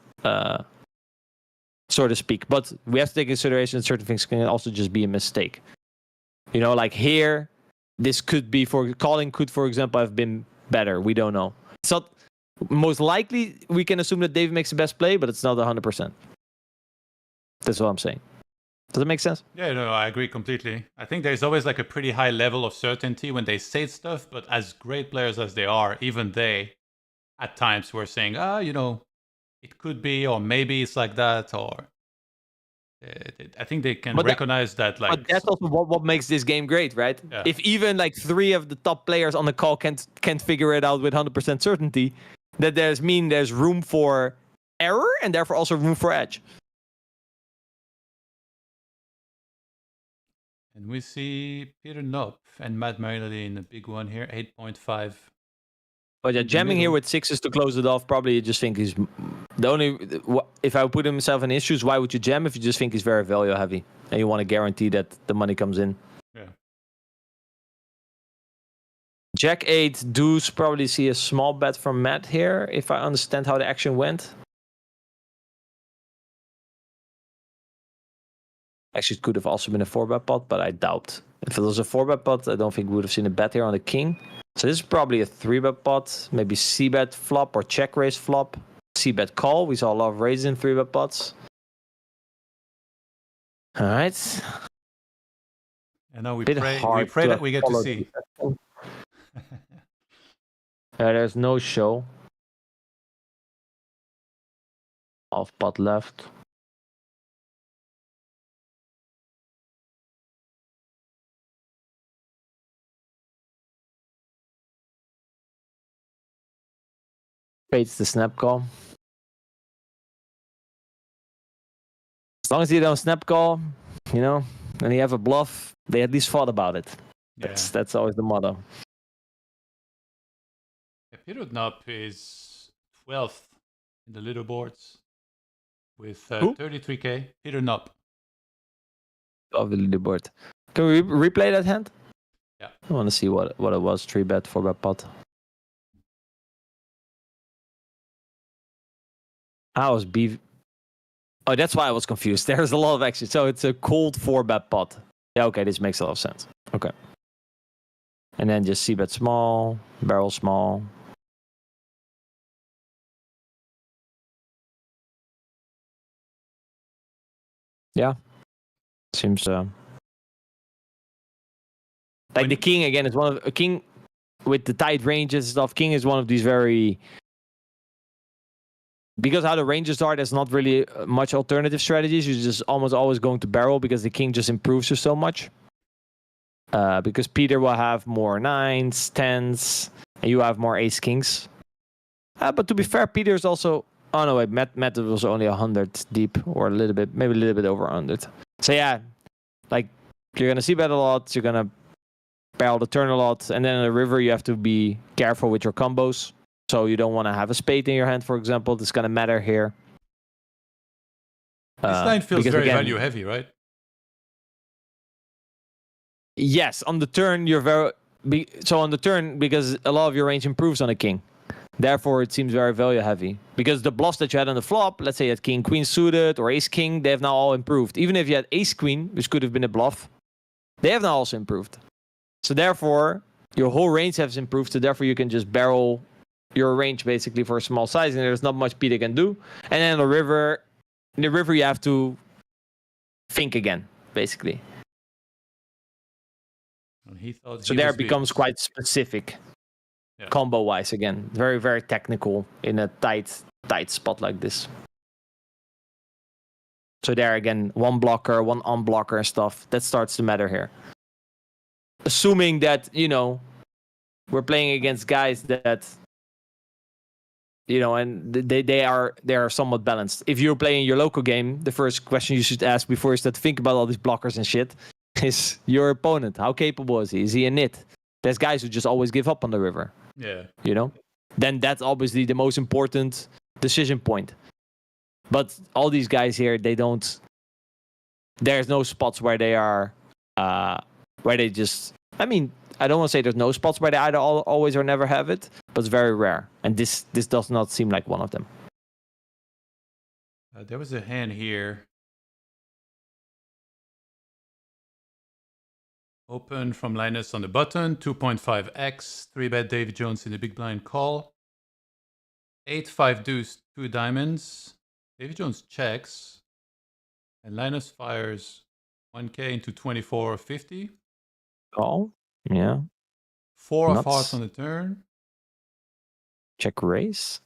So to speak, but we have to take into consideration that certain things can also just be a mistake. Like here, this could be for example, have been better. We don't know. It's not most likely. We can assume that Dave makes the best play, but it's not 100%. That's what I'm saying. Does it make sense? Yeah, no, I agree completely. I think there's always like a pretty high level of certainty when they say stuff, but as great players as they are, even they, at times, were saying, it could be, or maybe it's like that, or I think they can recognize that. Like, but that's also what makes this game great, right? Yeah. If even like 3 of the top players on the call can't figure it out with 100% certainty, that there's room for error and therefore also room for edge. And we see Peter Knopf and Matt Marinelli in a big one here, 8.5. But yeah, jamming here with 6s to close it off, probably you just think he's the only. If I would put himself in issues, why would you jam if you just think he's very value heavy and you want to guarantee that the money comes in? Yeah. Jack 8 deuce, probably see a small bet from Matt here, if I understand how the action went. Actually, it could have also been a 4-bet pot, but I doubt. If it was a 4-bet pot, I don't think we would have seen a bet here on the king. So this is probably a 3-bet pot, maybe C-bet flop or check raise flop. C-bet call. We saw a lot of raises in 3-bet pots. All right. And now we pray that we get to see. There's no show. Half pot left. Fades the snap call. As long as you don't snap call, and you have a bluff, they at least thought about it. Yeah. That's always the motto. Peter Knopf is 12th in the leaderboards with 33k. Peter Knopf. Of the leaderboard. Can we replay that hand? Yeah. I want to see what it was. 3-bet, 4-bet pot. I was Oh, that's why I was confused. There's a lot of action. So it's a cold 4-bet pot. Yeah, okay, this makes a lot of sense. Okay. And then just C-bet small, barrel small. Yeah. Seems like the king again is one of a king with the tight ranges and stuff. King is one of these very, because how the ranges are, there's not really much alternative strategies. You're just almost always going to barrel because the king just improves you so much. Because Peter will have more 9s, 10s, and you have more ace kings. But to be fair, Peter's also. Oh no, wait, Matt was only 100 deep, or maybe a little bit over 100. So yeah, like you're gonna see bet a lot. You're gonna barrel the turn a lot, and then in the river you have to be careful with your combos. So you don't want to have a spade in your hand, for example. This is gonna matter here. This line feels very value heavy, right? Yes, on the turn on the turn, because a lot of your range improves on a king. Therefore, it seems very value heavy. Because the bluffs that you had on the flop, let's say you had king, queen suited, or ace, king, they have now all improved. Even if you had ace, queen, which could have been a bluff, they have now also improved. So therefore, your whole range has improved. So therefore, you can just barrel your range basically for a small size, and there's not much Peter can do. And then in the river, you have to think again, basically. And he thought So he there was it becomes beat. quite specific, Yeah. combo-wise. Again, very, very technical in a tight spot like this. So there again, one blocker, one unblocker and stuff. That starts to matter here. Assuming that, we're playing against guys that, and they are somewhat balanced. If you're playing your local game, the first question you should ask before you start to think about all these blockers and shit is your opponent. How capable is he? Is he a nit? There's guys who just always give up on the river. Yeah. Then that's obviously the most important decision point. But all these guys here, they don't. There's no spots where they are, where they just. I mean, I don't want to say there's no spots where they either always or never have it, but it's very rare. And this does not seem like one of them. There was a hand here. Open from Linus on the button, 2.5x, 3-bet Davy Jones in the big blind call. 8-5 deuce, 2 diamonds. Davy Jones checks. And Linus fires 1k into 24.50. Call? Yeah. 4 of Nuts. hearts on the turn. Check raise.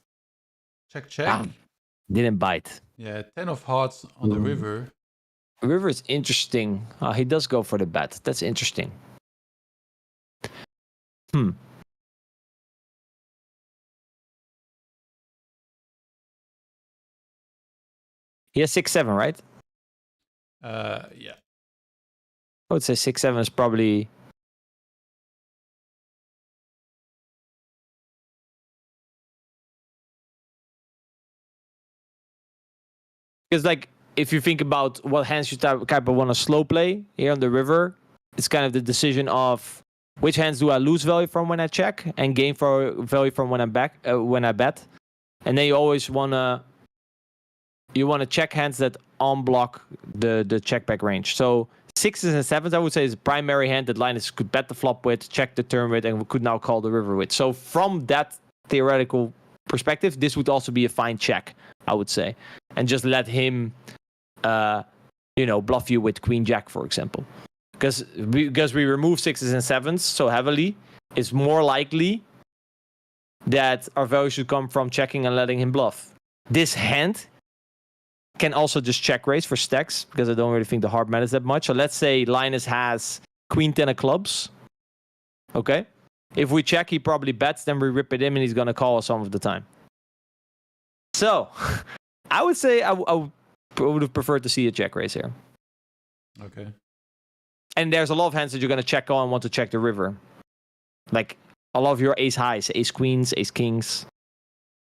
Check, check. Didn't bite. Yeah, 10 of hearts on the river. River is interesting. He does go for the bet. That's interesting. He has 6-7, right? Yeah. I would say 6-7 is probably. Because, like, if you think about what hands you type of want to slow play here on the river, it's kind of the decision of which hands do I lose value from when I check and gain for value from when I bet, and then you always wanna check hands that unblock the check back range. So 6s and 7s, I would say, is a primary hand that Linus could bet the flop with, check the turn with, and could now call the river with. So from that theoretical perspective, this would also be a fine check, I would say, and just let him, bluff you with Queen Jack, for example, because we remove 6s and 7s so heavily, it's more likely that our value should come from checking and letting him bluff. This hand can also just check raise for stacks because I don't really think the heart matters that much. So let's say Linus has Queen 10 of clubs. Okay. If we check, he probably bets, then we rip it in and he's going to call us some of the time. So I would say I would have preferred to see a check raise here. Okay. And there's a lot of hands that you're going to check on and want to check the river. Like a lot of your ace highs, ace queens, ace kings.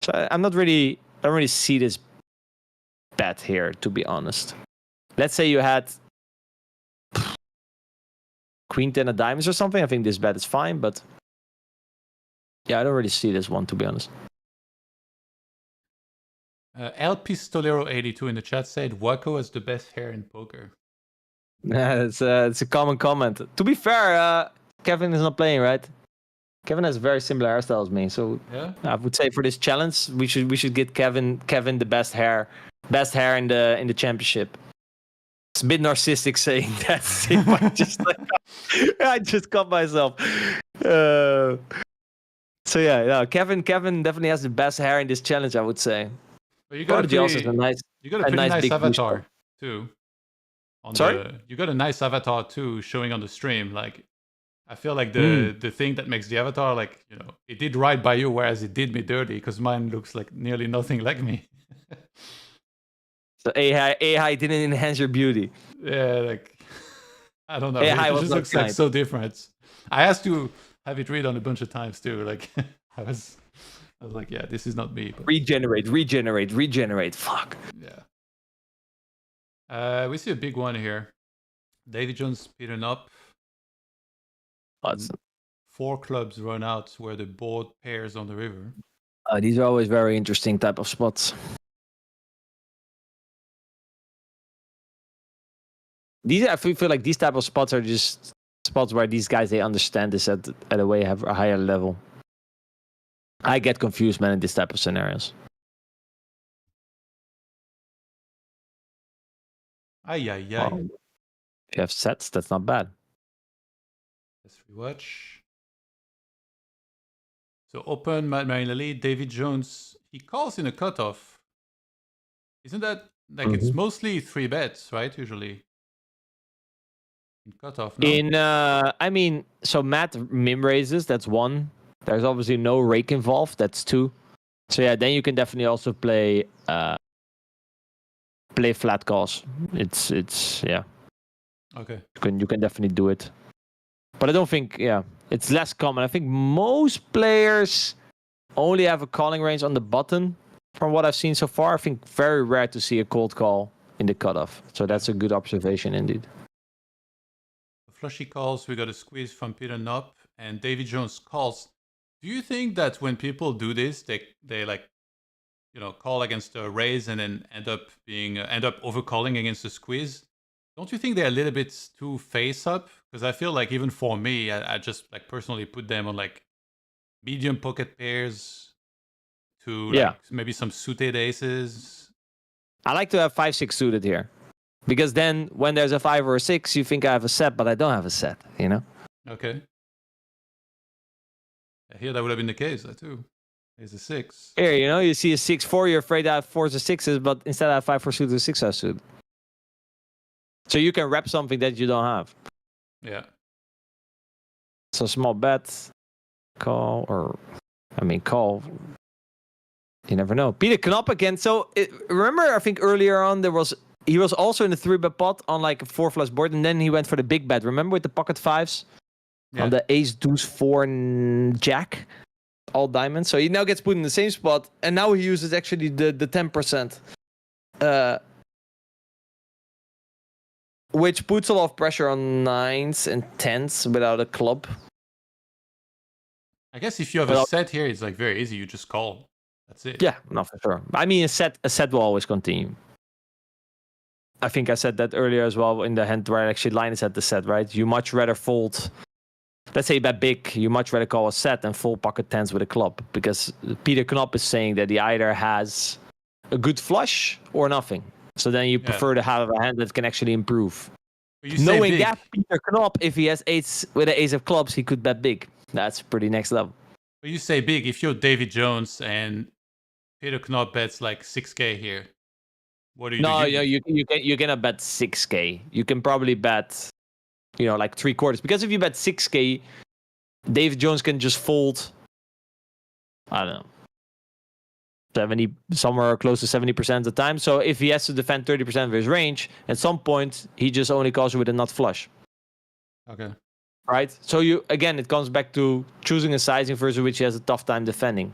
So I don't really see this bet here, to be honest. Let's say you had Queen 10 of diamonds or something. I think this bet is fine, but yeah, I don't really see this one, to be honest. El Pistolero 82 in the chat said TheWakko has the best hair in poker. Yeah, it's a common comment. To be fair, Kevin is not playing, right? Kevin has a very similar hairstyle as me, so yeah, I would say for this challenge, we should get Kevin the best hair in the championship. It's a bit narcissistic saying that. I just caught myself. So yeah, no, Kevin definitely has the best hair in this challenge, I would say. but you got also has a nice big avatar too. Sorry? You got a nice avatar too, showing on the stream. Like, I feel like the thing that makes the avatar, like, it did right by you, whereas it did me dirty, because mine looks like nearly nothing like me. So AI didn't enhance your beauty. Yeah, like, I don't know. AI It was just looks like so different. I asked to have it read on a bunch of times too. Like, I was like, yeah, this is not me. But... Regenerate. Fuck. Yeah. We see a big one here. Davy Jones speeding up. Awesome. 4 clubs run out where the board pairs on the river. These are always very interesting type of spots. I feel like these type of spots are just spots where these guys, they understand this at a way have a higher level. I get confused, man, in this type of scenarios. Ay. Well, if you have sets, that's not bad. Let's rewatch. So open, Matt Marinelli, David Jones. He calls in a cutoff. Isn't that like it's mostly 3 bets, right? Usually in cutoff, no? I mean, so Matt mim raises. That's one. There's obviously no rake involved. That's two. So yeah, then you can definitely also play flat calls. It's yeah. Okay. You can definitely do it. But I don't think it's less common. I think most players only have a calling range on the button. From what I've seen so far, I think very rare to see a cold call in the cutoff. So that's a good observation indeed. Flushy calls, we got a squeeze from Peter Knopp, and Davy Jones calls. Do you think that when people do this, they like, call against a raise and then end up overcalling against a squeeze? Don't you think they're a little bit too face up? Because I feel like even for me, I just like personally put them on like medium pocket pairs to like maybe some suited aces. I like to have 5-6 suited here. Because then when there's a 5 or a 6, you think I have a set, but I don't have a set, Okay. Here that would have been the case, too. There's a 6. Here, you see a 6-4, you're afraid I have 4s or 6s, but instead I have 5-4 suited or 6 suited. So you can wrap something that you don't have. Yeah. So small bet, call, call. You never know. Peter Knop again. So remember, I think earlier on he was also in the 3-bet pot on like a 4-flush board, and then he went for the big bet. Remember with the pocket 5s on the ace, deuce, 4, and jack, all diamonds. So he now gets put in the same spot, and now he uses actually the 10%, which puts a lot of pressure on 9s and 10s without a club. I guess if you have a set here, it's like very easy. You just call. That's it. Yeah, not for sure. I mean, a set will always continue. I think I said that earlier as well in the hand where actually Linus had the set, right? You much rather fold. Let's say you bet big, you much rather call a set and full pocket 10s with a club, because Peter Knop is saying that he either has a good flush or nothing. So then you prefer to have a hand that can actually improve. Knowing that Peter Knop, if he has 8s with an ace of clubs, he could bet big. That's pretty next level. But you say big. If you're David Jones and Peter Knop bets like 6K here, what do you do? No, you cannot bet 6K. You can probably bet, like 3/4. Because if you bet 6K, David Jones can just fold, I don't know, 70, somewhere close to 70% of the time. So if he has to defend 30% of his range, at some point, he just only calls you with a nut flush. Okay. Right? So it comes back to choosing a sizing versus which he has a tough time defending.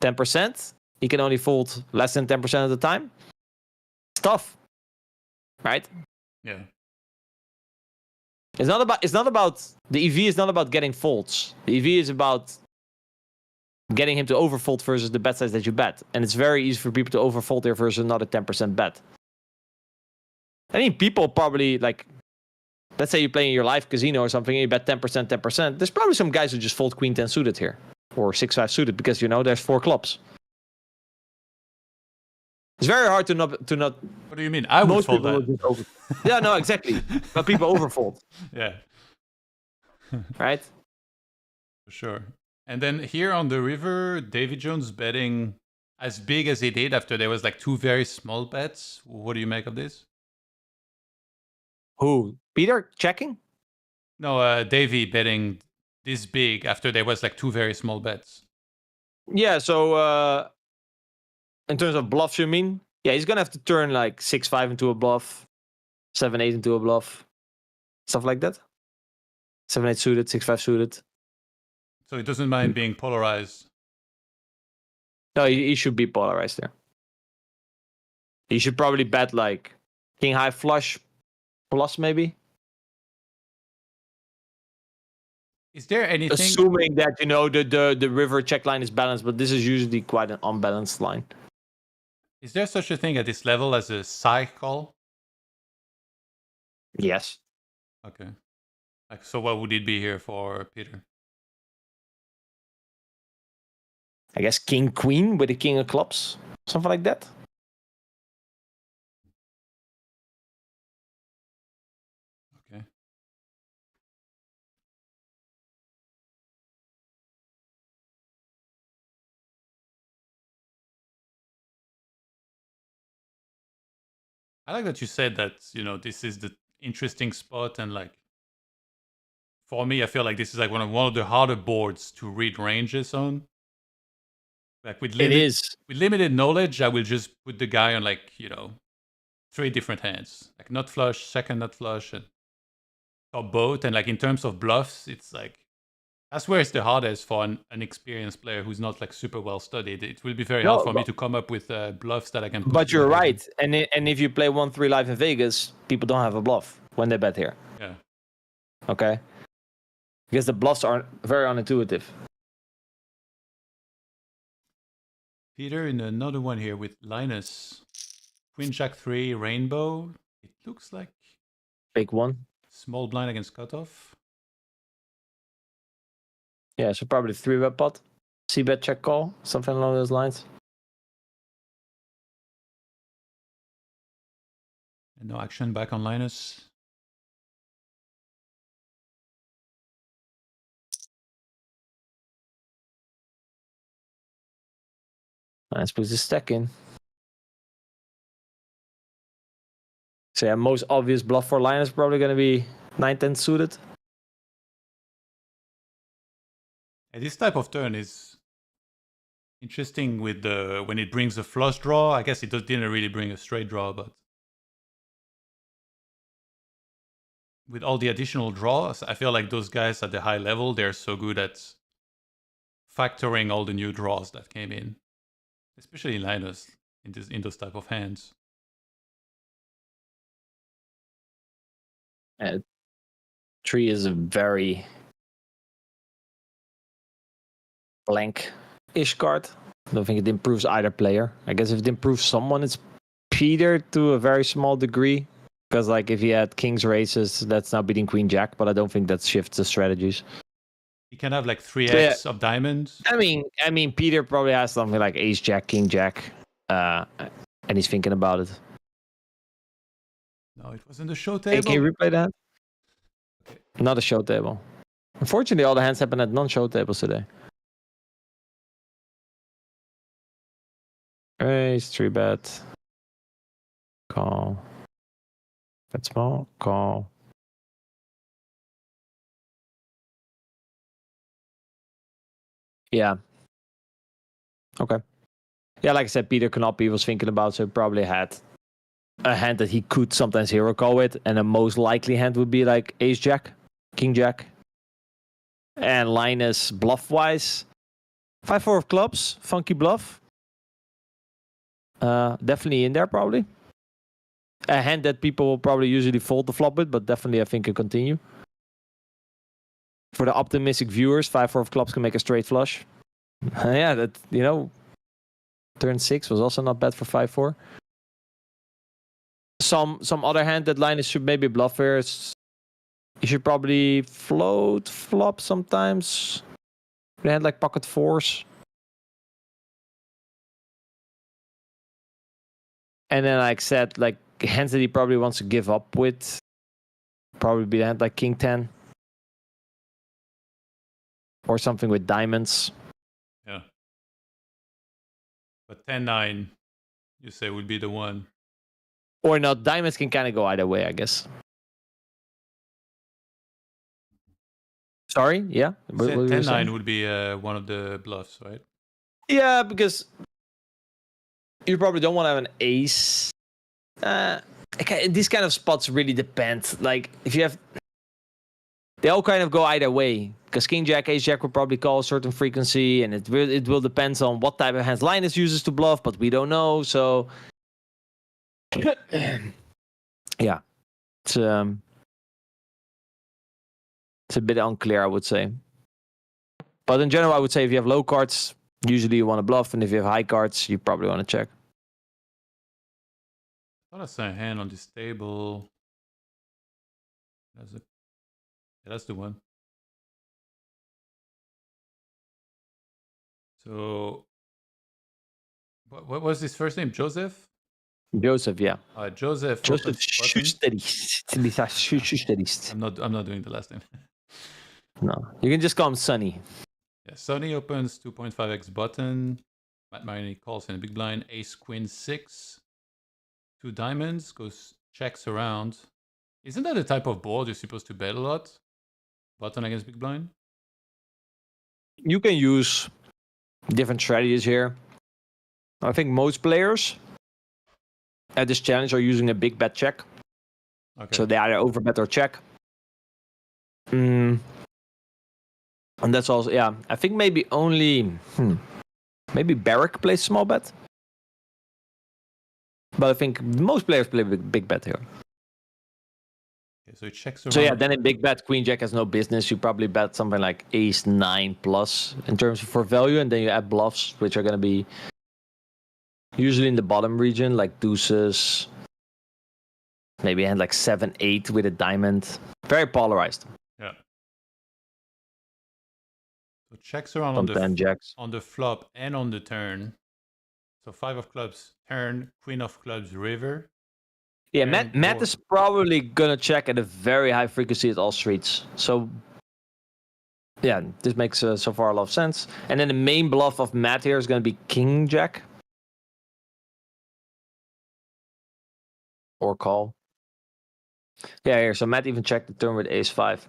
10%, he can only fold less than 10% of the time. It's tough. Right? Yeah. It's not about the EV is not about getting folds. The EV is about getting him to overfold versus the bet size that you bet. And it's very easy for people to overfold there versus another 10% bet. I mean, people probably let's say you're playing your live casino or something and you bet 10%, 10%. There's probably some guys who just fold queen 10 suited here or 6-5 suited because, there's 4 clubs. It's very hard to not. What do you mean? I would fold that. Yeah, no, exactly. But people overfold. Yeah. Right? For sure. And then here on the river, David Jones betting as big as he did after there was like 2 very small bets. What do you make of this? Who? Peter checking? No, Davy betting this big after there was like 2 very small bets. Yeah, so in terms of bluffs, you mean? Yeah, he's gonna have to turn like 6-5 into a bluff, 7-8 into a bluff, stuff like that. 7-8 suited, 6-5 suited. So he doesn't mind being polarized. No, he should be polarized there. He should probably bet like king high flush plus maybe. Is there anything? Assuming that the river check line is balanced, but this is usually quite an unbalanced line. Is there such a thing at this level as a side call? Yes. Okay. So what would it be here for Peter? I guess king queen with the king of clubs, something like that. Okay. I like that you said that, this is the interesting spot, and like for me, I feel like this is like one of the harder boards to read ranges on. Like It is. with limited knowledge, I will just put the guy on like, 3 different hands. Like nut flush, second nut flush, and or both. And like in terms of bluffs, it's like that's where it's the hardest for an experienced player who's not like super well studied. It will be very hard No, for me to come up with bluffs that I can put but you're together. right. And if you play 1-3 live in Vegas, people don't have a bluff when they bet here. Yeah. Okay. Because the bluffs are very unintuitive. Peter in another one here with Linus. Queen Jack 3 rainbow. It looks like Big one. small blind against cutoff. Yeah, so probably 3-bet pot. C-bet check call. Something along those lines. And no action back on Linus. Let's put the stack in. So yeah, most obvious bluff for Linus is probably going to be 9-10 suited. And this type of turn is interesting with when it brings a flush draw. I guess it didn't really bring a straight draw, but with all the additional draws, I feel like those guys at the high level, they're so good at factoring all the new draws that came in, especially Linus in those type of hands. Tree is a very blank-ish card. I don't think it improves either player. I guess if it improves someone, it's Peter to a very small degree. Because like if he had kings races, that's now beating queen jack, but I don't think that shifts the strategies. He can have like 3x of diamonds. I mean, Peter probably has something like ace jack, king jack, and he's thinking about it. No, it wasn't the show Hey, table. can you replay that? Okay. Not a show table. Unfortunately, all the hands happen at non-show tables today. Raise, 3-bet. Call. Bet small, call. Yeah. Okay. Yeah, like I said, Peter Knoppy was thinking about, so he probably had a hand that he could sometimes hero call with, and the most likely hand would be like ace jack, king jack. And Linus bluff-wise, 5-4 of clubs, funky bluff. Definitely in there, probably. A hand that people will probably usually fold the flop with, but definitely I think a continue. For the optimistic viewers, 5-4 of clubs can make a straight flush. Yeah, that, turn 6 was also not bad for 5-4. Some other hand that Linus should maybe bluff here is you should probably float flop sometimes. We had like pocket fours. And then like said, like hands that he probably wants to give up with. Probably be a hand like king 10. Or something with diamonds. Yeah. But 10-9, you say, would be the one. Or no, diamonds can kind of go either way, I guess. Sorry, yeah? 10-9 would be one of the bluffs, right? Yeah, because you probably don't want to have an ace. Okay, these kind of spots really depend. Like, if you have... They all kind of go either way. Because king jack, ace jack will probably call a certain frequency, and it will depend on what type of hands Linus uses to bluff, but we don't know, so... Yeah. It's a bit unclear, I would say. But in general, I would say if you have low cards, usually you want to bluff, and if you have high cards, you probably want to check. I thought I saw a hand on this table. That's the one. So, what was his first name? Joseph? Joseph, yeah. Joseph. Joseph Schusterist. I'm not doing the last name. No, you can just call him Sonny. Yeah, Sonny opens 2.5x button. Matt Maroney calls in a big blind. Ace Queen 6. 2 diamonds, goes checks around. Isn't that a type of board you're supposed to bet a lot? Button against big blind? You can use different strategies here. I think most players at this challenge are using a big bet check. Okay. So they either overbet or check. And that's also, yeah, I think maybe only, maybe Barrack plays small bet. But I think most players play big bet here. Okay, so it checks around. So yeah, then in big bet, Queen Jack has no business. You probably bet something like Ace 9 plus in terms of for value, and then you add bluffs, which are going to be usually in the bottom region, like deuces. Maybe hand like 7-8 with a diamond. Very polarized. Yeah. So checks around on the flop and on the turn. So 5 of clubs turn, queen of clubs river. Yeah, Matt is probably gonna check at a very high frequency at all streets. So yeah, this makes so far a lot of sense. And then the main bluff of Matt here is gonna be King Jack. Or call. Yeah, here. So Matt even checked the turn with Ace 5.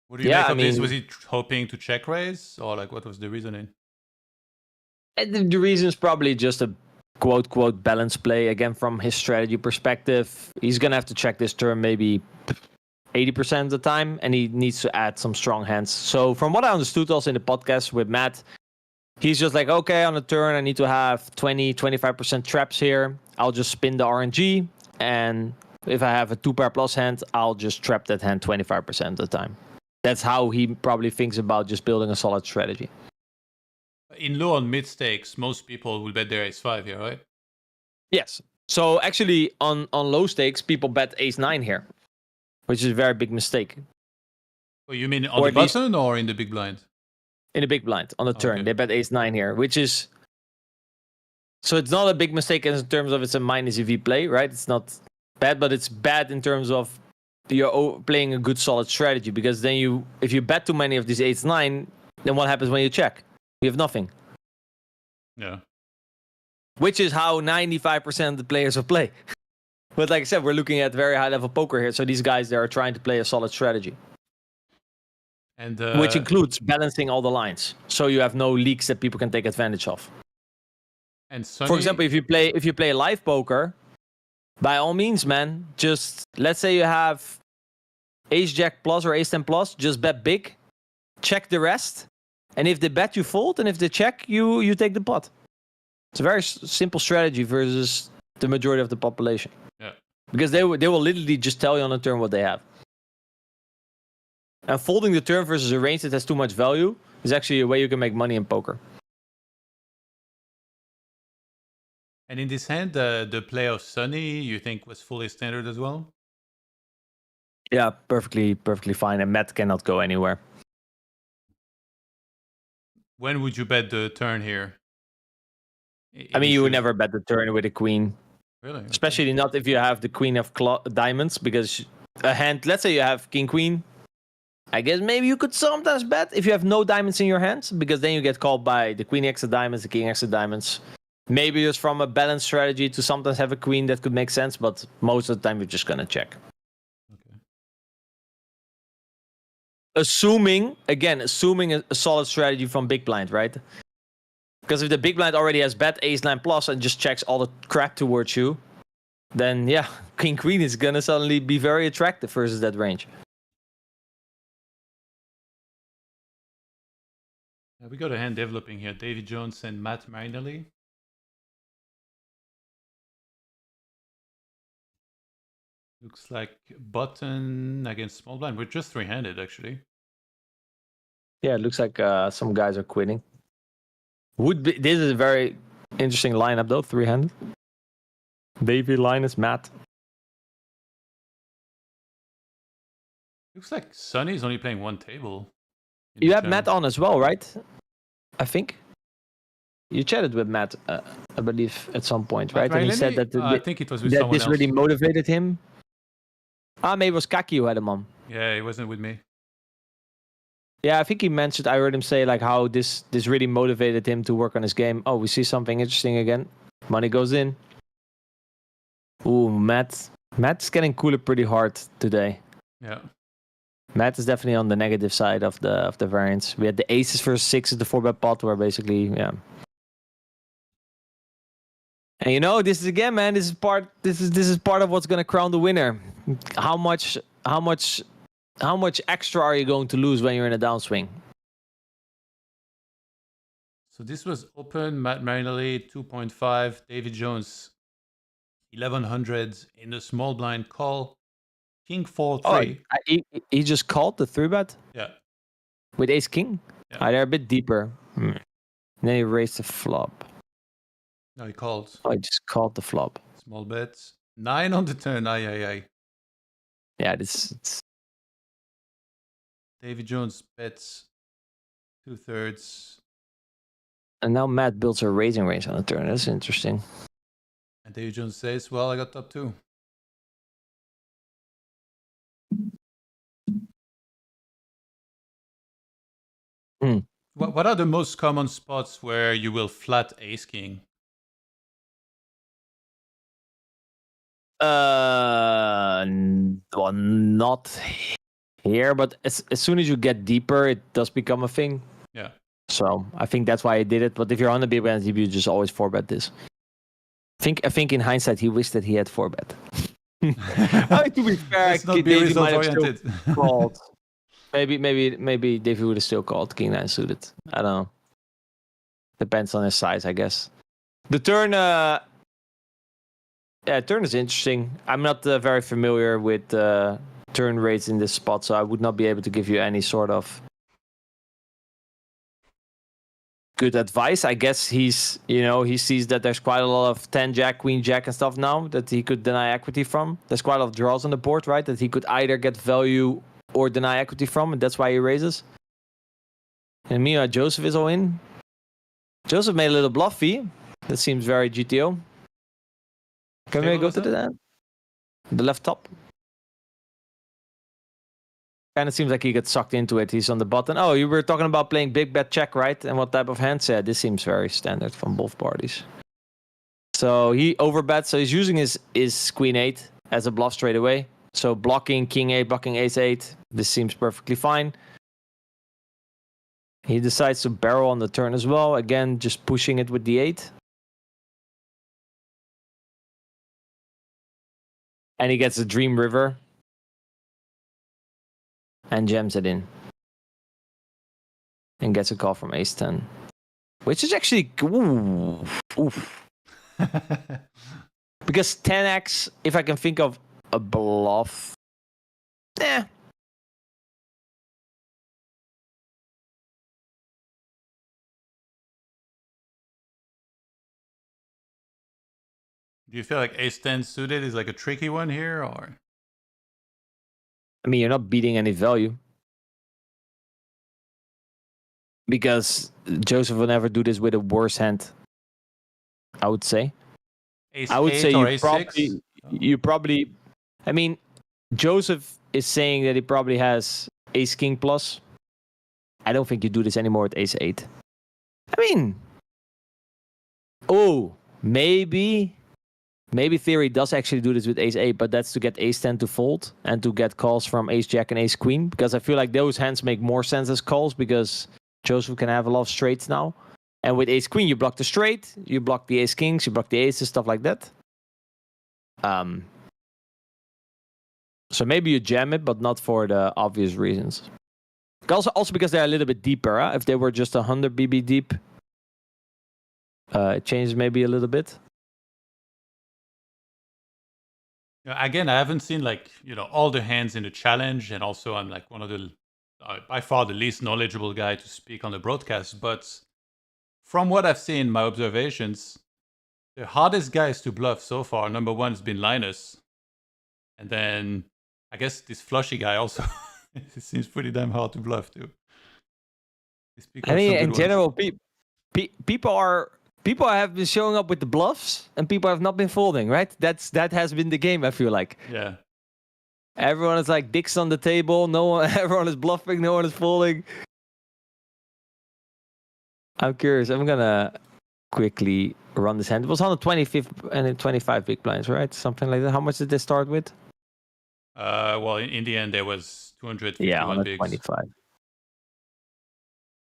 What do you make of this? Was he hoping to check raise? Or like what was the reasoning? The reason is probably just a quote balance play. Again, from his strategy perspective, he's gonna have to check this turn maybe 80% of the time, and he needs to add some strong hands. So from what I understood also in the podcast with Matt, he's just like, okay, on the turn I need to have 20-25% traps here. I'll just spin the RNG, and if I have a 2-pair plus hand, I'll just trap that hand 25% of the time. That's how he probably thinks about just building a solid strategy. In low and mid stakes, most people will bet their ace 5 here, right? Yes. So actually, on low stakes, people bet ace 9 here, which is a very big mistake. Oh, you mean on the button or in the big blind? In the big blind, on the turn. They bet ace 9 here, which is... So it's not a big mistake in terms of it's a minus EV play, right? It's not bad, but it's bad in terms of you're playing a good solid strategy, because then if you bet too many of these ace 9, then what happens when you check? You have nothing. Yeah. Which is how 95% of the players will play. But like I said, we're looking at very high level poker here. So these guys, they are trying to play a solid strategy. And which includes balancing all the lines. So you have no leaks that people can take advantage of. And Sonny... For example, if you play live poker, by all means, man, just let's say you have ace jack plus or ace 10 plus, just bet big, check the rest. And if they bet, you fold, and if they check, you take the pot. It's a very simple strategy versus the majority of the population. Yeah. Because they will literally just tell you on the turn what they have. And folding the turn versus a range that has too much value is actually a way you can make money in poker. And in this hand, the play of Sonny, you think was fully standard as well? Yeah, perfectly fine. And Matt cannot go anywhere. When would you bet the turn here? I mean, you would never bet the turn with a queen. Really? Okay. Especially not if you have the queen of diamonds, because a hand, let's say you have king queen. I guess maybe you could sometimes bet if you have no diamonds in your hands, because then you get called by the queen x of diamonds, the king x of diamonds. Maybe just from a balanced strategy to sometimes have a queen, that could make sense, but most of the time you're just gonna check. Okay. Assuming a solid strategy from big blind, right? Because if the big blind already has bet ace 9 plus and just checks all the crap towards you, then yeah, king queen is gonna suddenly be very attractive versus that range. We got a hand developing here. Davy Jones and Matt Marinelli. Looks like button against small blind. We're just 3-handed, actually. Yeah, it looks like some guys are quitting. This is a very interesting lineup, though. 3-handed. Davy, Linus, Matt. Looks like Sonny's only playing one table. You had Matt on as well, right? I think. You chatted with Matt, I believe, at some point, right? And he said that I think it was with someone else. Really motivated him. Maybe it was Kaki who had him on. Yeah, he wasn't with me. Yeah, I think he mentioned, I heard him say like how this really motivated him to work on his game. Oh, we see something interesting again. Money goes in. Ooh, Matt's getting cooler pretty hard today. Yeah. Matt is definitely on the negative side of the variance. We had the aces versus sixes, the 4-bet pot, where basically, yeah. And you know, this is again, man. This is part of what's gonna crown the winner. How much extra are you going to lose when you're in a downswing? So this was open. Matt Marinelli 2.5. David Jones 1100 in the small blind call. King 4-3. He just called the 3-bet. Yeah. With ace king. Yeah. They're a bit deeper. And then he raised the flop. No, he called. Oh, he just called the flop. Small bets. 9 on the turn. Aye. Yeah, it's... David Jones bets 2/3. And now Matt builds a raising range on the turn. That's interesting. And David Jones says, well, I got top 2. What are the most common spots where you will flat ace king? Well, not here, but as soon as you get deeper, it does become a thing. Yeah. So I think that's why I did it. But if you're on the big blind, you just always 4-bet this. I think in hindsight, he wished that he had 4-bet. To be fair, Let's not be result oriented. Called. Maybe David would have still called King 9 suited. I don't know. Depends on his size, I guess. The turn, turn is interesting. I'm not very familiar with turn rates in this spot, so I would not be able to give you any sort of good advice. I guess he sees that there's quite a lot of 10 jack, queen jack and stuff now that he could deny equity from. There's quite a lot of draws on the board, right? That he could either get value or deny equity from, and that's why he raises. And meanwhile, Joseph is all in. Joseph made a little bluffy. That seems very GTO. Can we go to the left top? Kind of seems like he gets sucked into it. He's on the button. Oh, you were talking about playing big bet check, right? And what type of hands? Yeah, this seems very standard from both parties. So he overbets. So he's using his queen 8 as a bluff straight away. So blocking king 8, blocking ace 8. This seems perfectly fine. He decides to barrel on the turn as well. Again, just pushing it with the 8. And he gets a Dream River. And jams it in. And gets a call from ace 10. Which is actually... Oof. Because 10x, if I can think of a bluff... Eh. Do you feel like ace 10 suited is like a tricky one here, or? I mean, you're not beating any value. Because Joseph will never do this with a worse hand, I would say. Ace I would 8 say or ace 6? you probably... I mean, Joseph is saying that he probably has ace king plus. I don't think you do this anymore with ace 8. I mean... Oh, maybe Theory does actually do this with ace 8, but that's to get ace 10 to fold and to get calls from ace jack and ace queen, because I feel like those hands make more sense as calls because Joseph can have a lot of straights now. And with ace queen, you block the straight, you block the ace kings, you block the aces, stuff like that. So maybe you jam it, but not for the obvious reasons. Also because they're a little bit deeper. Huh? If they were just 100 BB deep, it changes maybe a little bit. Again, I haven't seen all the hands in the challenge, and also I'm like one of the by far the least knowledgeable guy to speak on the broadcast. But from what I've seen, my observations, the hardest guys to bluff so far, number one has been Linus, and then I guess this flushy guy also. It seems pretty damn hard to bluff too. I mean, in general, people have been showing up with the bluffs, and people have not been folding, right? That has been the game, I feel like. Yeah. Everyone is like dicks on the table. Everyone is bluffing. No one is folding. I'm curious. I'm gonna quickly run this hand. It was on the 25th and 25 big blinds, right? Something like that. How much did they start with? Well, in the end, there was Yeah, 251 on the bigs. 25.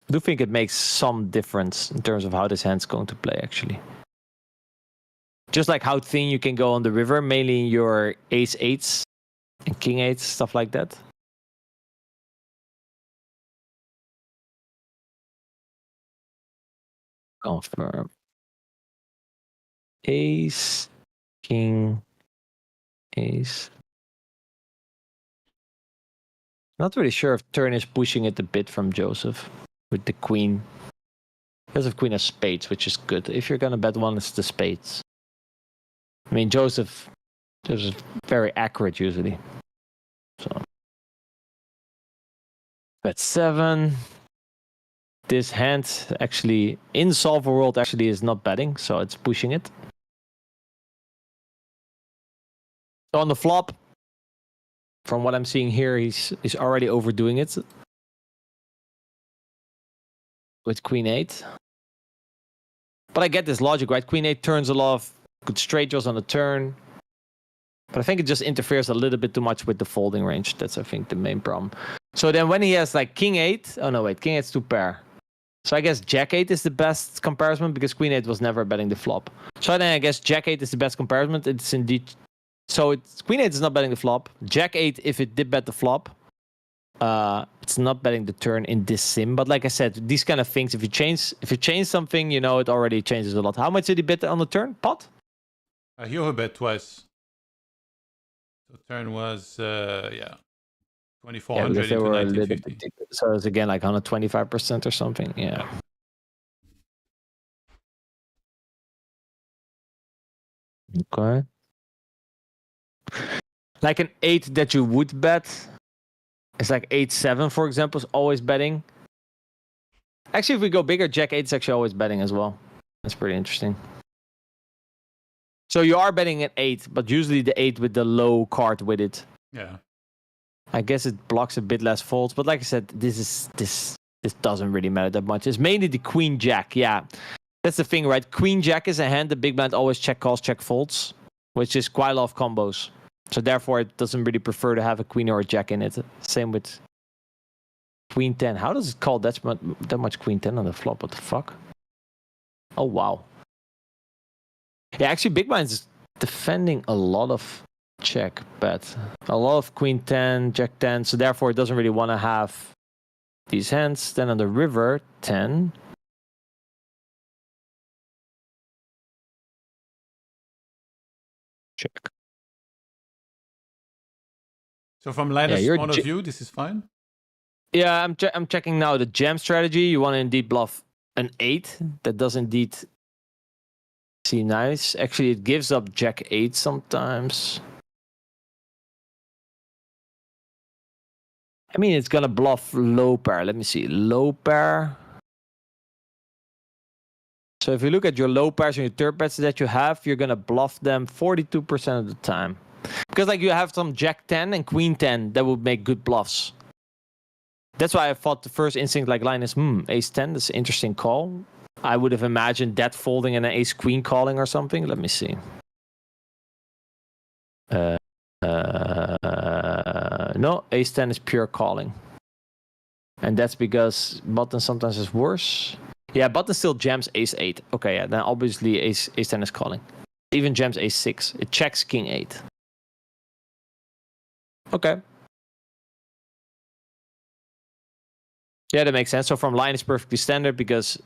I do think it makes some difference in terms of how this hand's going to play, actually. Just like how thin you can go on the river, mainly in your ace-8s and king-8s, stuff like that. Confirm. Ace, king, ace. Not really sure if turn is pushing it a bit from Joseph with the queen. Joseph queen has spades, which is good. If you're gonna bet one, it's the spades. I mean, Joseph is very accurate usually. So bet 7. This hand actually in solver world actually is not betting, so it's pushing it. So on the flop, from what I'm seeing here, he's already overdoing it with queen 8. But I get this logic, right? Queen 8 turns a lot of good straight draws on the turn. But I think it just interferes a little bit too much with the folding range. That's, I think, the main problem. So then when he has like king 8, oh no, wait, king 8's 2 pair. So I guess jack 8 is the best comparison because queen 8 was never betting the flop. So then I guess jack 8 is the best comparison. It's indeed. So it's queen 8 is not betting the flop. Jack 8, if it did bet the flop, it's not betting the turn in this sim. But like I said, these kind of things, if you change something, you know, it already changes a lot. How much did he bet on the turn? Pot? He overbet twice. So turn was 2,400 because they into were a little 1950. bit deeper. So it's again like 125% or something. Yeah. Okay. Like an 8 that you would bet. It's like 8-7, for example, is always betting. Actually, if we go bigger, jack 8 is actually always betting as well. That's pretty interesting. So you are betting at 8, but usually the 8 with the low card with it. Yeah. I guess it blocks a bit less folds, but like I said, this doesn't really matter that much. It's mainly the queen jack. Yeah, that's the thing, right? Queen jack is a hand the big blind always check calls, check folds, which is quite a lot of combos. So therefore, it doesn't really prefer to have a queen or a jack in it. Same with queen 10. How does it call that much queen 10 on the flop? What the fuck? Oh wow. Yeah, actually, big blind is defending a lot of check bet, a lot of queen 10, jack 10. So therefore, it doesn't really want to have these hands. Then on the river 10. Check. So from Linus' your point of view, this is fine? Yeah, I'm checking now the jam strategy. You want to indeed bluff an 8. That does indeed seem nice. Actually, it gives up jack 8 sometimes. I mean, it's going to bluff low pair. Let me see. Low pair. So if you look at your low pairs and your third bets that you have, you're going to bluff them 42% of the time. Because like you have some jack 10 and queen 10 that would make good bluffs. That's why I thought the first instinct like Linus, ace 10, that's an interesting call. I would have imagined that folding and an ace queen calling or something. Let me see. No, ace 10 is pure calling. And that's because button sometimes is worse. Yeah, button still jams ace 8. Okay, yeah, then obviously ace 10 is calling. Even jams ace 6. It checks king 8. Okay. Yeah, that makes sense. So from line is perfectly standard because,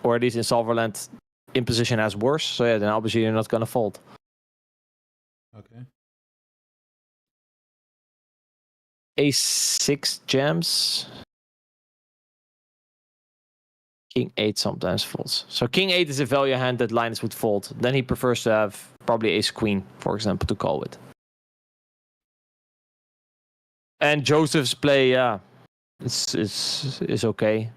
or at least in Solverland, imposition has worse. So yeah, then obviously you're not going to fold. Okay. Ace 6 jams. King 8 sometimes folds. So king 8 is a value hand that Linus would fold. Then he prefers to have probably ace queen, for example, to call with. And Joseph's play, yeah, is okay.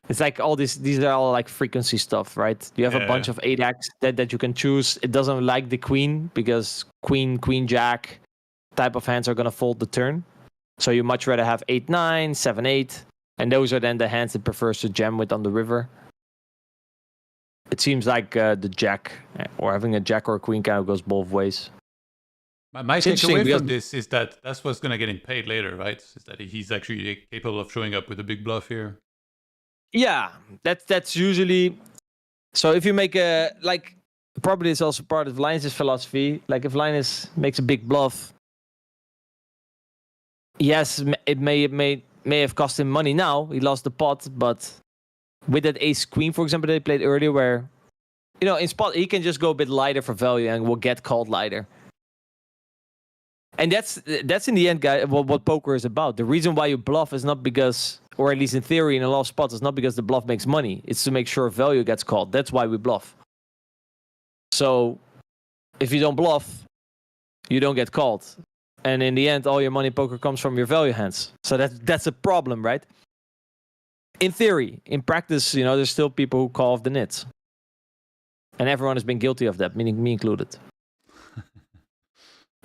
It's like all these are all like frequency stuff, right? You have a bunch of 8x that you can choose. It doesn't like the queen because queen, jack type of hands are going to fold the turn. So you much rather have 8-9, 7-8. And those are then the hands it prefers to jam with on the river. it seems like the jack or having a jack or a queen kind of goes both ways. My It's takeaway interesting because from this is that that's what's going to get him paid later, right? Is that he's actually capable of showing up with a big bluff here. yeah, that's usually so. If you make a like, probably it's also part of Linus' philosophy. Like if Linus makes a big bluff, yes, it may have cost him money. Now he lost the pot, but with that ace queen, for example, they played earlier, where in spot he can just go a bit lighter for value and will get called lighter. And that's in the end, guy, what poker is about. The reason why you bluff is not because, or at least in theory, in a lot of spots, it's not because the bluff makes money. It's to make sure value gets called. That's why we bluff. So if you don't bluff, you don't get called. And in the end, all your money poker comes from your value hands. So that's a problem, right? In theory. In practice, there's still people who call off the nits. And everyone has been guilty of that, meaning me included.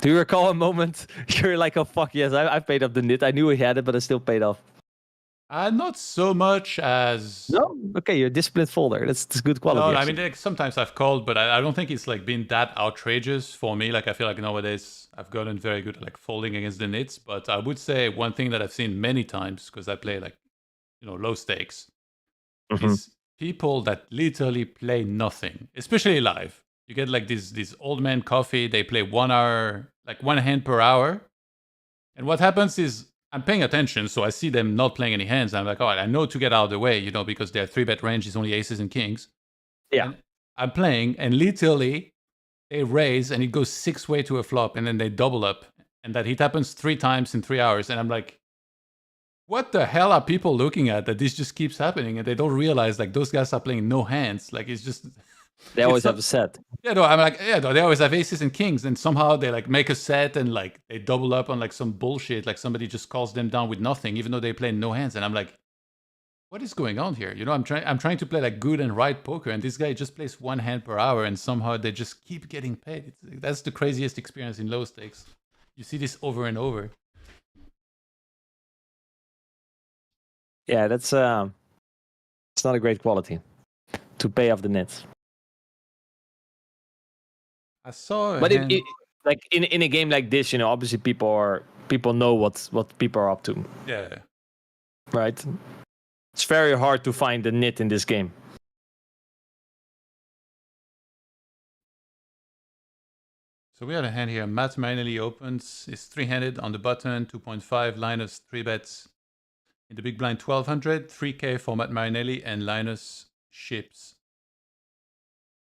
Do you recall a moment you're like, oh, fuck, yes, I paid off the nit. I knew he had it, but I still paid off. Not so much as... No? Okay, you're a disciplined folder. That's good quality. No, I mean, like, sometimes I've called, but I don't think it's like been that outrageous for me. Like, I feel like nowadays I've gotten very good at like folding against the nits. But I would say one thing that I've seen many times, because I play like, low stakes, is people that literally play nothing, especially live. You get like these old man coffee. They play 1 hour, like one hand per hour. And what happens is I'm paying attention, so I see them not playing any hands. I'm like, all right, I know to get out of the way, because their 3-bet range is only aces and kings. Yeah. And I'm playing, and literally they raise, and it goes 6-way to a flop, and then they double up. And that it happens 3 times in 3 hours. And I'm like, what the hell are people looking at that this just keeps happening? And they don't realize, like, those guys are playing no hands. Like, it's just... They always have a set. Yeah, no, I'm like, yeah, no, they always have aces and kings, and somehow they like make a set and like they double up on like some bullshit, like somebody just calls them down with nothing, even though they play no hands, and I'm like, what is going on here? I'm trying to play like good and right poker, and this guy just plays 1 hand per hour, and somehow they just keep getting paid. That's the craziest experience in low stakes. You see this over and over. Yeah, that's it's not a great quality to pay off the nets. I saw, but like in a game like this, obviously people know what people are up to. Yeah. Right. It's very hard to find the nit in this game. So we had a hand here. Matt Marinelli opens. Is 3-handed on the button. 2.5. Linus 3-bets. In the big blind 1200. 3K for Matt Marinelli, and Linus ships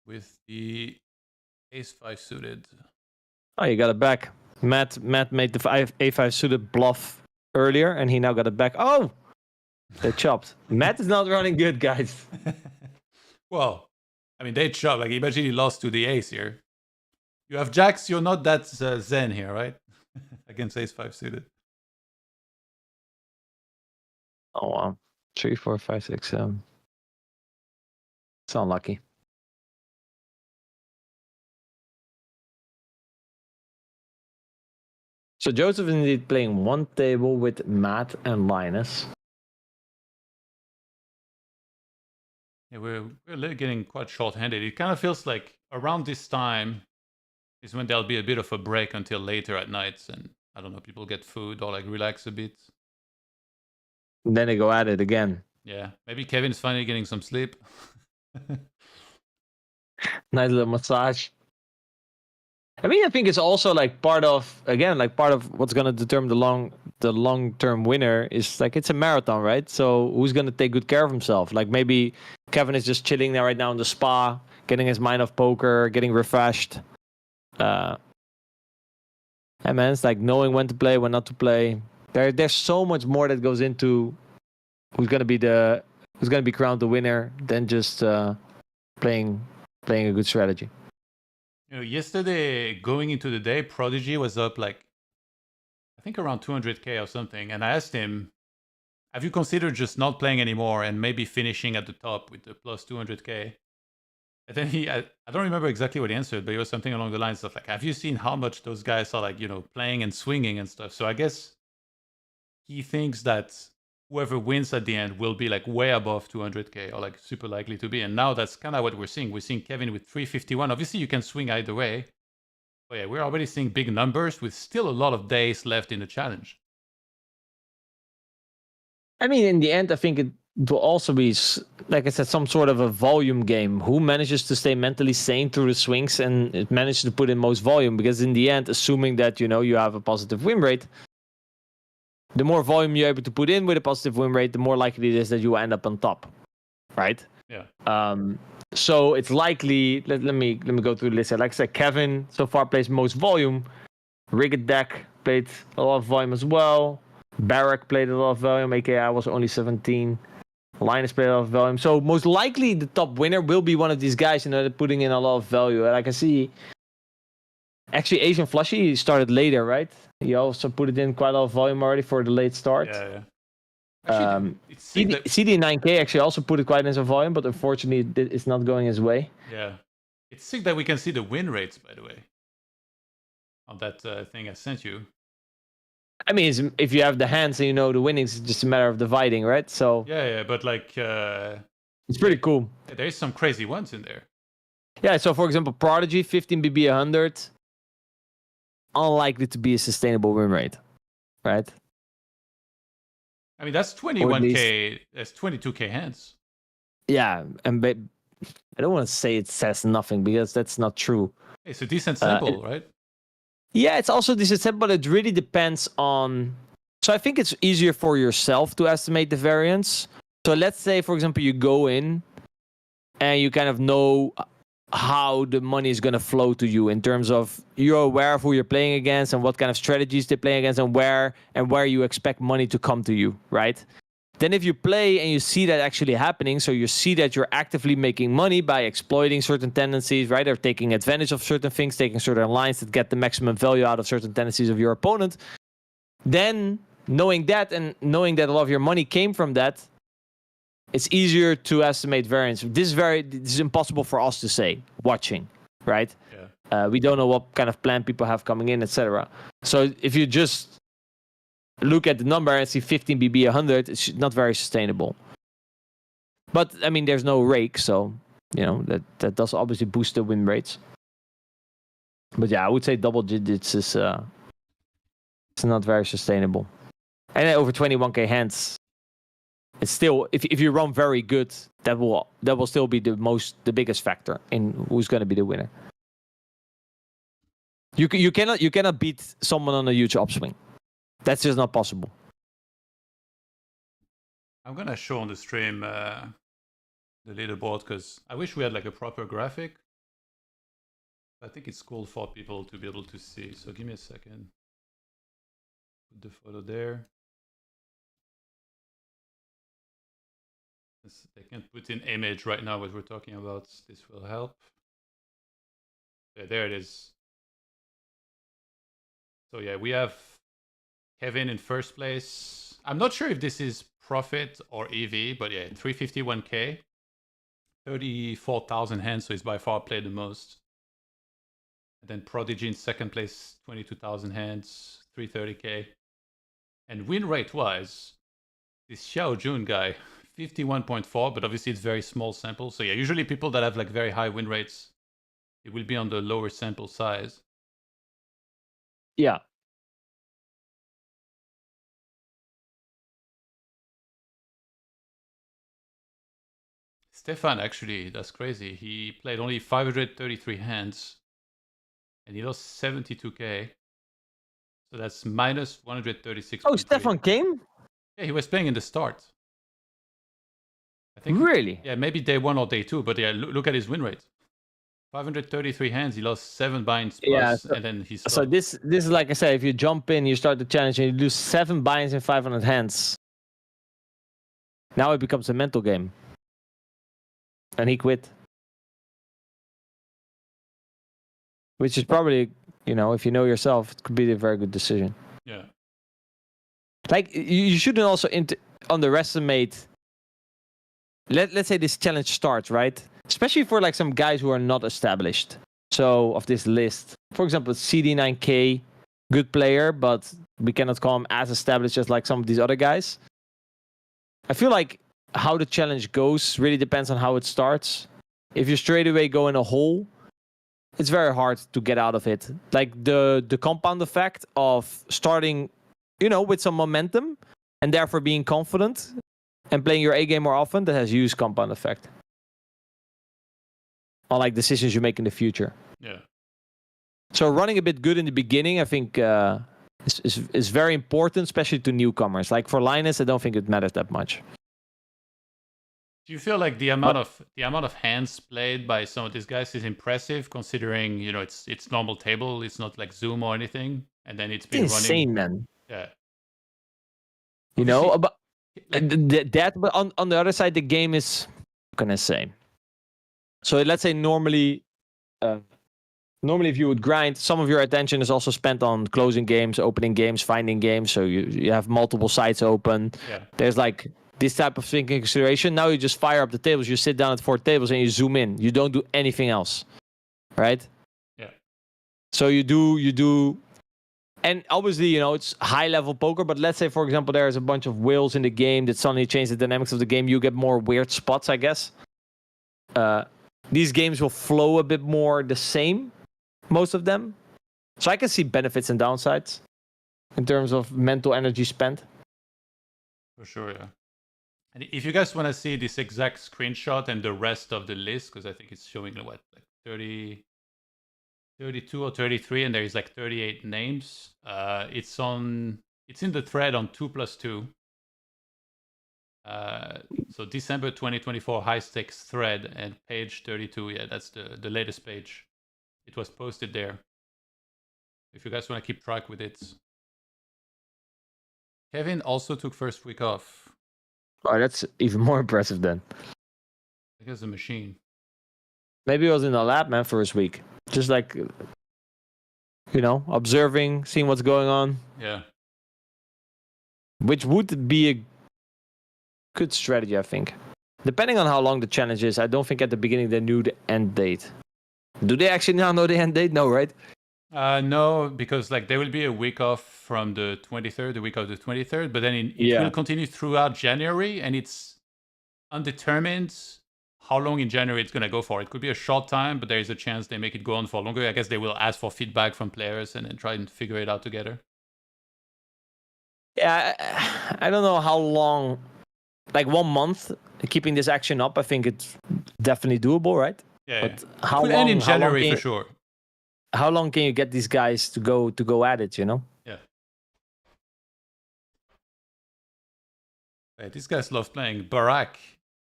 with the Ace-5 suited. Oh, you got it back. Matt made the A5 suited bluff earlier, and he now got it back. Oh, they chopped. Matt is not running good, guys. Well, I mean, they chopped. Like, imagine he lost to the ace here. You have jacks. You're not that zen here, right? Against Ace-5 suited. Oh wow. 3, 4, 5, 6, 7. It's unlucky. So Joseph is indeed playing one table with Matt and Linus. Yeah, we're getting quite short-handed. It kind of feels like around this time is when there'll be a bit of a break until later at nights, and I don't know, people get food or like relax a bit. And then they go at it again. Yeah, maybe Kevin's finally getting some sleep. Nice little massage. I mean, I think it's also like part of what's gonna determine the long-term winner is like it's a marathon, right? So who's gonna take good care of himself? Like maybe Kevin is just chilling there right now in the spa, getting his mind off poker, getting refreshed. Hey man, it's like knowing when to play, when not to play. There's so much more that goes into who's gonna be crowned the winner than just playing a good strategy. Yesterday, going into the day, Prodigy was up like, I think around 200K or something. And I asked him, have you considered just not playing anymore and maybe finishing at the top with the plus 200K? And then I don't remember exactly what he answered, but it was something along the lines of like, have you seen how much those guys are like, playing and swinging and stuff? So I guess he thinks that whoever wins at the end will be like way above 200k or like super likely to be. And now that's kind of what we're seeing. We're seeing Kevin with 351. Obviously, you can swing either way. But yeah, we're already seeing big numbers with still a lot of days left in the challenge. I mean, in the end, I think it will also be, like I said, some sort of a volume game. Who manages to stay mentally sane through the swings and it manages to put in most volume? Because in the end, assuming that you have a positive win rate, the more volume you're able to put in with a positive win rate, the more likely it is that you will end up on top, right? Yeah. So it's likely. Let me go through the list. Like I said, Kevin so far plays most volume. Rigged Deck played a lot of volume as well. Barrack played a lot of volume. AKI was only 17. Linus played a lot of volume. So most likely the top winner will be one of these guys, putting in a lot of value. And I can see. Actually, Asian Flushy started later, right? He also put it in quite a lot of volume already for the late start. Yeah. Actually, CD9K actually also put it quite in some volume, but unfortunately it's not going his way. Yeah. It's sick that we can see the win rates, by the way, on that thing I sent you. I mean, if you have the hands and the winnings, it's just a matter of dividing, right? So yeah, but like it's pretty cool. There's some crazy ones in there. Yeah, so for example, Prodigy 15 BB 100, unlikely to be a sustainable win rate, right? I mean, that's 21k. That's 22k hands. Yeah, and I don't want to say it says nothing because that's not true. It's a decent sample, right? Yeah, it's also decent sample, but it really depends on. So I think it's easier for yourself to estimate the variance. So let's say, for example, you go in and you kind of know how the money is going to flow to you in terms of you're aware of who you're playing against and what kind of strategies they're playing against and where you expect money to come to you, right? Then if you play and you see that actually happening, so you see that you're actively making money by exploiting certain tendencies, right? Or taking advantage of certain things, taking certain lines that get the maximum value out of certain tendencies of your opponent, then knowing that and knowing that a lot of your money came from that, it's easier to estimate variance. This is impossible for us to say watching, right? Yeah. We don't know what kind of plan people have coming in, etc. So if you just look at the number and see 15 BB 100, it's not very sustainable. But I mean, there's no rake, so that does obviously boost the win rates. But yeah, I would say double digits is it's not very sustainable. And over 21k hands, it's still if you run very good, that will still be the biggest factor in who's going to be the winner. You cannot beat someone on a huge upswing. That's just not possible. I'm gonna show on the stream the leaderboard because I wish we had like a proper graphic. I think it's cool for people to be able to see. So give me a second. Put the photo there. They can't put in image right now what we're talking about. This will help. Yeah, there it is. So yeah, we have Kevin in first place. I'm not sure if this is profit or EV, but yeah, 351k, 34,000 hands, so he's by far played the most. And then Prodigy in second place, 22,000 hands, 330k. And win rate wise, this Xiao Jun guy, 51.4, but obviously it's very small sample. So yeah, usually people that have like very high win rates, it will be on the lower sample size. Yeah. Stefan, actually, that's crazy. He played only 533 hands, and he lost 72k. So that's minus 136. Oh, Stefan came? Yeah, he was playing in the start. I think. Really? Yeah, maybe day 1 or day 2, but yeah, look at his win rate. 533 hands, he lost 7 binds plus, yeah, and then he stopped. So this is like I said, if you jump in, you start the challenge, and you lose 7 binds in 500 hands. Now it becomes a mental game. And he quit. Which is probably, if you know yourself, it could be a very good decision. Yeah. Like, you shouldn't also underestimate. Let's say this challenge starts, right? Especially for like some guys who are not established. So, of this list. For example, CD9K, good player, but we cannot call him as established as like some of these other guys. I feel like how the challenge goes really depends on how it starts. If you straight away go in a hole, it's very hard to get out of it. Like the compound effect of starting, with some momentum and therefore being confident and playing your A game more often, that has huge compound effect on like decisions you make in the future. Yeah. So running a bit good in the beginning, I think, is very important, especially to newcomers. Like for Linus, I don't think it matters that much. Do you feel like the amount of hands played by some of these guys is impressive, considering it's normal table, it's not like Zoom or anything, and then it's been insane, running. man. Yeah. But but on the other side, the game is, what can I say? So let's say normally if you would grind, some of your attention is also spent on closing games, opening games, finding games. So you have multiple sites open. Yeah. There's like this type of thinking consideration. Now you just fire up the tables. You sit down at 4 tables and you zoom in. You don't do anything else, right? Yeah. So you do, and obviously it's high level poker. But let's say, for example, there's a bunch of whales in the game that suddenly change the dynamics of the game. You get more weird spots, I guess. These games will flow a bit more the same, most of them. So I can see benefits and downsides in terms of mental energy spent. For sure, yeah. And if you guys want to see this exact screenshot and the rest of the list, because I think it's showing like 30, 32 or 33, and there is like 38 names. It's in the thread on 2+2. So December 2024 high stakes thread and page 32. Yeah, that's the latest page. It was posted there. If you guys want to keep track with it. Kevin also took first week off. Oh, that's even more impressive then. I guess a machine. Maybe he was in the lab, man, for his week. Just like, observing, seeing what's going on. Yeah. Which would be a good strategy, I think. Depending on how long the challenge is, I don't think at the beginning they knew the end date. Do they actually now know the end date? No, right? No, because like there will be a week off from the 23rd, the week of the 23rd, but then it will continue throughout January, and it's undetermined how long in January it's going to go for. It could be a short time, but there is a chance they make it go on for longer. I guess they will ask for feedback from players and then try and figure it out together. Yeah, I don't know how long, like 1 month, keeping this action up, I think it's definitely doable, right? Yeah. But how could long, end in January for sure. How long can you get these guys to go at it, Yeah. Hey, these guys love playing. Barack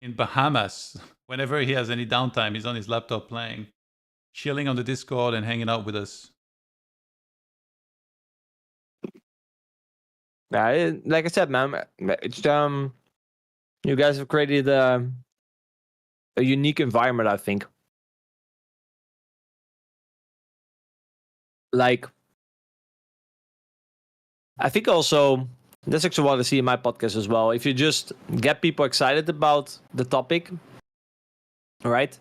in Bahamas. Whenever he has any downtime, he's on his laptop playing, chilling on the Discord and hanging out with us. Yeah, like I said, man, it's you guys have created a unique environment, I think. Like, I think also that's actually what I see in my podcast as well. If you just get people excited about the topic, right?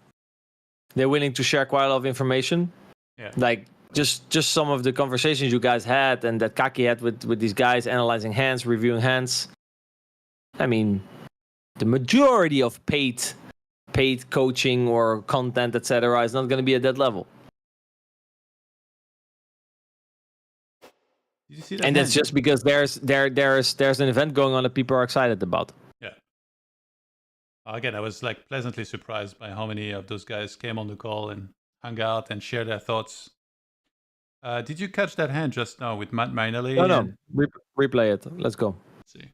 They're willing to share quite a lot of information. Yeah. Like just some of the conversations you guys had and that Kaki had with these guys analyzing hands, reviewing hands. I mean, the majority of paid coaching or content, etc., is not going to be at that level. Did you see that? And that's just because there's an event going on that people are excited about. Yeah. Again, I was like pleasantly surprised by how many of those guys came on the call and hung out and shared their thoughts. Did you catch that hand just now with Matt Marinelli? No. Replay it. Let's go. Let's see.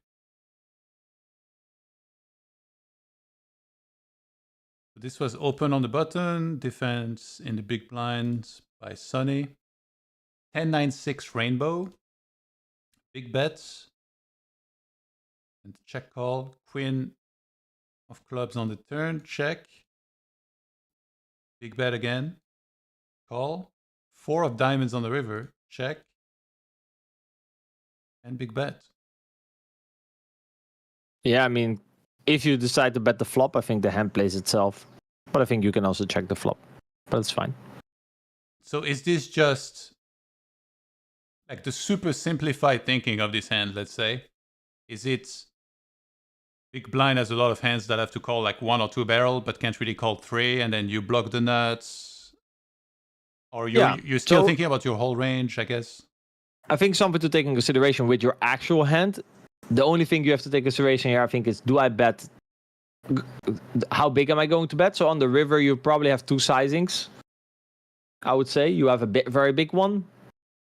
This was open on the button, defense in the big blinds by Sonny. 10-9-6 rainbow. Big bets. And check call. Queen of clubs on the turn. Check. Big bet again. Call. 4 of diamonds on the river. Check. And big bet. Yeah, I mean, if you decide to bet the flop, I think the hand plays itself. But I think you can also check the flop. But it's fine. So is this just like the super simplified thinking of this hand, let's say? Is it big blind has a lot of hands that have to call like 1 or 2 barrel, but can't really call 3, and then you block the nuts. Or you're still thinking about your whole range, I guess. I think something to take in consideration with your actual hand. The only thing you have to take consideration here, I think, is do I bet? How big am I going to bet? So on the river, you probably have 2 sizings. I would say you have a very big one.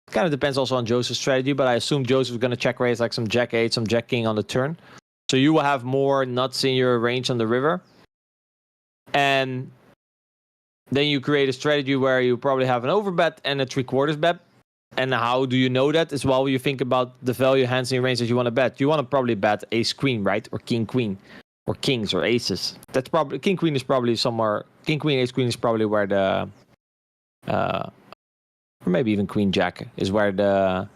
Kind of depends also on Joseph's strategy, but I assume Joseph is going to check raise like some Jack 8, some Jack King on the turn. So you will have more nuts in your range on the river. And then you create a strategy where you probably have an overbet and a 3/4 bet. And how do you know that? As well, you think about the value hands in your range that you want to bet. You want to probably bet ace queen, right? Or king queen, or kings or aces. That's probably king queen is probably somewhere. King queen ace queen is probably where the, or maybe even queen jack is where the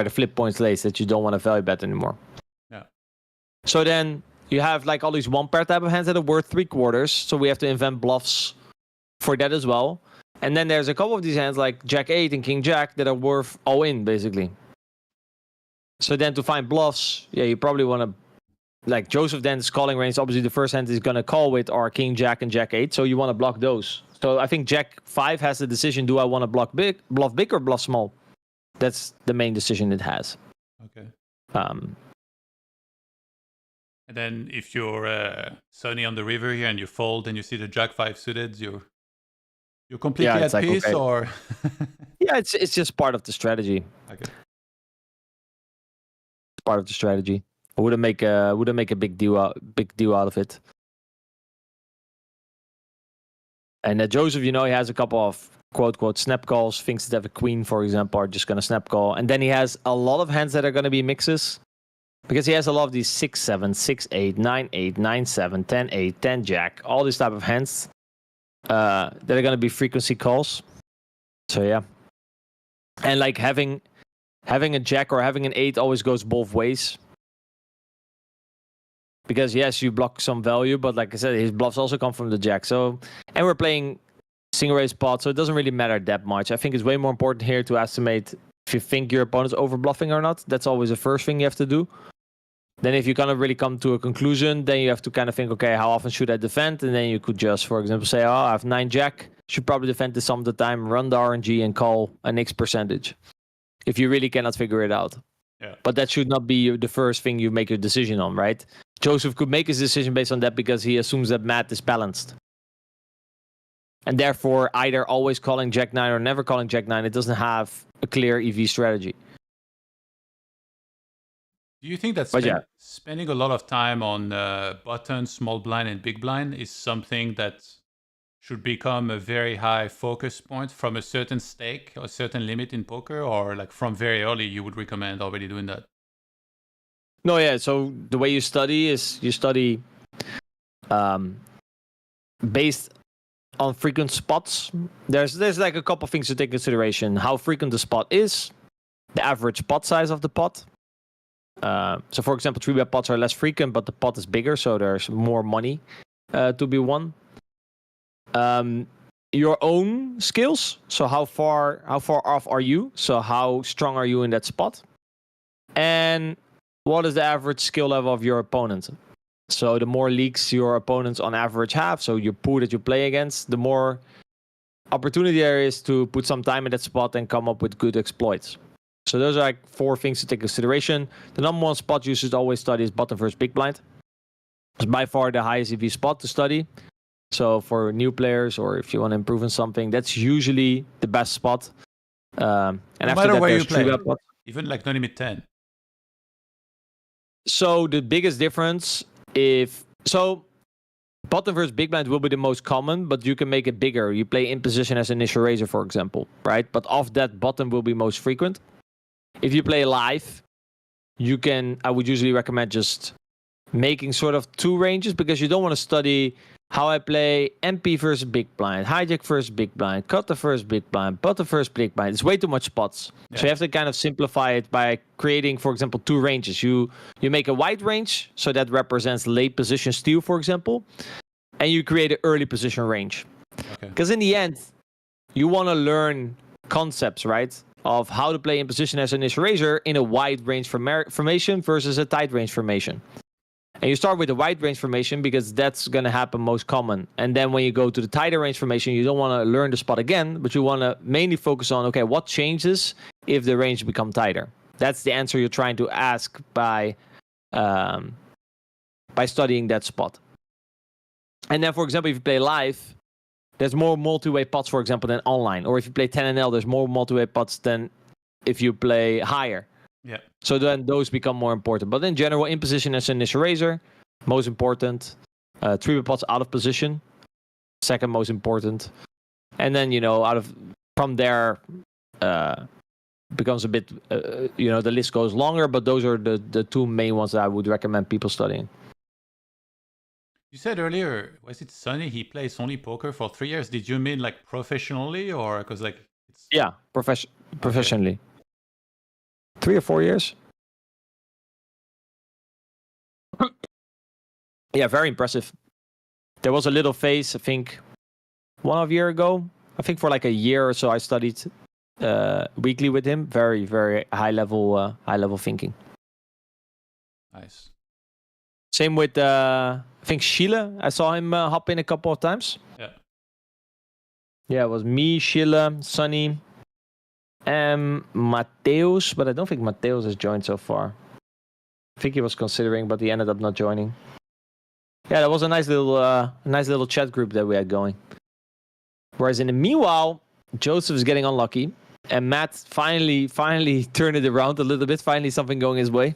flip points lays that you don't want to value bet anymore. Yeah. So then you have like all these 1-pair type of hands that are worth 3/4. So we have to invent bluffs for that as well. And then there's a couple of these hands like Jack 8 and King Jack that are worth all in, basically. So then to find bluffs, yeah, you probably want to... Like Joseph then's calling range, obviously the first hand is going to call with are King Jack and Jack 8, so you want to block those. So I think Jack 5 has the decision, do I want to bluff big or bluff small? That's the main decision it has. Okay. Um, And then if you're Sonny on the river here and you fold and you see the Jack 5 suited, you're completely at peace, okay. Or yeah, it's just part of the strategy. Okay. It's part of the strategy. I wouldn't make a big deal out of it. And Joseph, he has a couple of quote snap calls. Things that have a queen, for example, are just gonna snap call. And then he has a lot of hands that are gonna be mixes. Because he has a lot of these 6-7, 6-8, 9-8, 9-7, 10-8, 10 Jack, all these type of hands that are going to be frequency calls. So yeah, and like having a Jack or having an 8 always goes both ways. Because yes, you block some value, but like I said, his bluffs also come from the Jack. So, and we're playing single raise pot, so it doesn't really matter that much. I think it's way more important here to estimate if you think your opponent's over bluffing or not. That's always the first thing you have to do. Then if you kind of really come to a conclusion, then you have to kind of think, okay, how often should I defend? And then you could just, for example, say, oh, I have 9 Jack. Should probably defend this some of the time, run the RNG and call an X percentage. If you really cannot figure it out. Yeah. But that should not be the first thing you make your decision on, right? Joseph could make his decision based on that because he assumes that Matt is balanced. And therefore, either always calling Jack 9 or never calling Jack 9, it doesn't have a clear EV strategy. Do you think that spending a lot of time on button, small blind, and big blind is something that should become a very high focus point from a certain stake or a certain limit in poker, or like from very early you would recommend already doing that? No, yeah. So the way you study is you study based on frequent spots. There's like a couple things to take into consideration. How frequent the spot is, the average pot size of the pot. So for example, 3-bet pots are less frequent, but the pot is bigger, so there's more money to be won. Your own skills. So how far off are you? So how strong are you in that spot? And what is the average skill level of your opponent? So the more leaks your opponents on average have, so your pool that you play against, the more opportunity there is to put some time in that spot and come up with good exploits. So those are like 4 things to take into consideration. The number 1 spot you should always study is button versus big blind. It's by far the highest EV spot to study. So for new players, or if you want to improve on something, that's usually the best spot. And no after that, where there's you play, 3-bet pots. even like no limit 10. So the biggest difference, button versus big blind will be the most common, but you can make it bigger. You play in position as initial raiser, for example, right? But off that, button will be most frequent. If you play live, I would usually recommend just making sort of 2 ranges, because you don't want to study how I play MP versus big blind, hijack versus big blind, cutter versus big blind, button versus big blind. It's way too much spots. Yeah. So you have to kind of simplify it by creating, for example, 2 ranges. You make a wide range, so that represents late position steal, for example, and you create an early position range. Because in the end, you want to learn concepts, right? Of how to play in position as an initial raiser in a wide range formation versus a tight range formation. And you start with the wide range formation because that's going to happen most common. And then when you go to the tighter range formation, you don't want to learn the spot again, but you want to mainly focus on, okay, what changes if the range become tighter? That's the answer you're trying to ask by studying that spot. And then, for example, if you play live, there's more multi-way pots, for example, than online. Or if you play 10NL, there's more multi-way pots than if you play higher. Yeah. So then those become more important. But in general, in position as an initial raiser, most important. 3-way pots out of position, second most important. And then, from there, becomes a bit, the list goes longer, but those are the two main ones that I would recommend people studying. You said earlier, was it Sonny? He plays only poker for 3 years. Did you mean like professionally, or because like it's... Yeah, professionally. Okay. 3 or 4 years. Yeah, very impressive. There was a little phase, I think, 1.5 years ago. I think for like a year or so, I studied weekly with him. Very, very high level thinking. Nice. Same with I think Sheila. I saw him hop in a couple of times. Yeah. Yeah, it was me, Sheila, Sonny, and Mateus, but I don't think Mateus has joined so far. I think he was considering, but he ended up not joining. Yeah, that was a nice little chat group that we had going. Whereas in the meanwhile, Joseph is getting unlucky, and Matt finally turned it around a little bit. Finally, something going his way.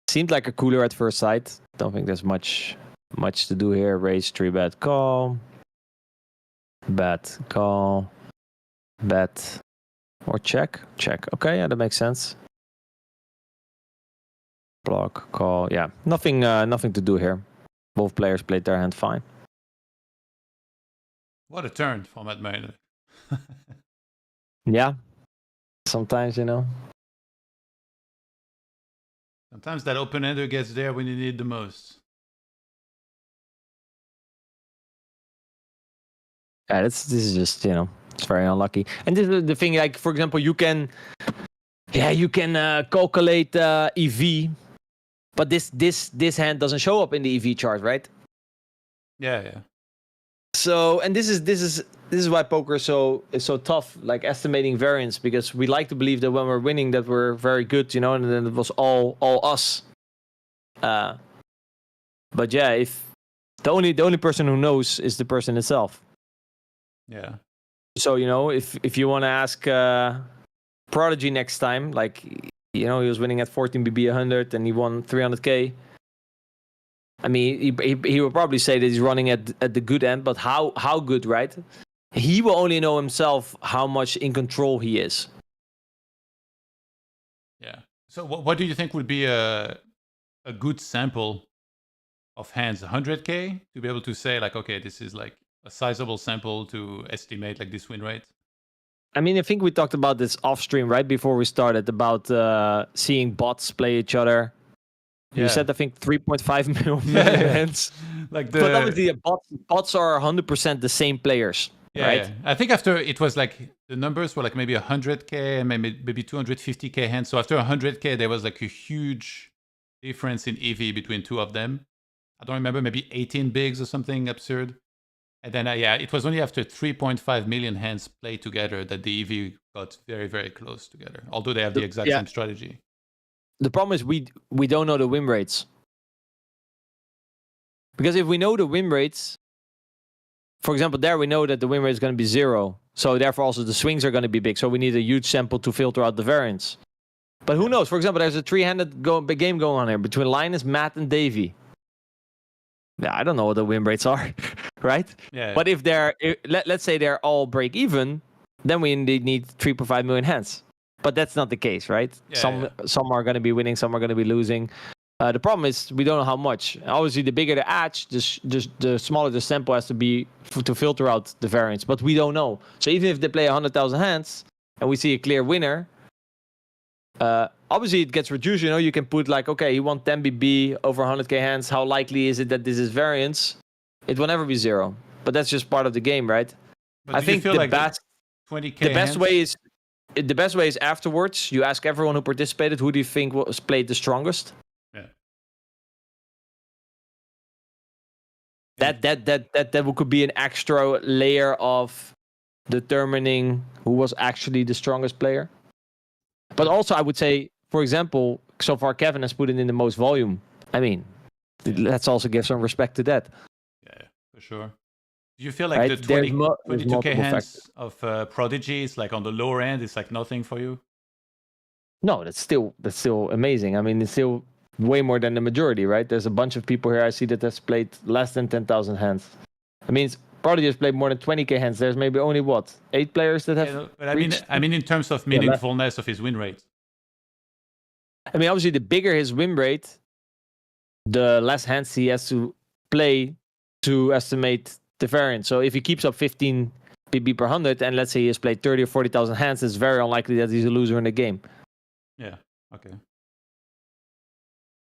Seemed like a cooler at first sight. Don't think there's much to do here. Raise, 3-bet, call, bet, call, bet, or check. Okay, yeah, that makes sense. Block, call, yeah. Nothing to do here. Both players played their hand fine. What a turn from Matt Maynard. Yeah. Sometimes, Sometimes that open-ender gets there when you need the most. Yeah, this is just, it's very unlucky. And this is the thing, like, for example, you can calculate EV, but this hand doesn't show up in the EV chart, right? Yeah. So, and this is why poker is so tough, like estimating variance, because we like to believe that when we're winning that we're very good, and then it was all us. But yeah, if the only person who knows is the person itself. Yeah. So, if you want to ask Prodigy next time, like, he was winning at 14 BB 100 and he won 300K. I mean, he will probably say that he's running at the good end, but how good, right? He will only know himself how much in control he is. Yeah. So what do you think would be a good sample of hands? 100K to be able to say like, okay, this is like a sizable sample to estimate like this win rate? I mean, I think we talked about this off stream right before we started about seeing bots play each other. You Yeah. said, I think, 3.5 million hands. Like But obviously, bots are 100% the same players, right? Yeah. I think after it was like the numbers were like maybe 100K and maybe 250K hands. So after 100K, there was like a huge difference in EV between two of them. I don't remember, maybe 18 bigs or something absurd. And then, it was only after 3.5 million hands played together that the EV got very, very close together, although they have the exact same strategy. The problem is we don't know the win rates. Because if we know the win rates, for example, there we know that the win rate is going to be 0. So therefore also the swings are going to be big. So we need a huge sample to filter out the variance. But who knows? For example, there's a 3-handed game going on here between Linus, Matt, and Davey. Yeah, I don't know what the win rates are, right? Yeah. But if let's say they're all break even, then we indeed need 3.5 million hands. But that's not the case, right? Yeah, some are going to be winning, some are going to be losing. The problem is we don't know how much. Obviously, the bigger the edge, the smaller the sample has to be to filter out the variance. But we don't know. So even if they play 100,000 hands and we see a clear winner, obviously it gets reduced. You can put like, okay, he won 10 BB over 100K hands. How likely is it that this is variance? It will never be 0. But that's just part of the game, right? But I think the best 20K the best hands? way is. The best way is afterwards. You ask everyone who participated, who do you think played the strongest? Yeah. that could be an extra layer of determining who was actually the strongest player. But also, I would say, for example, so far Kevin has put it in the most volume. I mean, let's also give some respect to that. Yeah, for sure. Do you feel like the 22k hands of Prodigy is like on the lower end? It's like nothing for you? No, that's still amazing. I mean, it's still way more than the majority, right? There's a bunch of people here I see that has played less than 10,000 hands. I mean, Prodigy has played more than 20k hands. There's maybe only 8 players that have. Yeah, but I mean, in terms of meaningfulness of his win rate. I mean, obviously, the bigger his win rate, the less hands he has to play to estimate the variance. So if he keeps up 15 PB per 100, and let's say he has played 30 or 40,000 hands, it's very unlikely that he's a loser in the game. Yeah. Okay.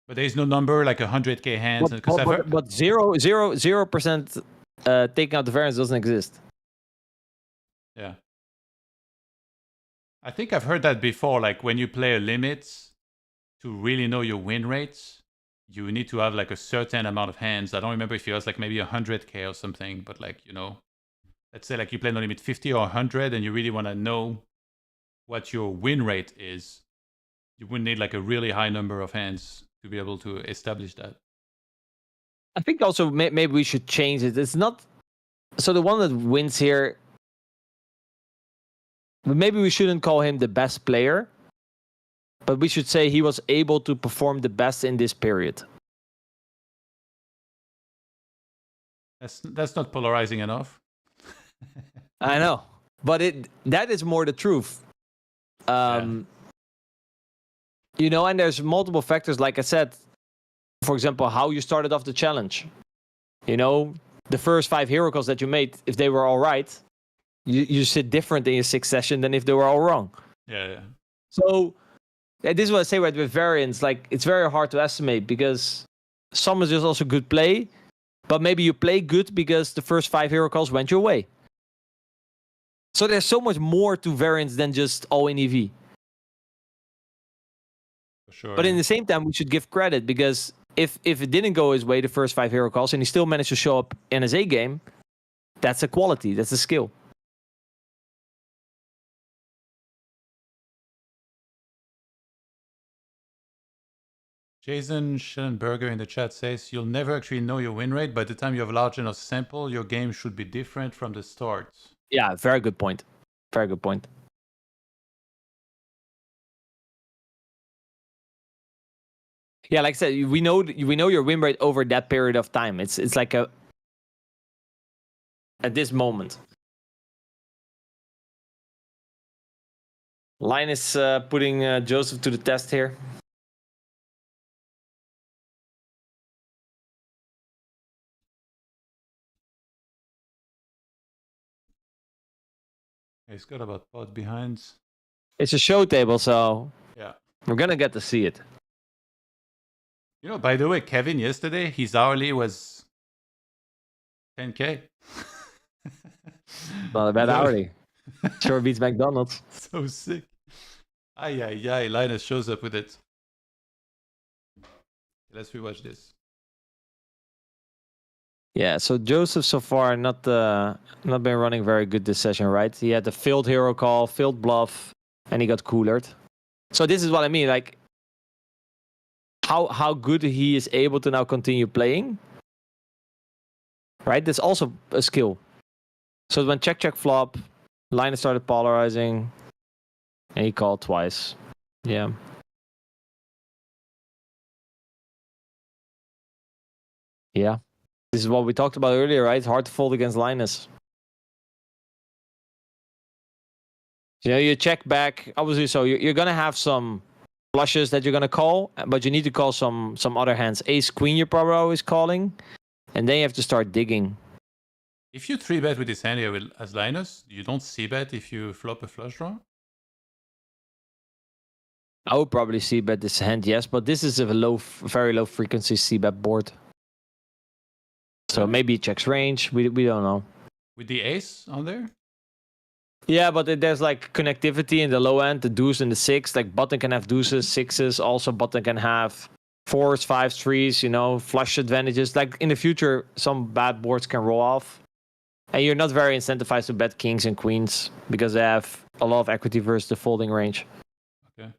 But there's no number like 100k hands. But 0% taking out the variance doesn't exist. Yeah. I think I've heard that before. Like when you play a limit, to really know your win rates, you need to have like a certain amount of hands. I don't remember if it was like maybe 100k or something, but like, you know, let's say like you play no limit 50 or 100 and you really want to know what your win rate is, you would need like a really high number of hands to be able to establish that. I think also maybe we should change it. It's not so the one that wins here. Maybe we shouldn't call him the best player, but we should say he was able to perform the best in this period. That's not polarizing enough. I know, but that is more the truth. You know, and there's multiple factors. Like I said, for example, how you started off the challenge. You know, the first 5 hero calls that you made, if they were all right, you sit different in your 6th session than if they were all wrong. Yeah. So this is what I say right with variance. Like it's very hard to estimate because some is just also good play, but maybe you play good because the first 5 hero calls went your way. So there's so much more to variance than just all in EV. For sure. But in the same time, we should give credit because if it didn't go his way the first 5 hero calls and he still managed to show up in his A game, that's a quality, that's a skill. Jason Schellenberger in the chat says, you'll never actually know your win rate. By the time you have a large enough sample, your game should be different from the start. Yeah, very good point. Very good point. Yeah, like I said, we know your win rate over that period of time. It's like at this moment. Linus putting Joseph to the test here. He's got about pot behind. It's a show table, so yeah, we're gonna get to see it. You know, by the way, Kevin yesterday, his hourly was 10k. Not a bad hourly. Sure beats McDonald's. So sick. Ay, Linus shows up with it. Let's rewatch this. Yeah, so Joseph so far not been running very good this session, right? He had the failed hero call, failed bluff, and he got coolered. So this is what I mean, like how good he is able to now continue playing. Right? That's also a skill. So when check flop, Linus started polarizing, and he called twice. Yeah. Yeah. This is what we talked about earlier, right? It's hard to fold against Linus. You know, you check back, obviously, so you're going to have some flushes that you're going to call, but you need to call some other hands. Ace, queen, you're probably always calling, and then you have to start digging. If you 3-bet with this hand here as Linus, you don't c-bet if you flop a flush draw? I would probably c-bet this hand, yes, but this is a very low frequency c-bet board. So maybe it checks range. We don't know. With the ace on there? Yeah, but there's like connectivity in the low end, the deuce and the 6. Like button can have deuces, 6s. Also button can have 4s, 5s, 3s, flush advantages. Like in the future, some bad boards can roll off. And you're not very incentivized to bet kings and queens because they have a lot of equity versus the folding range. Okay.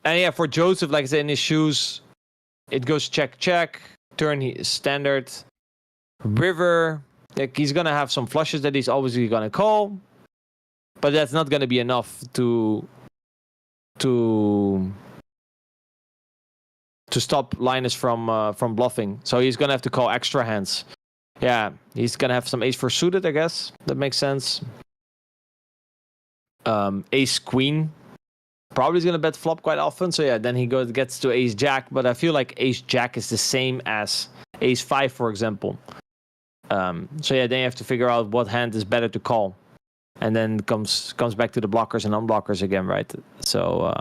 And yeah, for Joseph, like I said, in his shoes, it goes check, check, turn standard, river. Like he's going to have some flushes that he's obviously going to call. But that's not going to be enough to stop Linus from bluffing. So he's going to have to call extra hands. Yeah, he's going to have some ace-4 suited, I guess. That makes sense. Ace-queen. Probably is going to bet flop quite often. So yeah, then he gets to ace-jack. But I feel like ace-jack is the same as ace-5, for example. So yeah, then you have to figure out what hand is better to call. And then comes back to the blockers and unblockers again, right? So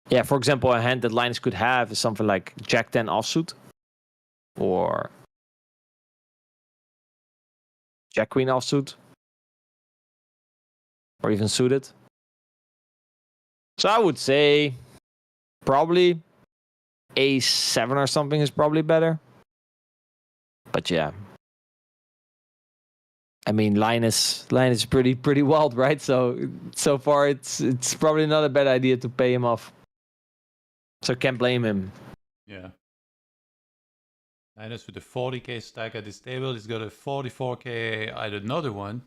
yeah, for example, a hand that Linus could have is something like Jack-10 offsuit. Or Jack-Queen offsuit. Or even suited. So I would say probably ace-7 or something is probably better. But yeah. I mean, Linus is pretty wild, right? So far, it's probably not a bad idea to pay him off. So can't blame him. Yeah. Linus with a 40k stack at this table. He's got a 44k at another one.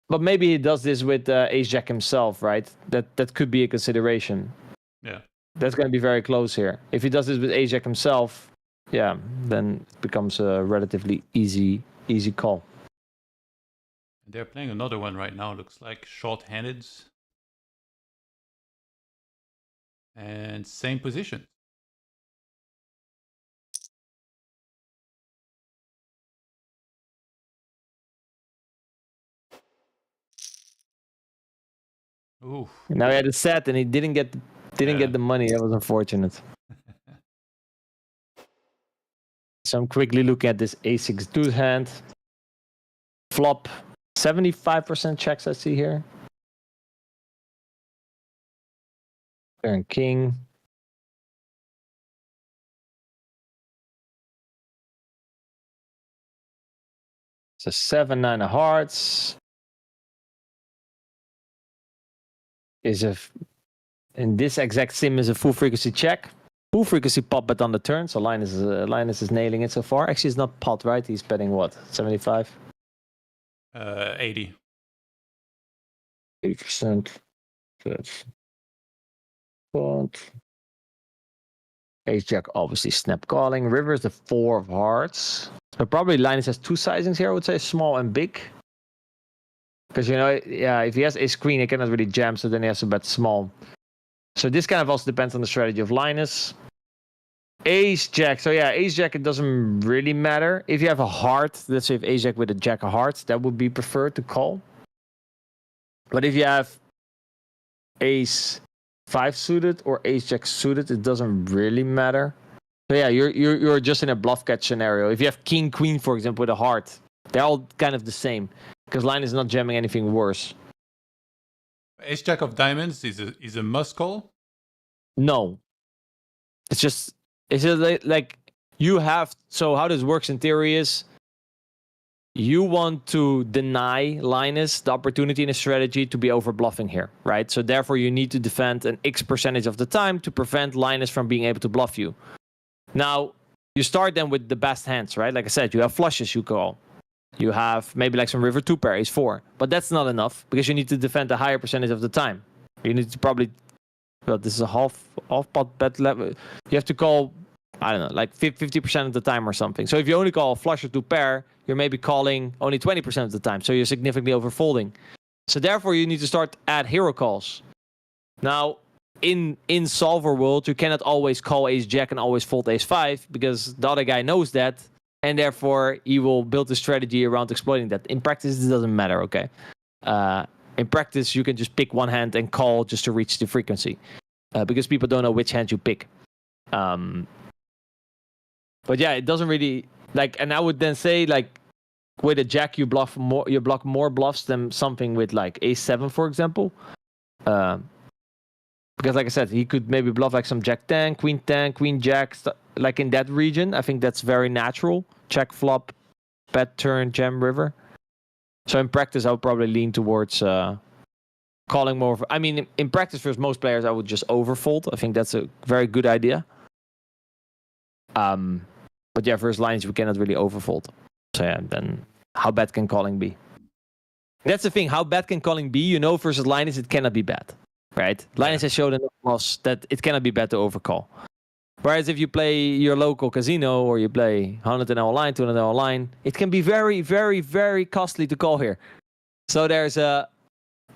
But maybe he does this with ace-jack himself, right? That could be a consideration. Yeah. That's going to be very close here. If he does this with ace-jack himself, yeah, then it becomes a relatively easy call. They're playing another one right now. Looks like short-handed. And same position. Ooh. Now he had a set and he didn't get the money. That was unfortunate. So I'm quickly looking at this a6 deuce hand. Flop 75% checks I see here. Turn king. So 7-9 of hearts. In this exact sim is a full frequency check. Full frequency pot bet on the turn. So Linus is nailing it so far. Actually, it's not pot, right? He's betting what? 75? 80. 80%. That's pot. Ace jack obviously snap calling. River is the 4 of hearts. So probably Linus has two sizings here. I would say small and big. Because if he has ace queen, he cannot really jam. So then he has to bet small. So this kind of also depends on the strategy of Linus. Ace jack. So yeah, ace jack, it doesn't really matter. If you have a heart, let's say if ace jack with a jack of hearts, that would be preferred to call. But if you have ace 5 suited or ace jack suited, it doesn't really matter. So yeah, you're just in a bluff catch scenario. If you have king queen, for example, with a heart, they're all kind of the same because Linus is not jamming anything worse. Ace jack of diamonds is a must call. No, it's just like you have. So how this works in theory is you want to deny Linus the opportunity in a strategy to be over bluffing here, right? So therefore you need to defend an X percentage of the time to prevent Linus from being able to bluff you. Now you start then with the best hands, right? Like I said, you have flushes you call. You have maybe like some river 2 pair, ace 4, but that's not enough because you need to defend a higher percentage of the time. You need to probably, well, this is a half pot bet level. You have to call, I don't know, like 50% of the time or something. So if you only call a flush or 2 pair, you're maybe calling only 20% of the time. So you're significantly overfolding. So therefore you need to start add hero calls. Now, in solver world, you cannot always call ace jack and always fold ace 5 because the other guy knows that. And therefore, he will build a strategy around exploiting that. In practice, it doesn't matter, okay? In practice, you can just pick one hand and call just to reach the frequency. Because people don't know which hand you pick. But yeah, it doesn't really... and I would then say, with a jack, you block more bluffs than something with, ace 7, for example. Because like I said, he could maybe bluff like some Jack 10, Queen Jack, like in that region. I think that's very natural. Check flop, bet turn, jam river. So in practice, I would probably lean towards calling more. I mean, in practice, for most players, I would just overfold. I think that's a very good idea. But yeah, versus lines, we cannot really overfold. So yeah, then how bad can calling be? That's the thing. How bad can calling be? You know, versus Linus, it cannot be bad, right? Yeah. Linus has showed in the loss that it cannot be bad to overcall. Whereas if you play your local casino or you play 100 an hour line, 200 hour line, it can be very, very, very costly to call here. So there's I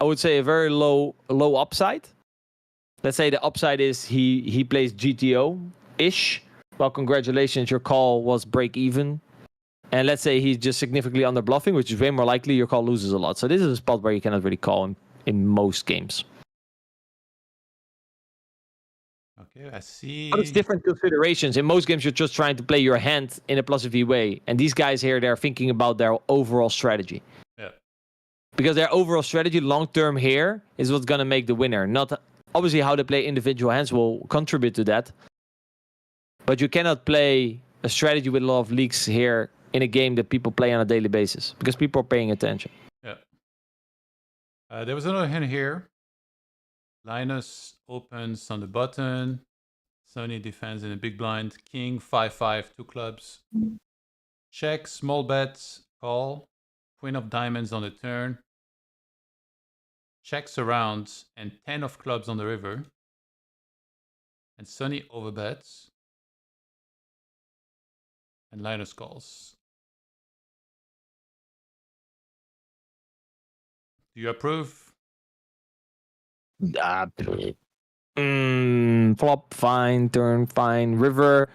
would say a very low upside. Let's say the upside is he plays GTO-ish. Well, congratulations, your call was break even. And let's say he's just significantly under bluffing, which is way more likely your call loses a lot. So this is a spot where you cannot really call in most games. Okay, I see. But it's different considerations. In most games, you're just trying to play your hand in a plus V way. And these guys here, they're thinking about their overall strategy. Yeah. Because their overall strategy long-term here is what's going to make the winner. Not obviously how they play individual hands will contribute to that. But you cannot play a strategy with a lot of leaks here in a game that people play on a daily basis because people are paying attention. Yeah. There was another hand here. Linus opens on the button. Sonny defends in the big blind. King, 5-5, 2 clubs. Check, small bets, call. Queen of diamonds on the turn. Checks around and 10 of clubs on the river. And Sonny overbets. And Linus calls. Do you approve? Flop, fine. Turn, fine. River.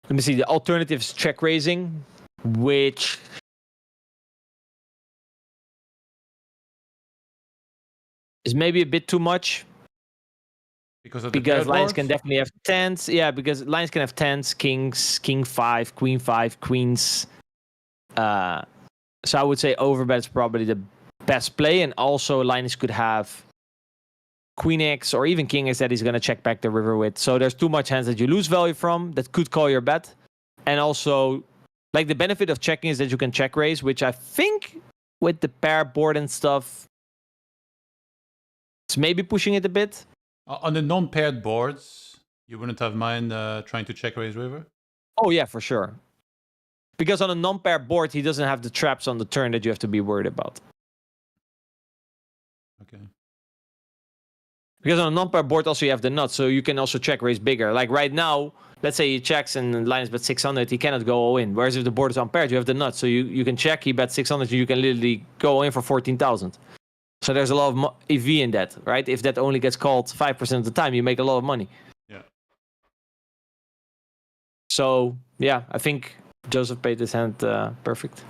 Let me see. The alternative is check raising, which is maybe a bit too much. Because lines can definitely have tens. Yeah, because lines can have tens, kings, king 5, queen 5, queens. So I would say overbet is probably the best play. And also Linus could have queen X or even king X that he's going to check back the river with. So there's too much hands that you lose value from that could call your bet. And also, like the benefit of checking is that you can check raise, which I think with the pair board and stuff, it's maybe pushing it a bit. On the non-paired boards, you wouldn't have mind trying to check raise river? Oh, yeah, for sure. Because on a non-paired board, he doesn't have the traps on the turn that you have to be worried about. Okay. Because on a non-paired board, also you have the nuts, so you can also check raise bigger. Like right now, let's say he checks and Linus bet 600, he cannot go all in. Whereas if the board is unpaired, you have the nuts, so you can check, he bet 600, you can literally go all in for 14,000. So there's a lot of EV in that, right? If that only gets called 5% of the time, you make a lot of money. Yeah. So, yeah, I think Joseph played this hand perfect.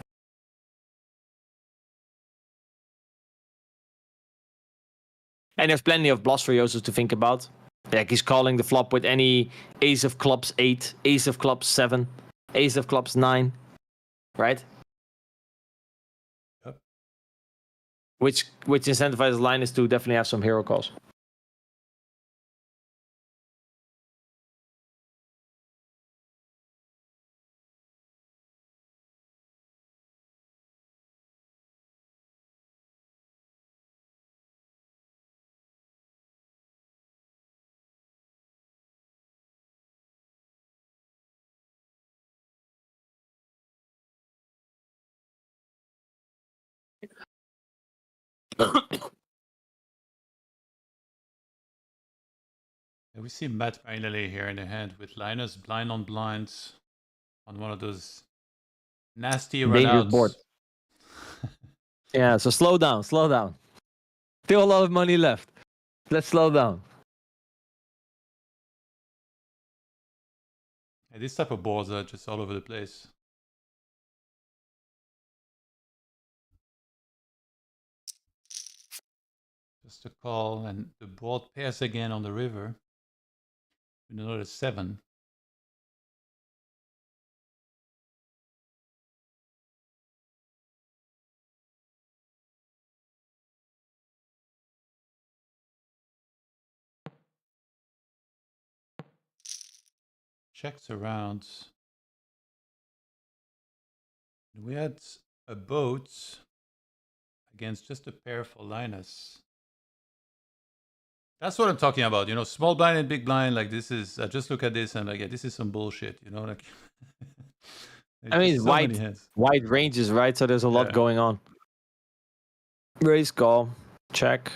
And there's plenty of bluffs for Joseph to think about. Like he's calling the flop with any ace of clubs 8, ace of clubs 7, ace of clubs 9, right? Yep. Which incentivizes Linus to definitely have some hero calls. We see Matt finally here in the hand with Linus blind on blinds on one of those nasty runouts. Board. Yeah, so slow down. Still a lot of money left. Let's slow down. Yeah, these type of boards are just all over the place. Just a call, and the board pairs again on the river. With another 7. checks around. We had a boat against just a pair for Linus. That's what I'm talking about. You know, small blind and big blind. Like this is. I just look at this and like, yeah, this is some bullshit. You know, like. I mean, so many hands. wide ranges, right? So there's a lot going on. Raise, call, check.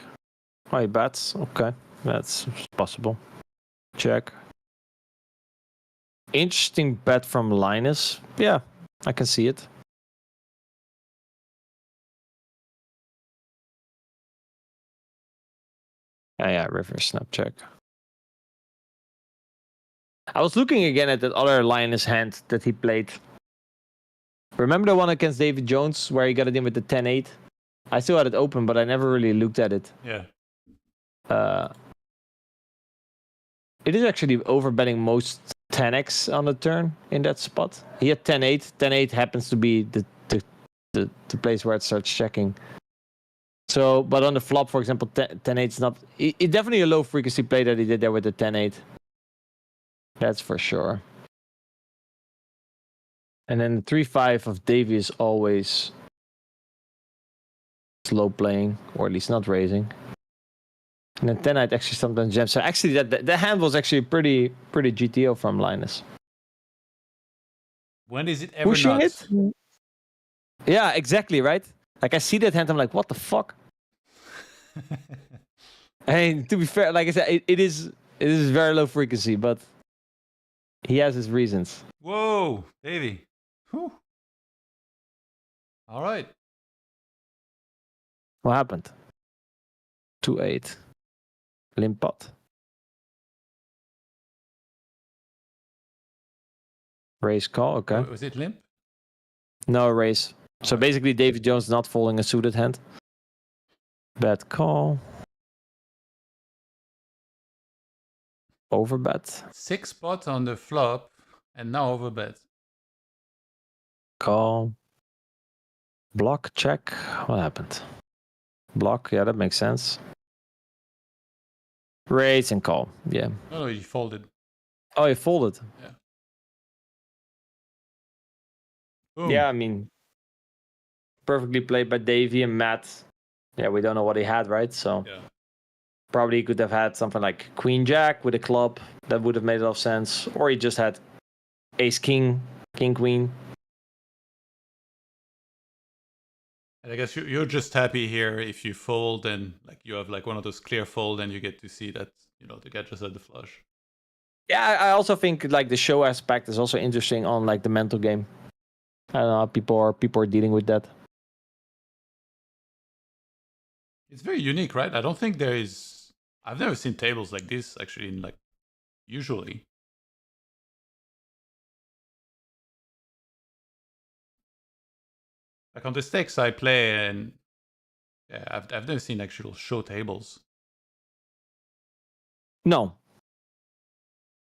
Oh, he bets. Okay, that's possible. Check. Interesting bet from Linus. Yeah, I can see it. Yeah, river snap check. I was looking again at that other Linus hand that he played. Remember the one against David Jones where he got it in with the 10-8? I still had it open, but I never really looked at it. Yeah. It is actually overbetting most 10x on the turn in that spot. He had 10-8. 10-8 happens to be the place where it starts checking. So, but on the flop, for example, 10-8 is not. It definitely a low frequency play that he did there with the 10-8. That's for sure. And then the 3-5 of Davy is always slow playing, or at least not raising. And then 10-8 actually sometimes jams. So actually, that hand was actually pretty GTO from Linus. When is it ever pushing not? it? Yeah, exactly, right? Like I see that hand, I'm like, what the fuck? And to be fair, like I said, it is very low frequency, but he has his reasons. Whoa, Davey. Whew. All right. What happened? 2-8. Limp pot. Raise call, okay. Was it limp? No raise. So basically David Jones not folding a suited hand. Bet call. Overbet. 6 spot on the flop and now overbet. Call. Block, check. What happened? Block, yeah, that makes sense. Raise and call, yeah. No, he folded. Oh, he folded. Yeah. Boom. Yeah, I mean, perfectly played by Davey and Matt. Yeah, we don't know what he had, right? So yeah. Probably he could have had something like Queen Jack with a club. That would have made a lot of sense. Or he just had Ace King, King Queen. And I guess you're just happy here if you fold and like you have like one of those clear fold and you get to see that, you know, the guy just had the flush. Yeah, I also think like the show aspect is also interesting on like the mental game. I don't know, people are dealing with that. It's very unique, right? I don't think there is. I've never seen tables like this actually. In like usually. Like on the stakes I play, and yeah, I've never seen actual show tables. No.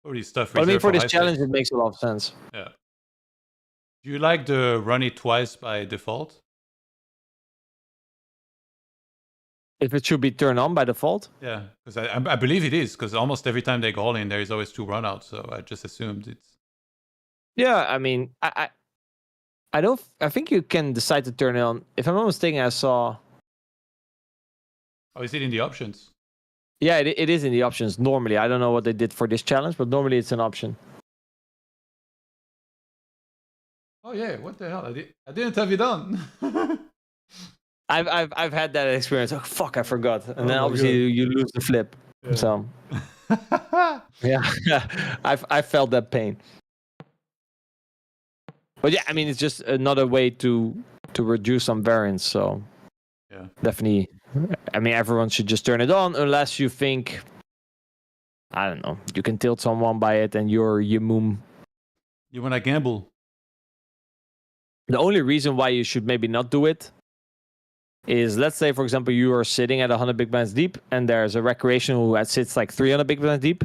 Already stuff. But I mean, for this high challenge, stakes. it makes a lot of sense. Yeah. Do you like the run it twice by default? If it should be turned on by default? Yeah, because I believe it is, because almost every time they go all in, there is always 2 runouts. So I just assumed it's. Yeah, I mean, I think you can decide to turn it on. If I'm not mistaken, I saw. Oh, is it in the options? Yeah, it is in the options normally. I don't know what they did for this challenge, but normally it's an option. Oh yeah, what the hell? I didn't have it on. I've had that experience. Oh fuck, I forgot. And then obviously you lose the flip. Yeah. So yeah, I felt that pain. But yeah, I mean it's just another way to reduce some variance. So yeah, definitely. I mean everyone should just turn it on unless you think, I don't know, you can tilt someone by it and you're Yamum. You wanna gamble? The only reason why you should maybe not do it is, let's say, for example, you are sitting at 100 big blinds deep and there's a recreational who sits like 300 big blinds deep.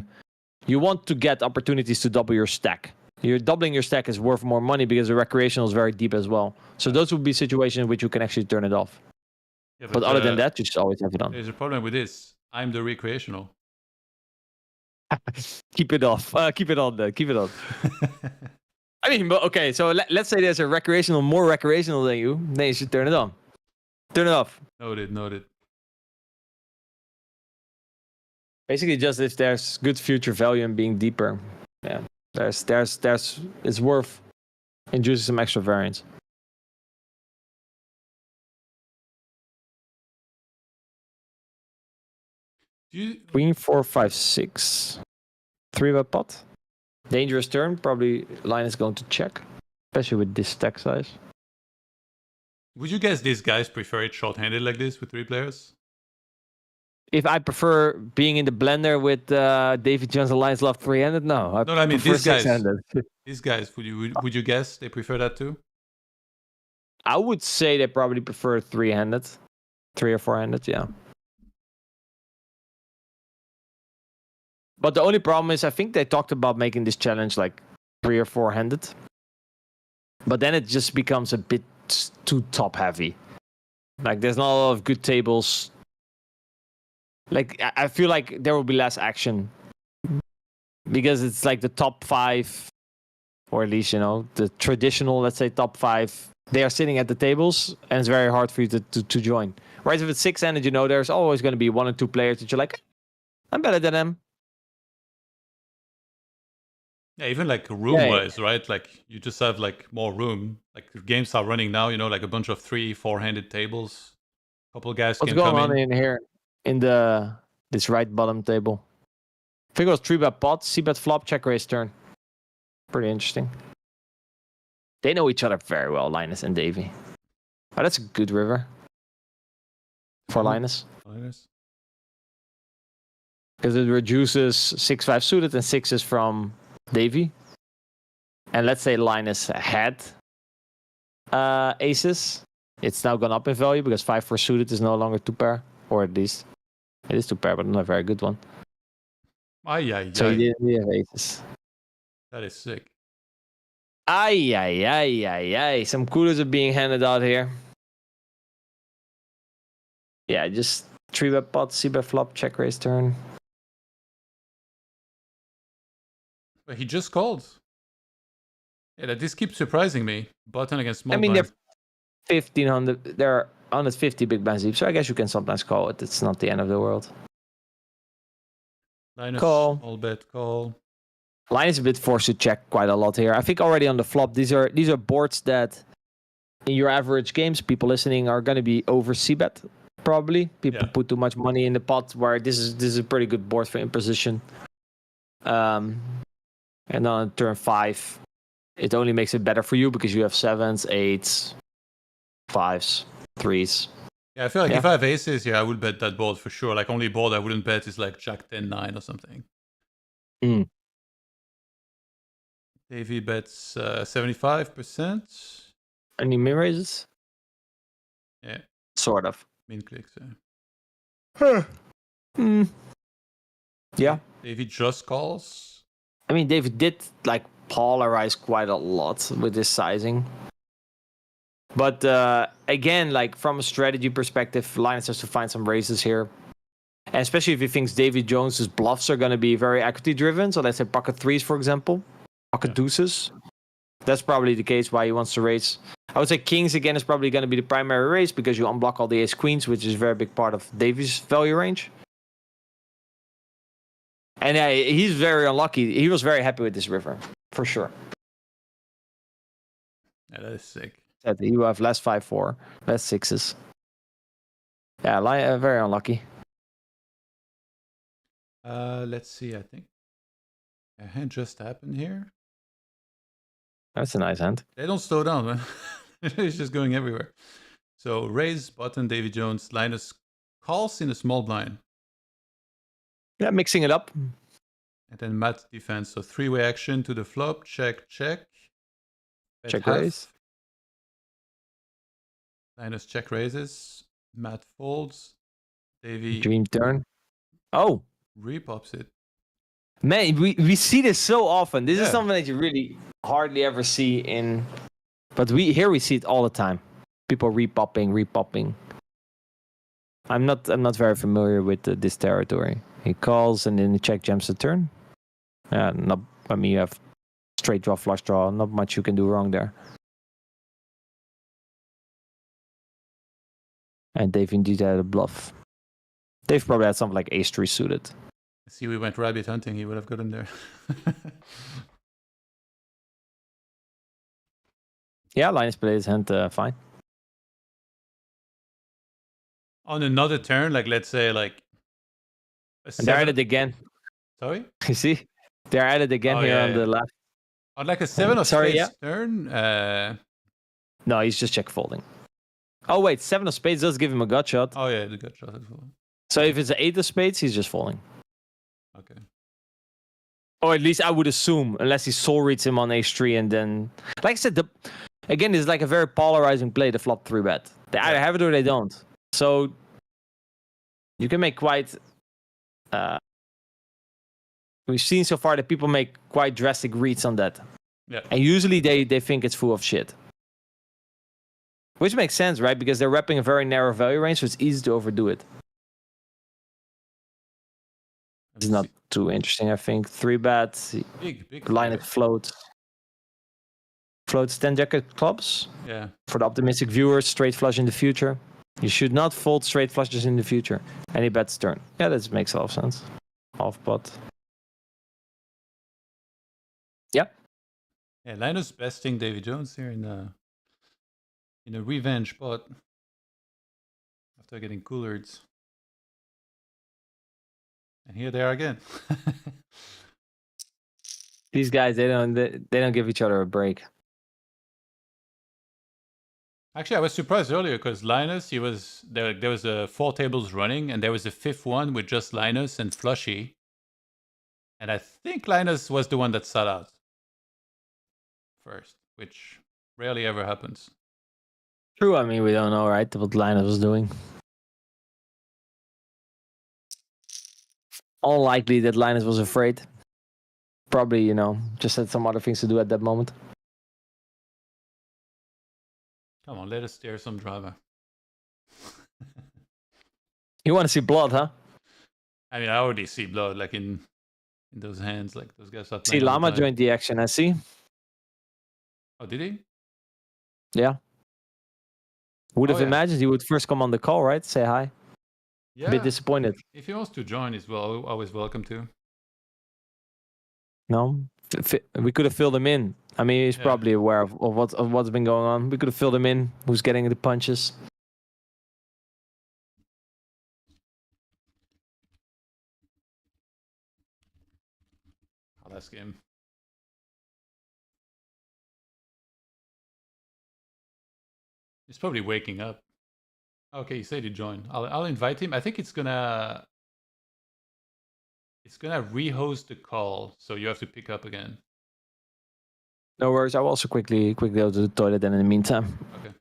You want to get opportunities to double your stack. You're doubling your stack is worth more money because the recreational is very deep as well. So those would be situations in which you can actually turn it off. Yeah, but other than that, you just always have it on. There's a problem with this. I'm the recreational. Keep it off. Keep it on. Keep it on. I mean, but okay. So let's say there's a more recreational than you. Then you should turn it on. Turn it off. Noted. Basically, just if there's good future value in being deeper, yeah, there's it's worth inducing some extra variance. Queen 4, 5, 6. 3-bet pot. Dangerous turn. Probably line is going to check, especially with this stack size. Would you guess these guys prefer it short-handed like this with 3 players? If I prefer being in the blender with David Jones and Lions Love 3-handed, no. I mean prefer these guys. 6-handed. These guys, would you guess they prefer that too? I would say they probably prefer 3-handed, 3 or 4-handed, yeah. But the only problem is, I think they talked about making this challenge like 3 or 4-handed. But then it just becomes a bit too top heavy. Like there's not a lot of good tables. Like I feel like there will be less action because it's like the top 5, or at least the traditional, let's say top 5. They are sitting at the tables, and it's very hard for you to join. Whereas if it's 6-handed, there's always going to be 1 or 2 players that you're like, I'm better than them. Yeah, even like room-wise, right? Like you just have like more room. Like if games are running now, like a bunch of 3, 4-handed tables. A couple of guys can come in. What's going on in here? In this right bottom table. I think it was 3-bet pot, C-bet flop, check raise turn. Pretty interesting. They know each other very well, Linus and Davey. Oh, that's a good river. For Linus. Because it reduces 6-5 suited and 6s from Davey. And let's say Linus had aces. It's now gone up in value because 5-4 suited is no longer 2-pair. Or at least it is 2-pair, but not a very good one. So he didn't have aces. That is sick. Some coolers are being handed out here. Yeah, just 3-bet pot, C-bet flop, check raise turn. But he just called. Yeah, this keeps surprising me. Button against small blind. They're 1,500. They're 150 big blinds deep, so I guess you can sometimes call it. It's not the end of the world. Linus, call. All bet, call. Line is a bit forced to check quite a lot here. I think already on the flop, these are boards that in your average games, people listening are going to be over c-bet, probably. People put too much money in the pot, where this is a pretty good board for imposition. And on turn 5, it only makes it better for you because you have 7s, 8s, 5s, 3s. Yeah, I feel like if I have aces, I would bet that board for sure. Like only board I wouldn't bet is like Jack 10-9 or something. Davey bets 75%. Any min raises? Yeah. Sort of. Min clicks, yeah. Yeah. Davey just calls. I mean, David did like polarize quite a lot with this sizing. But again, like from a strategy perspective, Linus has to find some raises here. And especially if he thinks David Jones's bluffs are going to be very equity driven. So let's say pocket 3s, for example. Pocket deuces. That's probably the case why he wants to raise. I would say kings again is probably going to be the primary raise because you unblock all the ace queens, which is a very big part of Davy's value range. And he's very unlucky. He was very happy with this river, for sure. Yeah, that is sick. He will have less 5-4, less 6s. Yeah, very unlucky. Let's see, I think a hand just happened here. That's a nice hand. They don't slow down, man. It's just going everywhere. So raise, button, Davy Jones, Linus calls in a small blind. Yeah, mixing it up. And then Matt defense. So 3-way action to the flop. Check, check. Bet Check half. raise. Linus check raises. Matt folds. Davy Dream turn. Oh. repops it. Man, we see this so often. This is something that you really hardly ever see in... But we see it all the time. People repopping. I'm not very familiar with this territory. He calls and then he check jams the turn. Not. I mean, you have straight draw, flush draw. Not much you can do wrong there. And Dave indeed had a bluff. Dave probably had something like ace-3 suited. See, we went rabbit hunting. He would have got him there. Yeah, Linus played his hand fine. On another turn, like let's say like And they're at it again. Sorry? You see? They're at it again here on the left. On like a 7 of spades turn? No, he's just check folding. Oh, wait. 7 of spades does give him a gut shot. Oh, yeah, the gut shot as well. So if it's an 8 of spades, he's just folding. Okay. Or at least I would assume, unless he soul reads him on ace-3 and then... Like I said, again, it's like a very polarizing play, the flop 3-bet. They either have it or they don't. So you can make quite... we've seen so far that people make quite drastic reads on that. Yeah. And usually they think it's full of shit. Which makes sense, right? Because they're wrapping a very narrow value range, so it's easy to overdo it. It's not too interesting, I think. 3-bet. Big line it floats. Floats 10 jack of clubs. Yeah. For the optimistic viewers, straight flush in the future. You should not fold straight flushes in the future. Any bets turn. Yeah, that makes a lot of sense. Half pot. Yep. Yeah, Linus besting Davy Jones here in a revenge pot after getting coolered. And here they are again. These guys, they don't give each other a break. Actually, I was surprised earlier because Linus, there was a 4 tables running, and there was a 5th one with just Linus and Flushy. And I think Linus was the one that sat out first, which rarely ever happens. True, I mean, we don't know, right, what Linus was doing. Unlikely that Linus was afraid. Probably, just had some other things to do at that moment. Come on, let us steer some drama. You want to see blood, huh? I mean, I already see blood, like in those hands, like those guys are See, Llama joined the action, I see. Oh, did he? Yeah. Would have imagined he would first come on the call, right? Say hi. Yeah. A bit disappointed. If he wants to join, he's always welcome to. No, we could have filled him in. I mean, he's probably aware of what's been going on. We could have filled him in. Who's getting the punches? I'll ask him. He's probably waking up. Okay, he said he joined. I'll invite him. I think it's gonna rehost the call, so you have to pick up again. No worries. I will also quickly go to the toilet then in the meantime. Okay.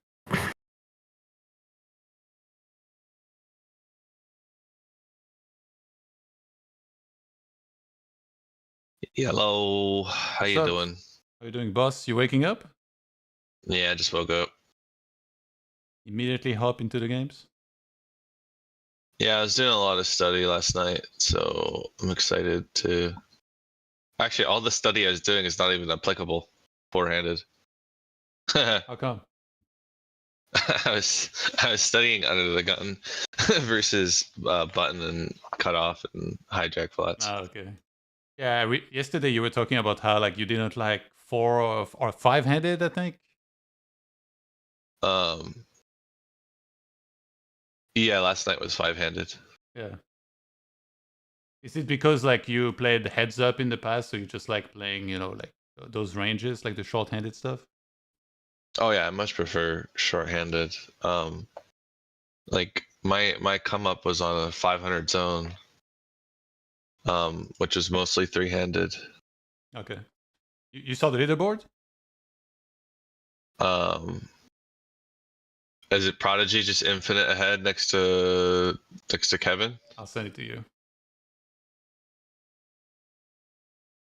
Hello. How you doing? How you doing, boss? You waking up? Yeah, I just woke up. Immediately hop into the games? Yeah, I was doing a lot of study last night, so I'm excited to... Actually, all the study I was doing is not even applicable four-handed. How come? I was studying under the gun versus button and cutoff and hijack flats. Ah, okay. Yeah, yesterday you were talking about how like you didn't like 4 or 5-handed, I think. Yeah, last night was 5-handed. Yeah. Is it because like you played heads up in the past, so you just like playing, like those ranges, like the short-handed stuff? Oh yeah, I much prefer short-handed. Like my come up was on a 500 zone, which is mostly 3-handed. Okay. You saw the leaderboard? Is it Prodigy just infinite ahead next to Kevin? I'll send it to you.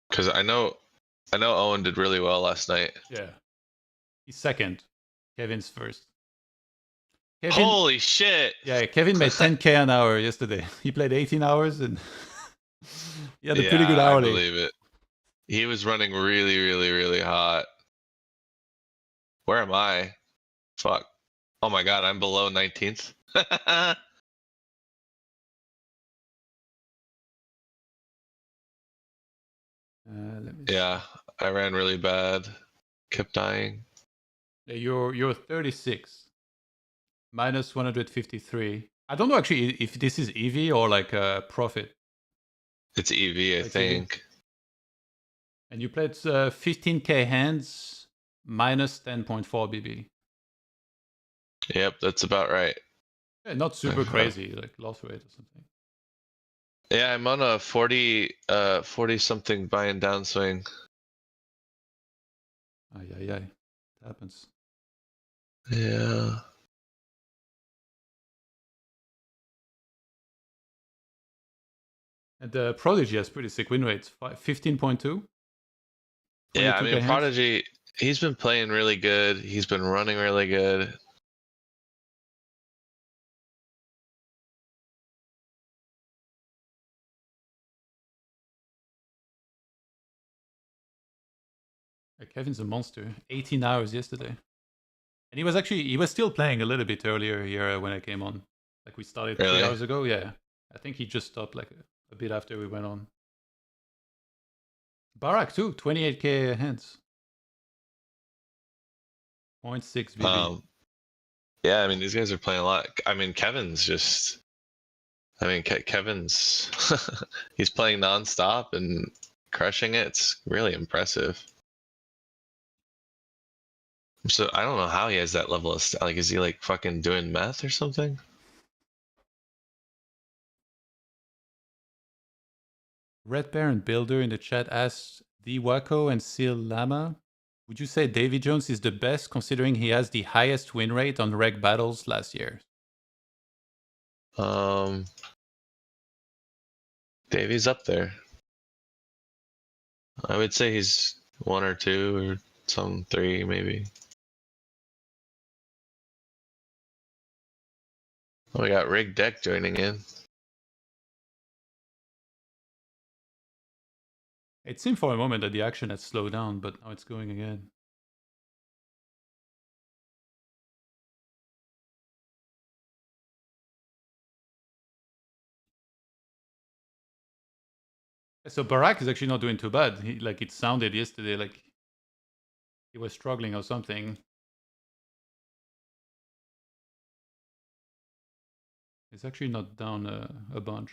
Because I know Owen did really well last night. Yeah. He's second. Kevin's first. Kevin, holy shit! Yeah, Kevin made 10K an hour yesterday. He played 18 hours and he had a pretty good hourly. I believe it. He was running really hot. Where am I? Fuck. Oh my god, I'm below 19th. Let me see. Yeah, I ran really bad. Kept dying. Yeah, you're 36, minus 153. I don't know actually if this is EV or like a profit. It's EV, I It's EV. think. And you played 15k hands, minus 10.4 BB. Yep, that's about right. Yeah, not super crazy, like loss rate or something. Yeah, I'm on a 40 something buy and downswing. It happens. Yeah. And the Prodigy has pretty sick win rates, 15.2. Yeah, I 22k mean hands. Prodigy, he's been playing really good. He's been running really good. Kevin's a monster. 18 hours yesterday. And he was still playing a little bit earlier here when I came on. Like we started 3 Really? hours ago. Yeah. I think he just stopped like a bit after we went on. Barak too, 28k hands. 0.6 BB. Yeah, I mean these guys are playing a lot. I mean Kevin's just Kevin's he's playing nonstop and crushing it. It's really impressive. So I don't know how he has that level of like. Is he like fucking doing meth or something? Red Baron Builder in the chat asks TheWakko and Seal Lama. Would you say Davy Jones is the best considering he has the highest win rate on reg battles last year? Davy's up there. I would say he's 1 or 2 or some 3 maybe. Oh, we got Rig Deck joining in. It seemed for a moment that the action had slowed down, but now it's going again. So Barak is actually not doing too bad. It sounded yesterday like he was struggling or something. He's actually not down a bunch.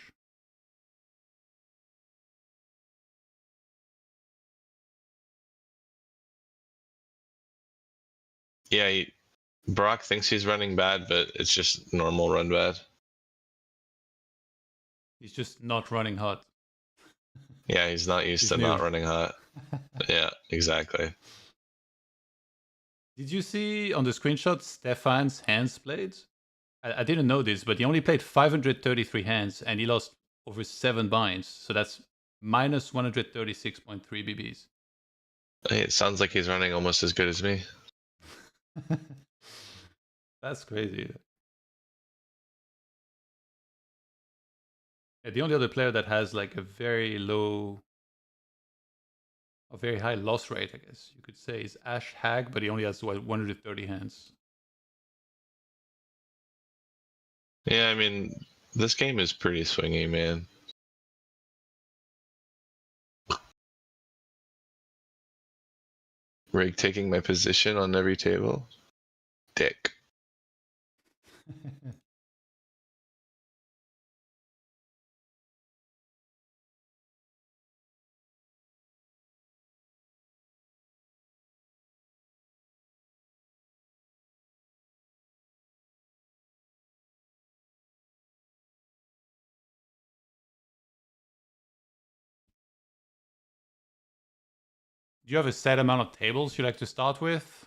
Yeah, Brock thinks he's running bad, but it's just normal run bad. He's just not running hot. Yeah, he's not used to not running hot. Yeah, exactly. Did you see on the screenshot Stefan's hands played? I didn't know this, but he only played 533 hands and he lost over 7 binds. So that's minus 136.3 BBs. It sounds like he's running almost as good as me. That's crazy. Yeah, the only other player that has like a very high loss rate, I guess you could say, is Ash Hag, but he only has 130 hands. Yeah, I mean, this game is pretty swingy, man. Rig taking my position on every table. Dick. Do you have a set amount of tables you like to start with?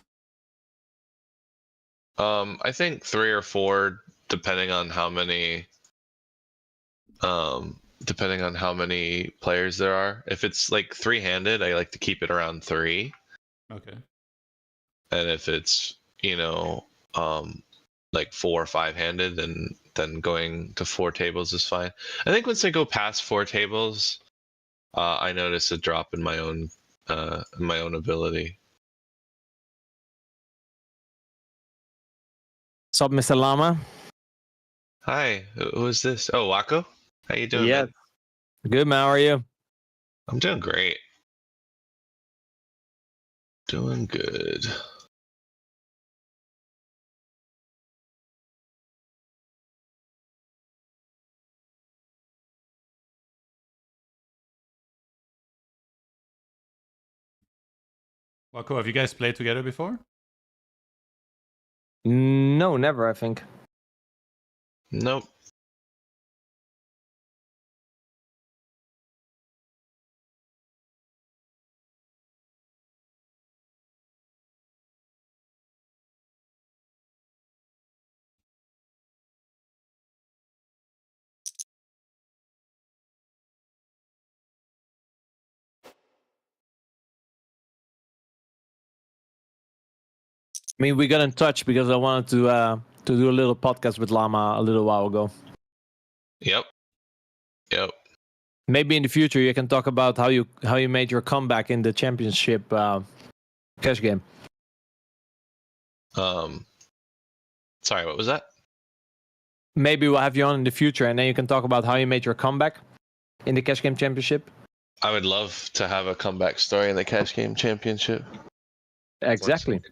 I think 3 or 4, depending on how many players there are. If it's like 3-handed, I like to keep it around 3. Okay. And if it's, like 4 or 5-handed, then going to 4 tables is fine. I think once I go past 4 tables, I noticed a drop in my own ability. What's up, Mr. Llama? Hi, who is this? Oh, Wakko? How you doing, Yeah. man? Good, man. How are you? I'm doing great. Doing good. Wakko, have you guys played together before? No, never, I think. Nope. I mean, we got in touch because I wanted to do a little podcast with Llama a little while ago. Yep. Yep. Maybe in the future you can talk about how you made your comeback in the championship cash game. Sorry, what was that? Maybe we'll have you on in the future, and then you can talk about how you made your comeback in the cash game championship. I would love to have a comeback story in the Cash Game Championship. Exactly.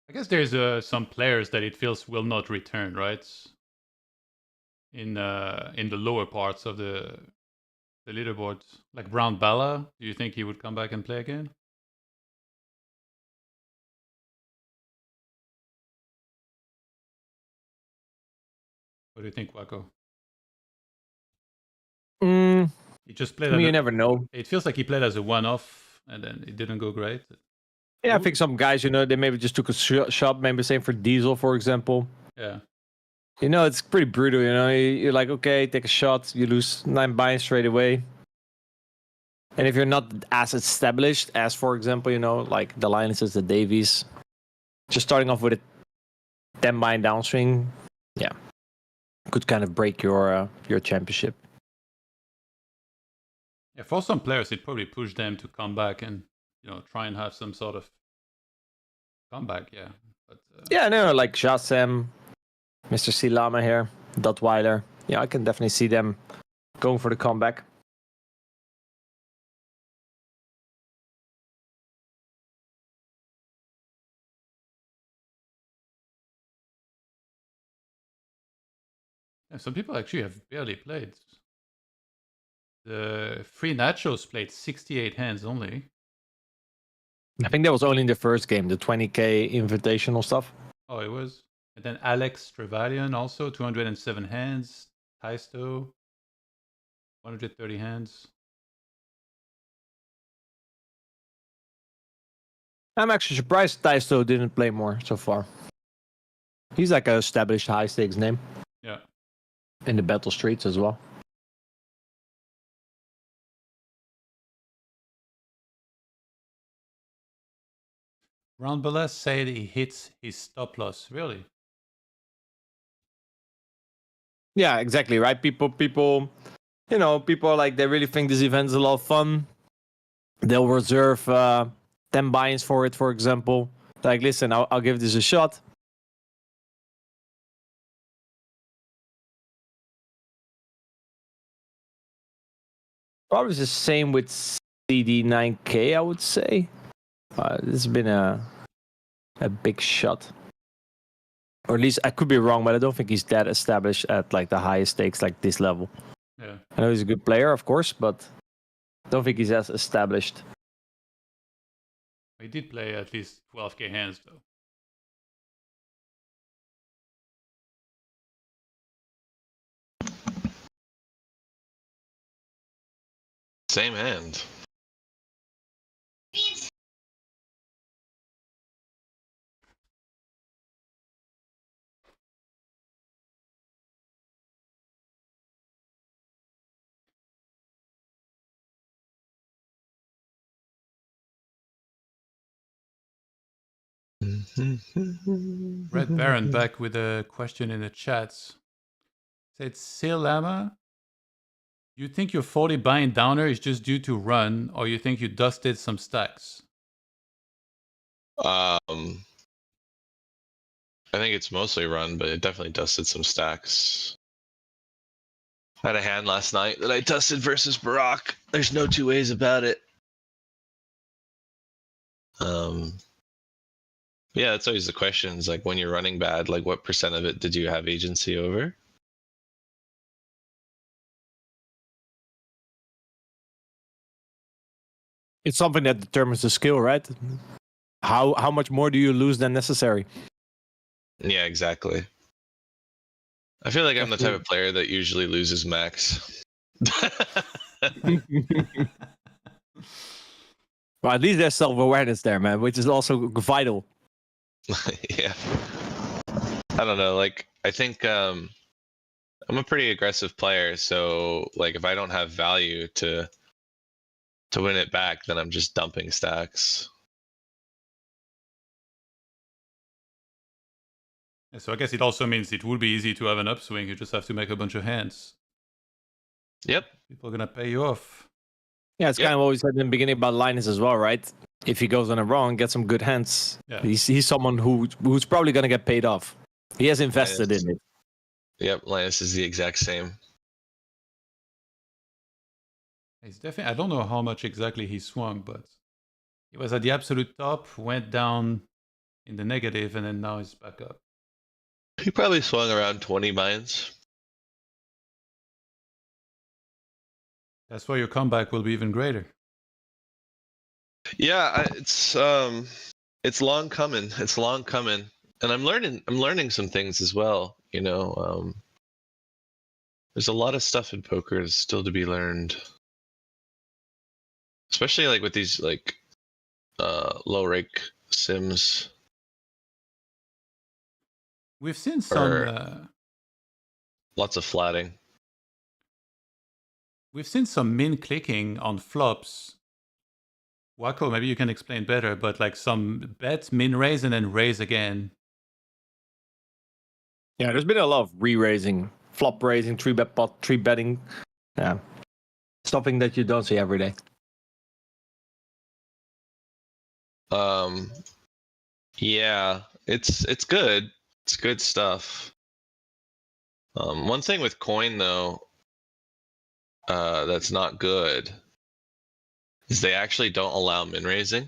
I guess there's some players that it feels will not return, right? In the lower parts of the leaderboard, like Brown Bala. Do you think he would come back and play again? What do you think, Wakko? He just played. I mean, you never know. It feels like he played as a one-off, and then it didn't go great. Yeah, I think some guys, they maybe just took a shot. Maybe same for Diesel, for example. Yeah. It's pretty brutal. You're like, okay, take a shot, you lose 9 buy-ins straight away. And if you're not as established as, for example, like the Linuses, the Davies, just starting off with a 10 buy-in downswing, yeah, could kind of break your championship. Yeah, for some players, it probably pushed them to come back and try and have some sort of comeback. Yeah, but yeah, no, like Jasem, Mr. Silama here, Dotweiler. Yeah, I can definitely see them going for the comeback. yeah, some people actually have barely played. The Free Nachos played 68 hands only. I think that was only in the first game, the 20k invitational stuff. Oh, it was. And then Alex Trevelyan also 207 hands. Taisto 130 hands. I'm actually surprised Taisto didn't play more so far. He's like an established high stakes name. Yeah. In the battle streets as well. Round Beles said he hits his stop loss. Really? Yeah, exactly, right? People, people are like, they really think this event is a lot of fun. They'll reserve 10 buy-ins for it, for example. Like, listen, I'll give this a shot. Probably the same with CD9K, I would say. This has been a big shot. Or at least I could be wrong, but I don't think he's that established at like the highest stakes like this level. Yeah. I know he's a good player, of course, but I don't think he's as established. He did play at least 12k hands though. Same hand. Red Baron back with a question in the chats. Said Sil Lama, you think your 40 buying downer is just due to run, or you think you dusted some stacks? I think it's mostly run, but it definitely dusted some stacks. I had a hand last night that I dusted versus Barack. There's no two ways about it. Yeah, that's always the question. Is like when you're running bad, like what percent of it did you have agency over? It's something that determines the skill, right? How much more do you lose than necessary? Yeah, exactly. I feel like I'm the type of player that usually loses max. Well, at least there's self-awareness there, man, which is also vital. Yeah. I don't know. Like, I think I'm a pretty aggressive player, so like if I don't have value to win it back, then I'm just dumping stacks. So I guess it also means it would be easy to have an upswing. You just have to make a bunch of hands. Yep. People are gonna pay you off. Yeah, it's kind of what we said in the beginning about Linus as well, right? If he goes on a run, get some good hands. Yeah. He's someone who's probably gonna get paid off. He has invested in it. Yep, Linus is the exact same. He's definitely. I don't know how much exactly he swung, but he was at the absolute top, went down in the negative, and then now he's back up. He probably swung around 20 mines. That's why your comeback will be even greater. Yeah, it's long coming. It's long coming, and I'm learning some things as well. You know, there's a lot of stuff in poker still to be learned, especially like with these like low rake sims. We've seen some. Lots of flatting. We've seen some min clicking on flops. TheWakko, maybe you can explain better, but like some bet, min raise, and then raise again. Yeah, there's been a lot of re-raising, flop raising, three bet pot, three betting. Yeah, something that you don't see every day. Yeah, it's good. It's good stuff. One thing with coin though, that's not good is they actually don't allow min raising,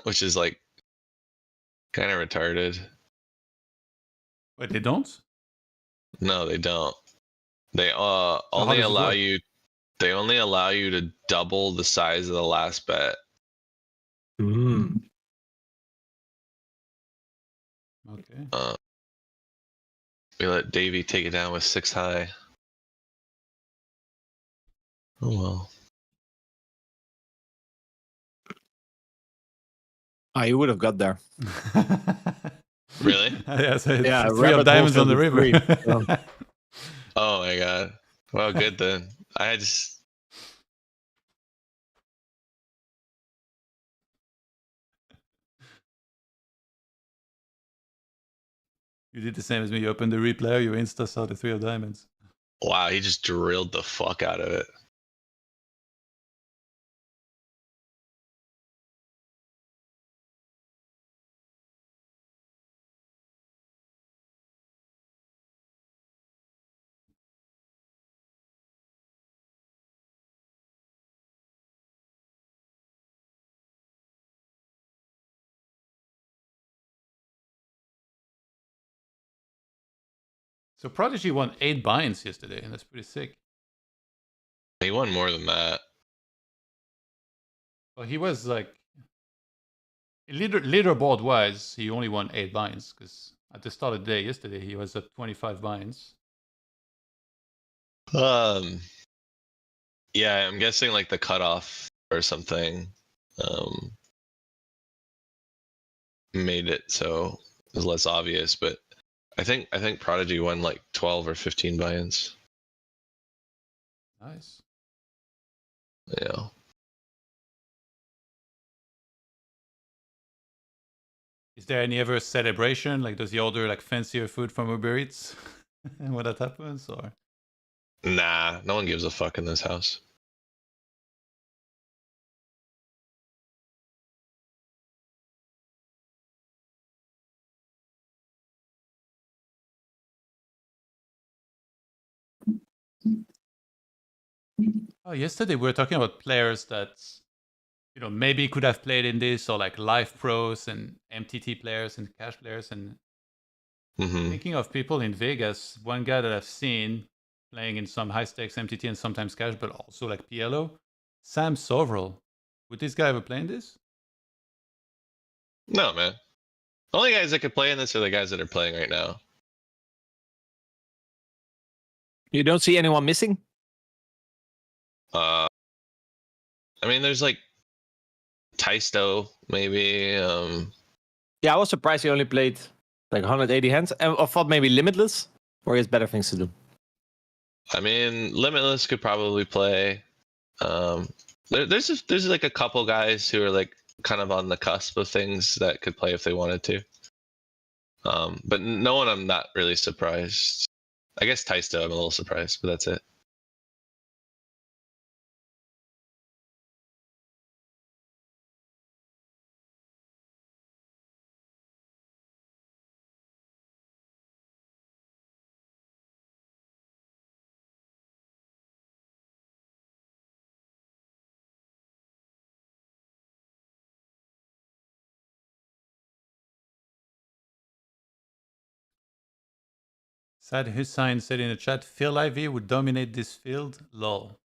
which is like kind of retarded. Wait, they don't? No, they don't. They how only does it allow work? you. They only allow you to double the size of the last bet. Okay. We let Davey take it down with 6 high. Oh well. You would have got there. Really? Yeah, so it's Yeah, three of rabbit diamonds holes on the of the river. three. Oh my god. Well, good then. I just. You did the same as me. You opened the replayer, you insta saw the three of diamonds. Wow, he just drilled the fuck out of it. So Prodigy won 8 binds yesterday, and that's pretty sick. He won more than that. Well, he was like leaderboard wise, he only won 8 binds because at the start of the day yesterday he was at 25 binds. Yeah, I'm guessing like the cutoff or something made it so it was less obvious, but I think Prodigy won like 12 or 15 buy-ins. Nice. Yeah. Is there any ever celebration? Like, does he order like fancier food from Uber Eats when that happens? Or Nah, no one gives a fuck in this house. oh, yesterday we were talking about players that maybe could have played in this, or like live pros and MTT players and cash players. And Hmm. thinking of people in Vegas, one guy that I've seen playing in some high stakes MTT and sometimes cash, but also like PLO, Sam Soverel. Would this guy ever play in this? No, man. The only guys that could play in this are the guys that are playing right now. You don't see anyone missing? I mean, there's like Taisto, maybe. Yeah, I was surprised he only played like 180 hands. I thought maybe Limitless, or he has better things to do. I mean, Limitless could probably play. There's like a couple guys who are like kind of on the cusp of things that could play if they wanted to. But no one I'm not really surprised. I guess Taisto I'm a little surprised, but that's it. Sad Hussein said in the chat, Phil Ivey would dominate this field. Lol.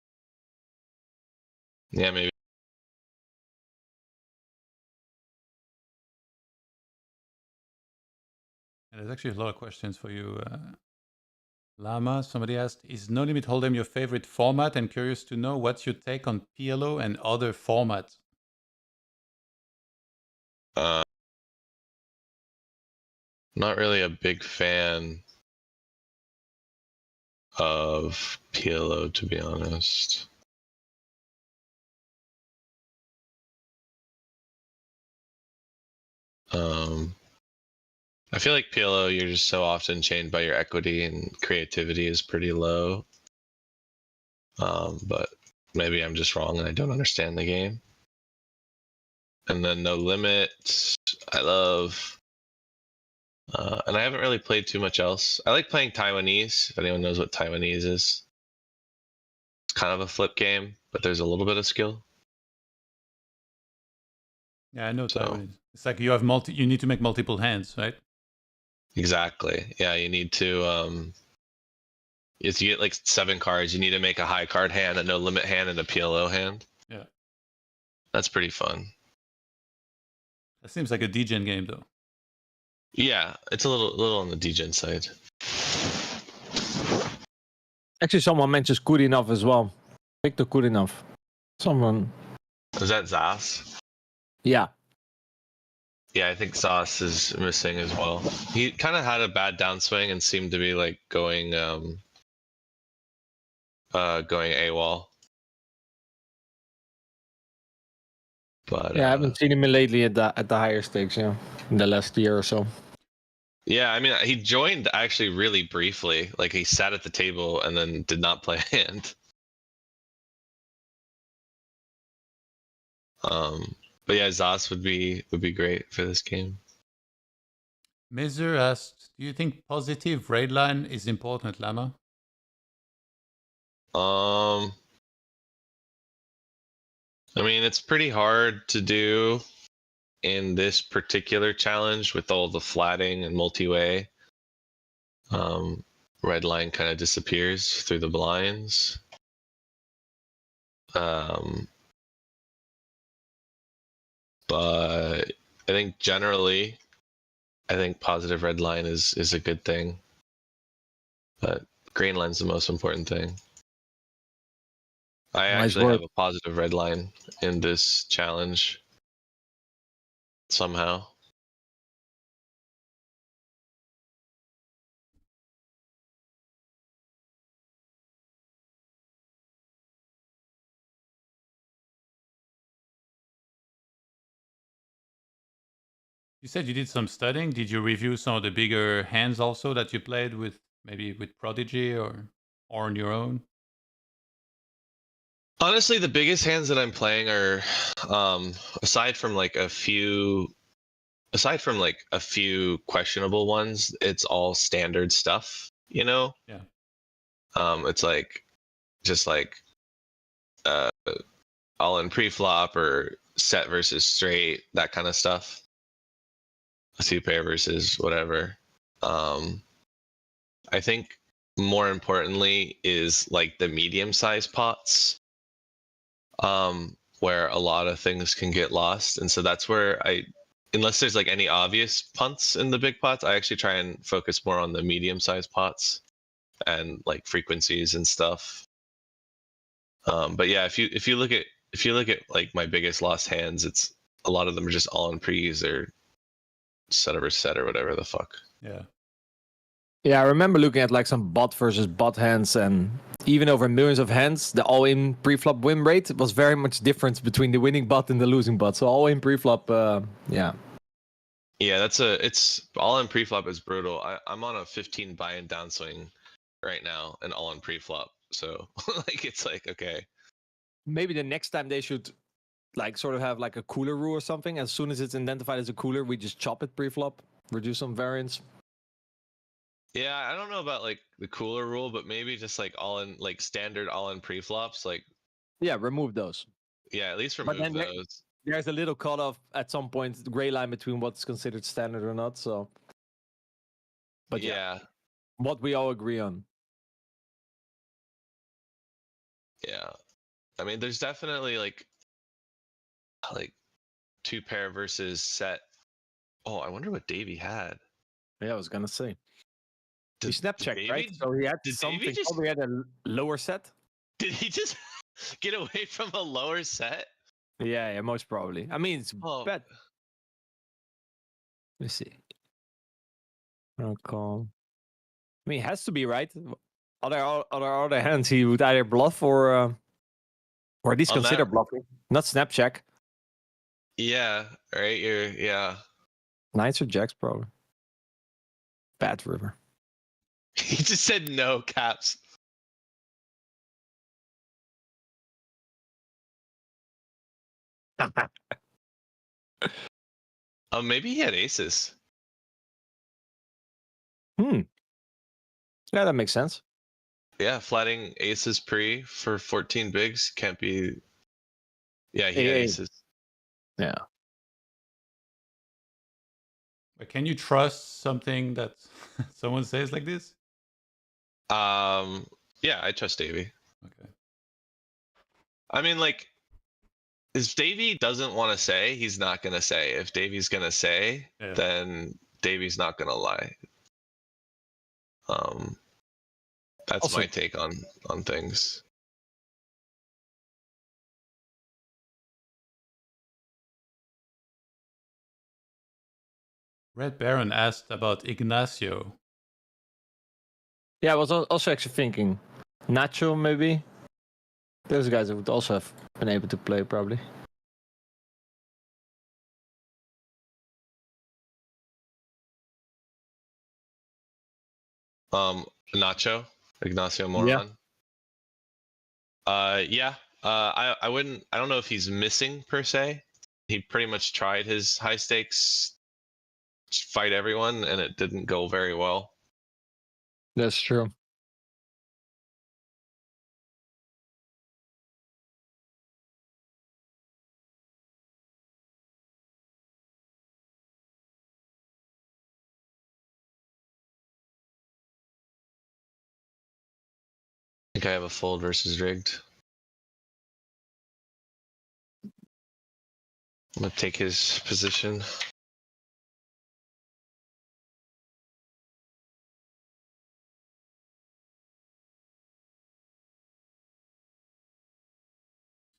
Yeah, maybe. And there's actually a lot of questions for you, Lama. Somebody asked, is No Limit Hold'em your favorite format? And curious to know what's your take on PLO and other formats. Not really a big fan of PLO, to be honest. I feel like PLO, you're just so often chained by your equity, and creativity is pretty low. But maybe I'm just wrong and I don't understand the game. And then No Limit, I love. And I haven't really played too much else. I like playing Taiwanese, if anyone knows what Taiwanese is. It's kind of a flip game, but there's a little bit of skill. Yeah, I know So Taiwanese. It's like you need to make multiple hands, right? exactly. Yeah, you need to if you get like 7 cards, you need to make a high card hand, a No Limit hand, and a PLO hand. Yeah. That's pretty fun. That seems like a degen game though. Yeah, it's a little on the degen side. Actually, someone mentions Kurinov as well. Victor Kurinov. Someone. Is that Zas? Yeah. Yeah, I think Zas is missing as well. He kind of had a bad downswing and seemed to be like going AWOL. But Yeah, I haven't seen him lately at the higher stakes, in the last year or so. yeah, I mean, he joined actually really briefly. Like he sat at the table and then did not play a hand. But yeah, Zas would be great for this game. Mizer asked, do you think positive raid line is important, Lama? I mean, it's pretty hard to do in this particular challenge with all the flatting and multi-way. Red line kind of disappears through the blinds. But I think generally, I think positive red line is a good thing. But green line's the most important thing. I Nice actually work. have a positive red line in this challenge somehow. You said you did some studying. Did you review some of the bigger hands also that you played with, maybe with Prodigy or on your own? Honestly, the biggest hands that I'm playing are, aside from like a few questionable ones, it's all standard stuff, you know? Yeah. It's like just like uh all in pre-flop or set versus straight, that kind of stuff. A two pair versus whatever. I think more importantly is like the medium sized pots, where a lot of things can get lost. And so that's where unless there's like any obvious punts in the big pots, I actually try and focus more on the medium sized pots and like frequencies and stuff. But yeah, if you look at like my biggest lost hands, it's a lot of them are just all in pre's or set over set or whatever the fuck. Yeah. Yeah, I remember looking at like some bot versus bot hands, and even over millions of hands, the all-in pre-flop win rate was very much difference between the winning bot and the losing bot. So all-in pre-flop, yeah. Yeah, it's all in pre-flop is brutal. I'm on a 15 buy-in downswing right now and all in pre-flop. So like it's like okay. Maybe the next time they should like sort of have like a cooler rule or something. As soon as it's identified as a cooler, we just chop it pre-flop, reduce some variance. Yeah, I don't know about like the cooler rule, but maybe just like all in like standard all in pre-flops, like Yeah, remove those. yeah, at least But remove then those. there's a little cutoff at some point, the gray line between what's considered standard or not. So, but yeah, Yeah, what we all agree on. yeah. I mean, there's definitely like two pair versus set. Oh, I wonder what Davey had. Yeah, I was gonna say. He Did, snap did checked, right? Davey So he had did Davey something. just Probably had a lower set. did he just get away from a lower set? Yeah, most probably. I mean, it's Oh, bad. Let's see. I'll call. I mean, it has to be right. Other hands, he would either bluff or at least on consider that, bluffing. Not snap check. yeah, right. Yeah. Knights or jacks, probably. Bad river. He just said no caps. Maybe he had aces. Yeah, that makes sense. Yeah, flatting aces pre for 14 bigs can't be. Yeah, he had AA. aces. Yeah. But can you trust something that someone says like this? Yeah, I trust Davey. Okay. I mean, like, if Davey doesn't want to say, he's not gonna say. If Davey's gonna say, Yeah. then Davey's not gonna lie. Um, that's Also, my take on things. Red Baron asked about Ignacio. yeah, I was also actually thinking Nacho, maybe. Those guys that would also have been able to play, probably. Nacho, Ignacio Moron. Yeah. Yeah. I wouldn't. I don't know if he's missing per se. He pretty much tried his high stakes fight everyone, and it didn't go very well. That's true. I think I have a fold versus rigged. I'm gonna take his position.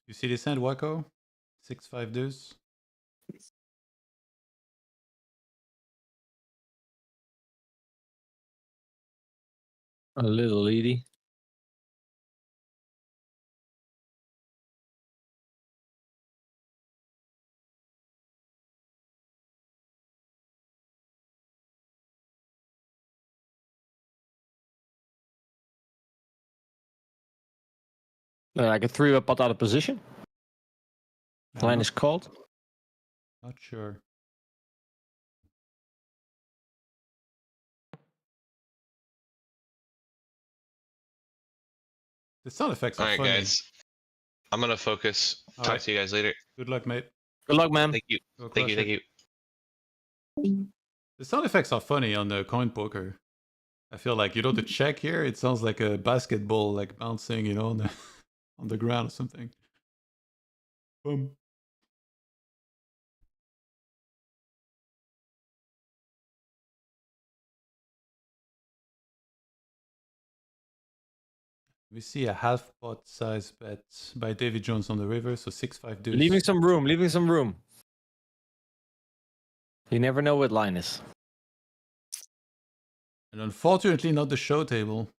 You see this hand, Wakko? 6-5 deuce. A little leady. Like a 3-way pot out of position. I'm Line not, is called. not sure. The sound effects are All right, funny. guys. I'm gonna focus. All Talk right. to you guys later. Good luck, mate. Good luck, man. Thank you. Go Thank crush you. Thank it. you. The sound effects are funny on the coin poker. I feel like, you know, the check here, it sounds like a basketball like bouncing, you know, on the on the ground or something. Boom. We see a half pot size bet by David Jones on the river, so 6-5 deuce. Leaving some room. Leaving some room. You never know with Linus. And unfortunately, not the show table.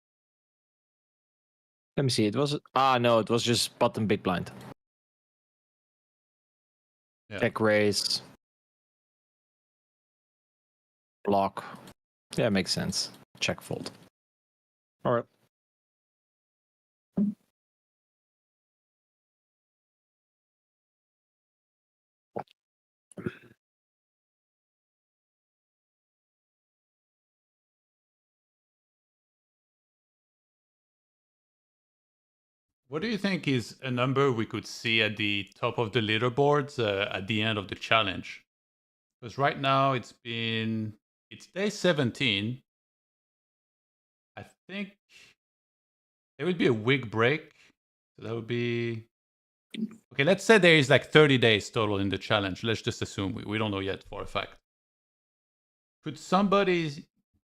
Let me see. It was no, it was just bottom big blind. Yeah. Check raise. Block. Yeah, makes sense. Check fold. All right. What do you think is a number we could see at the top of the leaderboards at the end of the challenge? Because right now it's day 17. I think there would be a week break. So that would be... Okay, let's say there is like 30 days total in the challenge. Let's just assume we don't know yet for a fact. Could somebody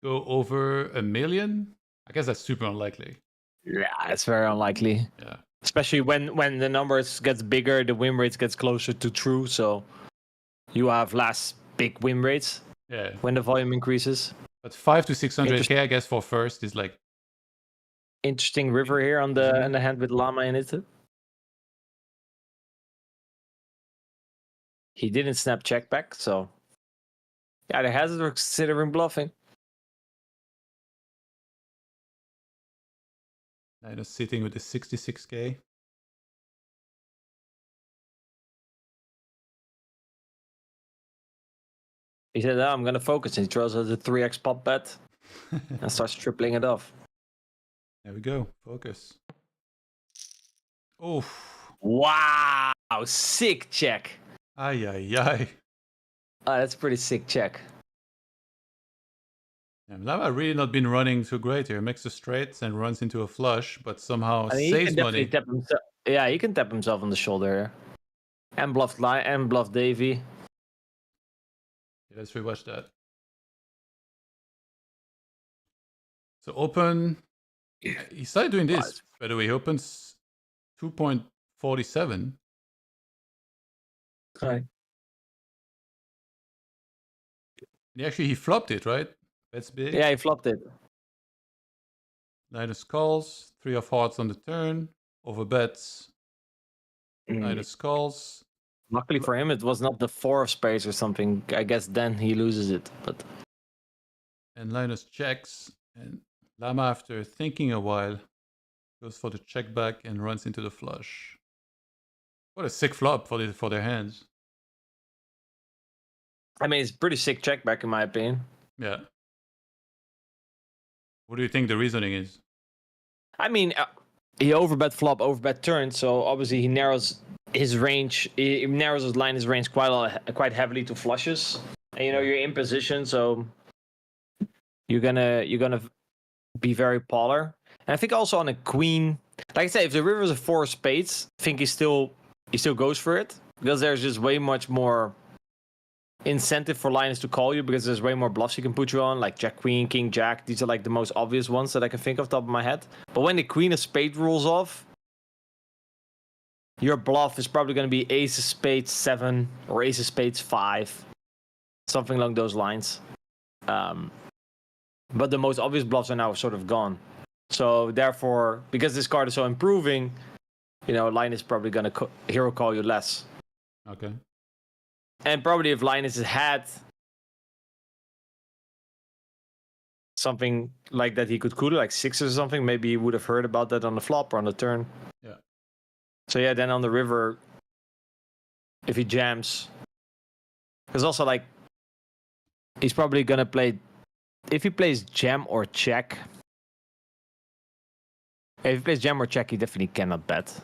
go over 1 million? I guess that's super unlikely. Yeah, it's very unlikely. Yeah. Especially when the numbers gets bigger, the win rates gets closer to true. So you have less big win rates. Yeah. When the volume increases. But 5 to 600k, I guess, for first is like... Interesting river here on the hand with Llama in it. He didn't snap check back, so yeah, the hazard are considering bluffing. Linus sitting with the 66k. He said, I'm going to focus. And he throws out the 3x pop bet and starts tripling it off. There we go. Focus. Oh. Wow. Sick check. Ay, ay, ay. Oh, that's a pretty sick check. Yeah, Lama really not been running too great here. Makes a straight and runs into a flush, but somehow saves money. Tap himself. Yeah, he can tap himself on the shoulder here. And bluff Davey. Yeah, let's rewatch that. So open. He started doing this, by the way. He opens 2.47. Right. He flopped it, right? That's big. Yeah, he flopped it. Linus calls. 3 of hearts on the turn. Over bets. Linus calls. Luckily for him, it was not the 4 of spades or something. I guess then he loses it. But and Linus checks. And Lama, after thinking a while, goes for the check back and runs into the flush. What a sick flop for their hands. I mean, it's pretty sick check back in my opinion. Yeah. What do you think the reasoning is? I mean, he overbet flop, overbet turn, so obviously he narrows his range. He narrows his line, his range quite heavily to flushes. And you're in position, so you're gonna be very polar. And I think also on a queen, like I said, if the river is a 4 of spades, I think he still goes for it because there's just way much more incentive for Linus to call you because there's way more bluffs he can put you on, like Jack Queen, King Jack. These are like the most obvious ones that I can think of top of my head. But when the Queen of Spades rolls off, your bluff is probably going to be Ace of Spades 7 or Ace of Spades 5, something along those lines. But the most obvious bluffs are now sort of gone. So therefore, because this card is so improving, Linus is probably going to hero call you less. Okay. And probably if Linus had something like that he could cool, like 6 or something, maybe he would have heard about that on the flop or on the turn. Yeah. So yeah, then on the river, if he jams, because also like he's probably gonna play. If he plays jam or check, if he plays jam or check, he definitely cannot bet.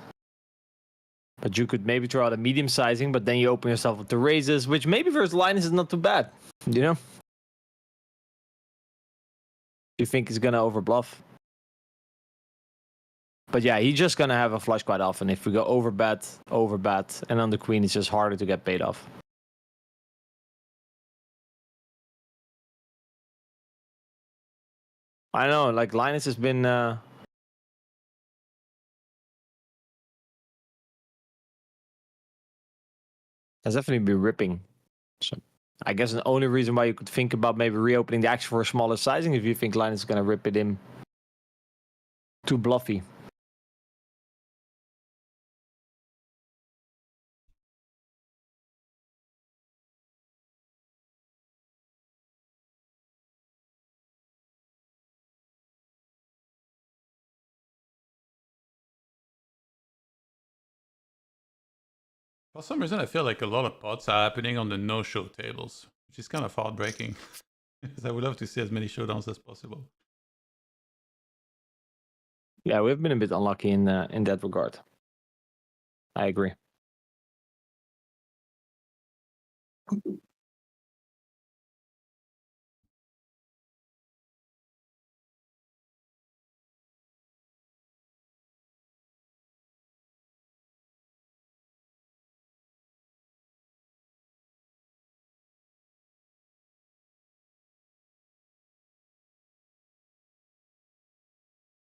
But you could maybe throw out a medium sizing, but then you open yourself up to raises, which maybe versus Linus is not too bad. You know, you think he's gonna overbluff. But yeah, he's just gonna have a flush quite often. If we go overbet, and on the queen, it's just harder to get paid off. I know, like Linus has been. Has definitely been ripping. So I guess the only reason why you could think about maybe reopening the action for a smaller sizing if you think Linus is gonna rip it in too bluffy. For some reason, I feel like a lot of pots are happening on the no-show tables, which is kind of heartbreaking. Because I would love to see as many showdowns as possible. Yeah, we've been a bit unlucky in that regard. I agree.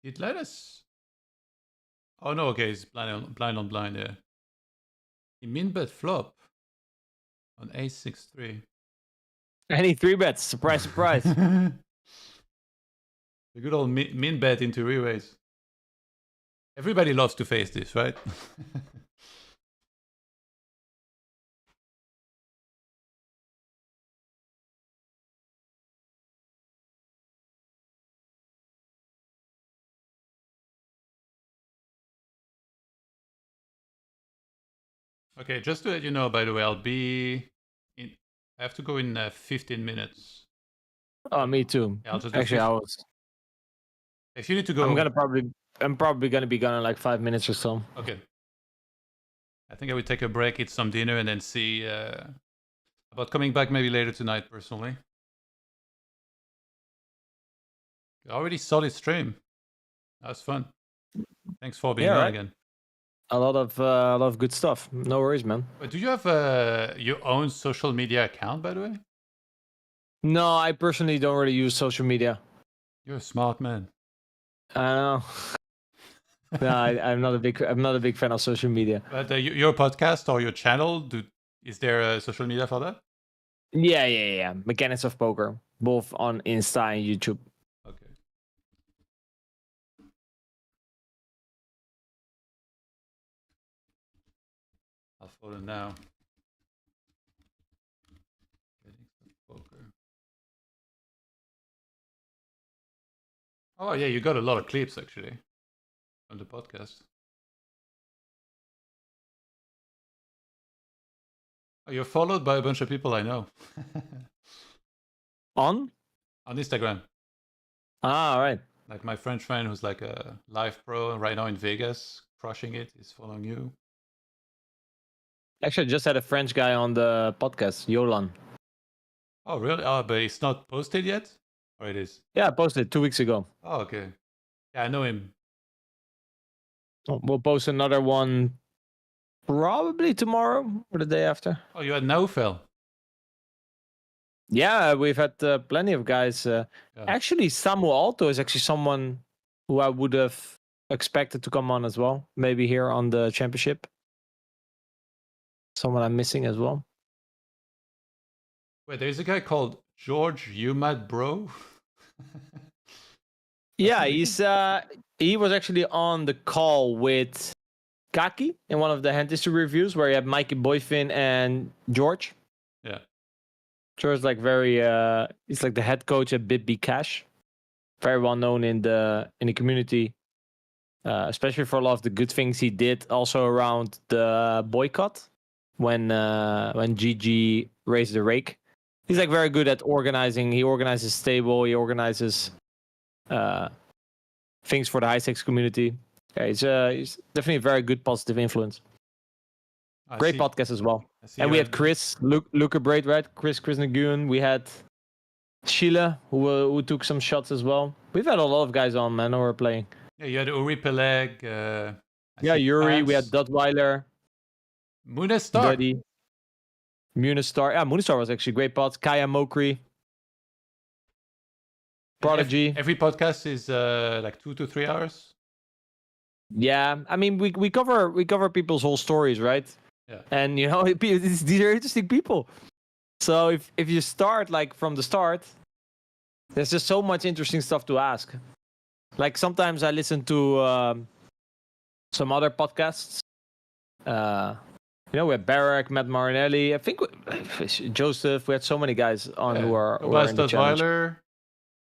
It let us. Oh no, okay, it's blind on blind, yeah. He min bet flop on ace 6-3. Any 3-bets? Surprise, surprise. The good old min bet into re-raise. Everybody loves to face this, right? Okay, just to let you know, by the way, I'll be in. I have to go in 15 minutes. Oh, me too. Yeah, I'll just Actually, I was. If you need to go, I'm probably gonna be gone in like 5 minutes or so. Okay. I think I would take a break, eat some dinner, and then see about coming back maybe later tonight. Personally, already solid stream. That was fun. Thanks for being on again. A lot of good stuff. No worries, man. But do you have your own social media account, by the way? No, I personally don't really use social media. You're a smart man. I know. No, I'm not a big fan of social media. But your podcast or your channel, is there a social media for that? Yeah. Mechanics of Poker, both on Insta and YouTube. Okay. I'll follow now. Oh yeah, you got a lot of clips actually on the podcast. Oh, you're followed by a bunch of people I know. On Instagram. Ah, all right. Like my French friend who's like a live pro right now in Vegas, crushing it, is following you. Actually, I just had a French guy on the podcast, Yoan. Oh really? Oh, but it's not posted yet? Or it is? Yeah, I posted 2 weeks ago. Oh, okay. Yeah, I know him. We'll post another one probably tomorrow or the day after. Oh, you had Naufel. Yeah, we've had plenty of guys. Yeah. Actually, Samuel Alto is actually someone who I would have expected to come on as well. Maybe here on the championship. Someone I'm missing as well. Wait, there's a guy called George Umad Bro. Yeah, he was actually on the call with Kaki in one of the hand history reviews where you have Mikey Boyfin and George. Yeah. George is like he's like the head coach at BitB Cash. Very well known in the community. especially for a lot of the good things he did also around the boycott when GG raised the rake. He's like very good at organizing. He organizes stable. He organizes things for the high stakes community. Yeah, he's definitely a very good positive influence. Great podcast as well. And we had Chris, Luca Braid, right? Chris Nagoon. We had Sheila, who took some shots as well. We've had a lot of guys on, man, who were playing. Yeah, you had Uri Peleg. Yuri. We had Dutweiler. Moonestar. Moonestar. Yeah, Moonestar was actually a great pod. Kaya Mokri. Prodigy. Every podcast is like 2 to 3 hours. Yeah, I mean, we cover people's whole stories, right? Yeah. And these are interesting people. So if you start like from the start, there's just so much interesting stuff to ask. Like sometimes I listen to some other podcasts. We had Barrack, Matt Marinelli. I think Joseph. We had so many guys on who are in the challenge. Weiler.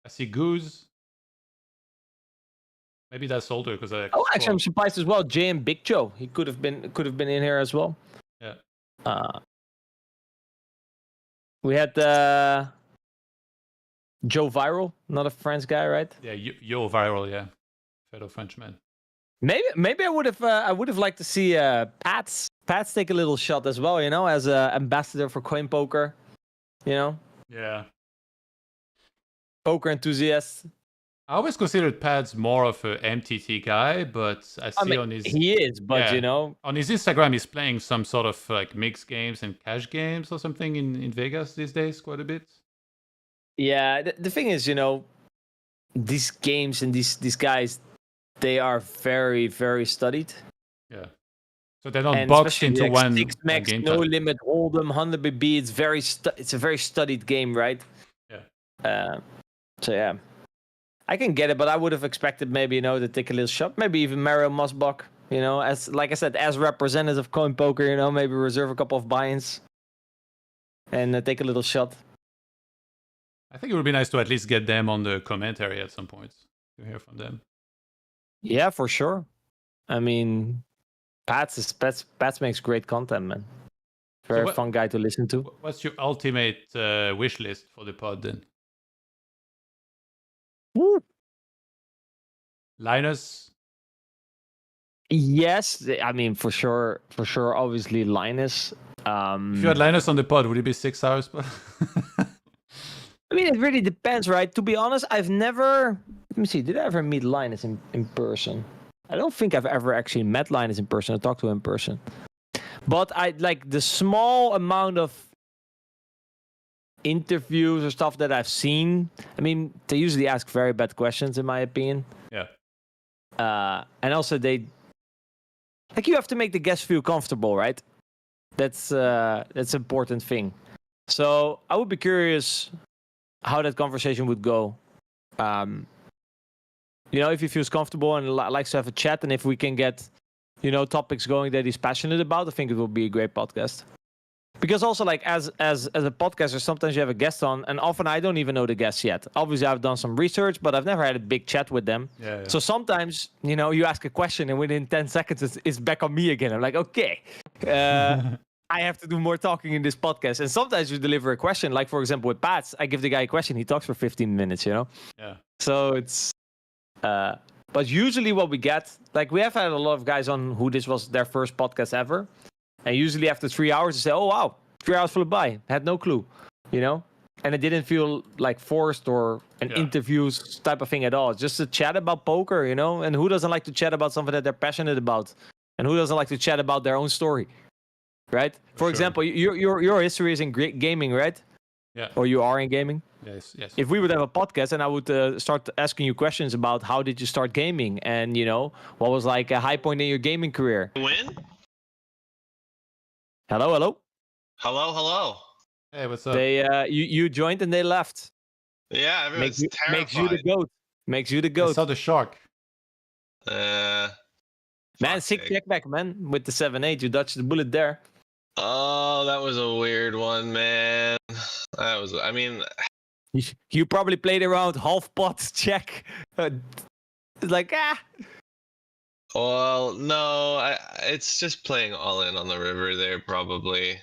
I see Goose. Maybe that's older because actually, I'm surprised as well. Jay and Big Joe. He could have been in here as well. Yeah. We had Joe Viral, not a French guy, right? Yeah, Yo Viral, yeah, fellow Frenchman. Maybe I would have liked to see Pats take a little shot as well, as an ambassador for Coin Poker, Yeah. Poker enthusiast. I always considered Pats more of an MTT guy, but I see on his... He is, but on his Instagram, he's playing some sort of like mixed games and cash games or something in Vegas these days quite a bit. Yeah, the thing is, these games and these guys, they are very, very studied. Yeah. So they're not boxed into like one 6 max, game no type. limit, hold'em, 100 BB. It's a very studied game, right? Yeah. So yeah. I can get it, but I would have expected maybe, to take a little shot. Maybe even Mario Musbach, as like I said, as representative of Coin Poker, maybe reserve a couple of buy-ins and take a little shot. I think it would be nice to at least get them on the commentary at some point to hear from them. Yeah, for sure. I mean, Pats makes great content, man. Very fun guy to listen to. What's your ultimate wish list for the pod then? Woo. Linus? Yes, I mean for sure. Obviously, Linus. If you had Linus on the pod, would it be 6 hours? I mean, it really depends, right? To be honest, I've never... Let me see. Did I ever meet Linus in person? I don't think I've ever actually met Linus in person or talked to him in person. But I like the small amount of interviews or stuff that I've seen. I mean, they usually ask very bad questions, in my opinion. Yeah. And also, you have to make the guests feel comfortable, right? That's an important thing. So I would be curious how that conversation would go. If he feels comfortable and likes to have a chat, and if we can get, topics going that he's passionate about, I think it will be a great podcast. Because also, like, as a podcaster, sometimes you have a guest on, and often I don't even know the guests yet. Obviously, I've done some research, but I've never had a big chat with them. Yeah. So sometimes, you ask a question, and within 10 seconds, it's back on me again. I'm like, okay. I have to do more talking in this podcast. And sometimes you deliver a question, like, for example, with Pats, I give the guy a question, he talks for 15 minutes, Yeah. So it's... but usually what we get, like we have had a lot of guys on who this was their first podcast ever. And usually after 3 hours, they say, oh, wow, 3 hours flew by. Had no clue, And it didn't feel like forced or an interviews type of thing at all. It's just a chat about poker, And who doesn't like to chat about something that they're passionate about? And who doesn't like to chat about their own story? Right? For example, your history is in gaming, right? Yeah. Or you are in gaming? Yes. If we would have a podcast and I would start asking you questions about how did you start gaming and, what was like a high point in your gaming career? Win? Hello? Hello? Hey, what's up? You joined and they left. Yeah, everyone's terrified. Makes you the goat. I saw the shark. Man, sick check back, man. With the 7-8, you dodged the bullet there. Oh, that was a weird one, man. You probably played around half pot check. It's like, Well, no, it's just playing all in on the river there, probably.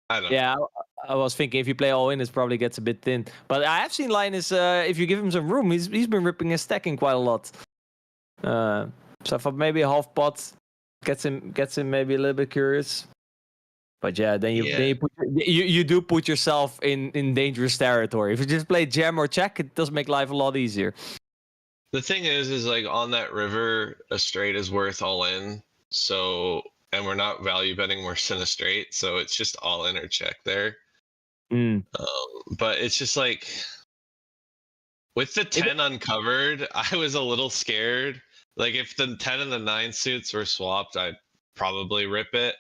I don't Yeah, know. I was thinking if you play all in, it probably gets a bit thin. But I have seen Linus, if you give him some room, he's been ripping his stacking quite a lot. So I thought maybe a half pot gets him maybe a little bit curious. But yeah, then you do put yourself in dangerous territory. If you just play jam or check, it does make life a lot easier. The thing is like on that river, a straight is worth all in. So, and we're not value betting worse than a straight, so it's just all in or check there. But it's just like with the 10 uncovered, I was a little scared. Like if the 10 and the 9 suits were swapped, I'd probably rip it.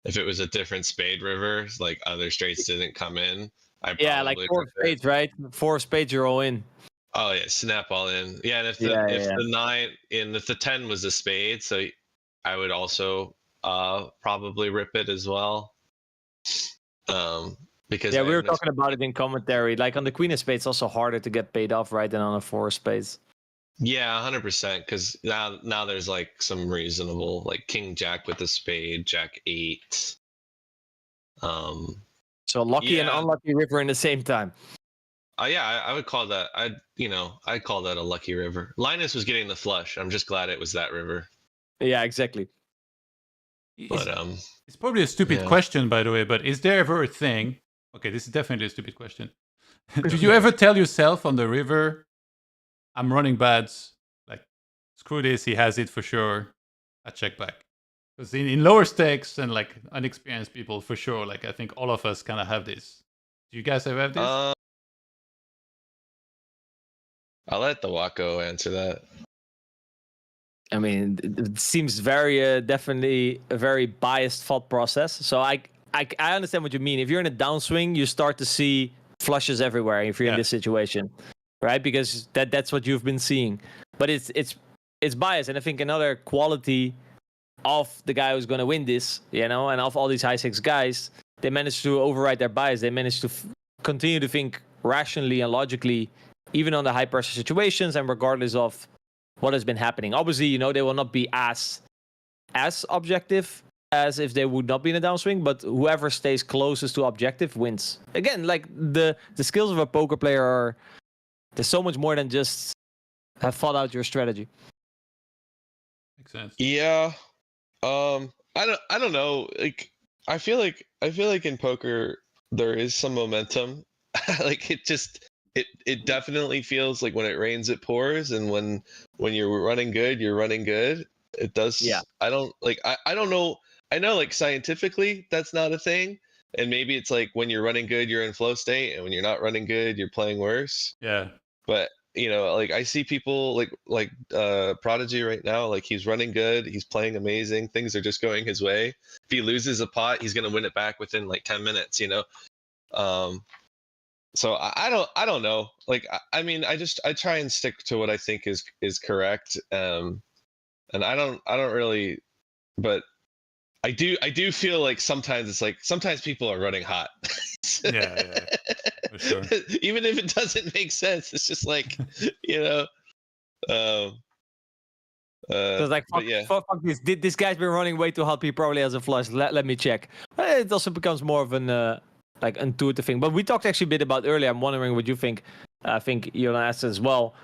If it was a different spade river, like other straights didn't come in, I'd Yeah, like probably 4 rip spades, it. right? 4 spades, you're all in. Oh yeah, snap all in. Yeah, and if Yeah, the 9 and if the 10 was a spade, so I would also probably rip it as well. Because yeah. I We have were an talking about it in commentary. Like on the queen of spades, it's also harder to get paid off, right, than on a 4 spades. Yeah, 100%. Because now there's like some reasonable, like king jack with a spade, jack 8. So lucky and Yeah. unlucky river in the same time. Yeah, I would call that. I'd call that a lucky river. Linus was getting the flush. I'm just glad it was that river. Yeah, exactly. But It's probably a stupid yeah. question, by the way, but is there ever a thing? Okay, this is definitely a stupid question. Do you ever tell yourself on the river, I'm running bad, like, screw this, he has it for sure, I check back? Because in lower stakes and like unexperienced people, for sure, like I think all of us kind of have this. Do you guys ever have this? I'll let TheWakko answer that. I mean, it seems very definitely a very biased thought process. So I understand what you mean. If you're in a downswing, you start to see flushes everywhere. If you're in this situation, right? Because that's what you've been seeing. But it's biased, and I think another quality of the guy who's going to win this, and of all these high stakes guys, they manage to override their bias. They manage to continue to think rationally and logically, even on the high pressure situations and regardless of what has been happening. Obviously, they will not be as objective as if they would not be in a downswing, but whoever stays closest to objective wins. Again, like the skills of a poker player are, there's so much more than just have thought out your strategy. Makes sense. Yeah. I don't know. Like I feel like in poker there is some momentum. Like it definitely feels like when it rains it pours, and when you're running good, you're running good. It does. Yeah. I don't know. I know like scientifically that's not a thing, and maybe it's like when you're running good you're in flow state, and when you're not running good you're playing worse. Yeah. But like I see people like Prodigy right now, like he's running good, he's playing amazing, things are just going his way. If he loses a pot, he's gonna win it back within like 10 minutes, So I don't know. Like I mean I try and stick to what I think is correct. And I don't really, but I do feel like sometimes it's like sometimes people are running hot. Yeah, for sure. Even if it doesn't make sense, it's just like so it's like fuck this. This guy's been running way too hot. He probably has a flush. Let me check. It also becomes more of an like intuitive thing. But we talked actually a bit about earlier. I'm wondering what you think. I think Yoan asked as well.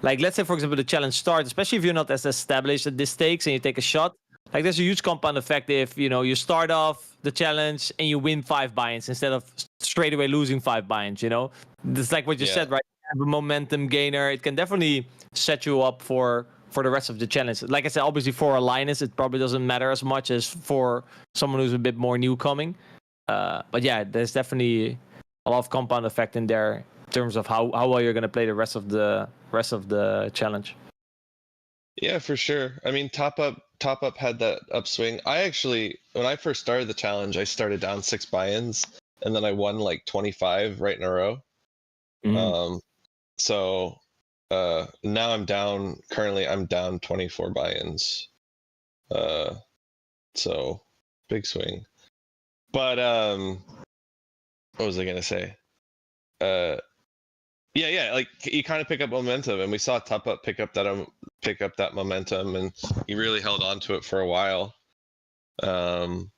Like let's say for example the challenge starts, especially if you're not as established at this stakes and you take a shot. Like there's a huge compound effect if you start off the challenge and you win 5 buy-ins instead of straight away losing 5 buy-ins. It's like what you said, right? You have a momentum gainer. It can definitely set you up for the rest of the challenge. Like I said, obviously for a Linus, it probably doesn't matter as much as for someone who's a bit more new coming. But yeah, there's definitely a lot of compound effect in there in terms of how well you're going to play the rest of the challenge. Yeah, for sure. I mean, top up had that upswing. I actually, when I first started the challenge, I started down 6 buy-ins, and then I won like 25 right in a row. Mm-hmm. So now currently I'm down 24 buy-ins. So big swing. But what was I gonna say? Yeah. Like you kind of pick up momentum, and we saw Tupup pick up that momentum, and he really held on to it for a while. Some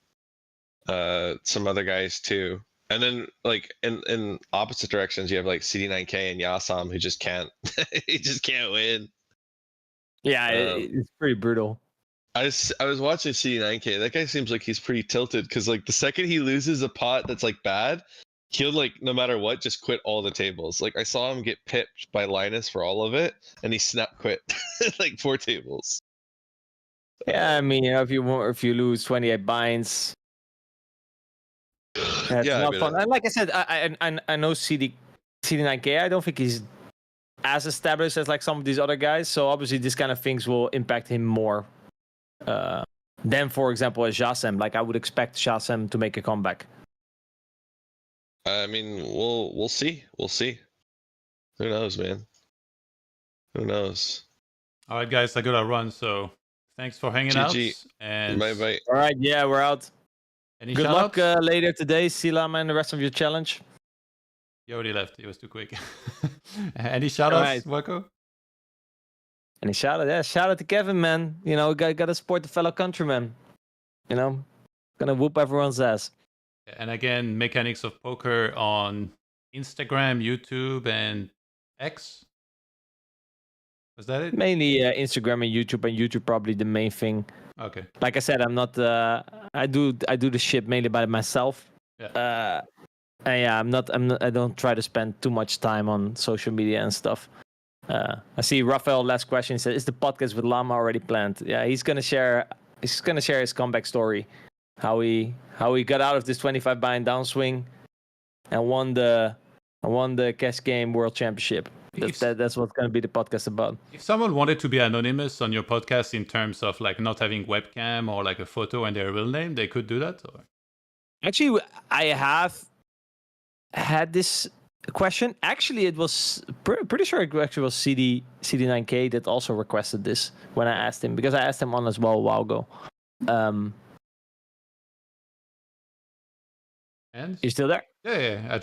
other guys too. And then like in opposite directions, you have like CD9K and Yasam who just can't he just can't win. Yeah, it's pretty brutal. I was watching CD9K. That guy seems like he's pretty tilted because like the second he loses a pot that's like bad, he'll like no matter what just quit all the tables. Like I saw him get pipped by Linus for all of it, and he snap quit like 4 tables. Yeah, I mean, if you lose 28 binds, that's not fun. And like I said, I know CD9K. I don't think he's as established as like some of these other guys. So obviously, this kind of things will impact him more than, for example, as Jasem. Like I would expect Jasem to make a comeback. I mean, we'll see. We'll see. Who knows, man? Who knows? All right, guys, I gotta run. So thanks for hanging out. And bye. All right, yeah, we're out. Any Good luck later today, Silam, and the rest of your challenge. He already left. He was too quick. Any shout-outs, TheWakko? Any shout-out? Yeah, shout out to Kevin, man. You know, gotta support the fellow countrymen. You know, gonna whoop everyone's ass. And again, Mechanics of Poker on Instagram, YouTube, and X. Was that it? Mainly Instagram and YouTube probably the main thing. Okay. Like I said, I'm not. I do the shit mainly by myself. Yeah. And yeah, I'm not. I don't try to spend too much time on social media and stuff. I see Raphael. Last question. He said, "Is the podcast with Llama already planned?" Yeah, he's gonna share. He's gonna share his comeback story, how he got out of this 25 bind downswing, and won the cash game world championship. That's what's going to be the podcast about. If someone wanted to be anonymous on your podcast in terms of like not having webcam or like a photo and their real name, they could do that? Or? Actually, I have had this question. Actually, it was pretty sure it actually was CD9K that also requested this when I asked him, because I asked him on as well a while ago. And? You still there? Yeah. I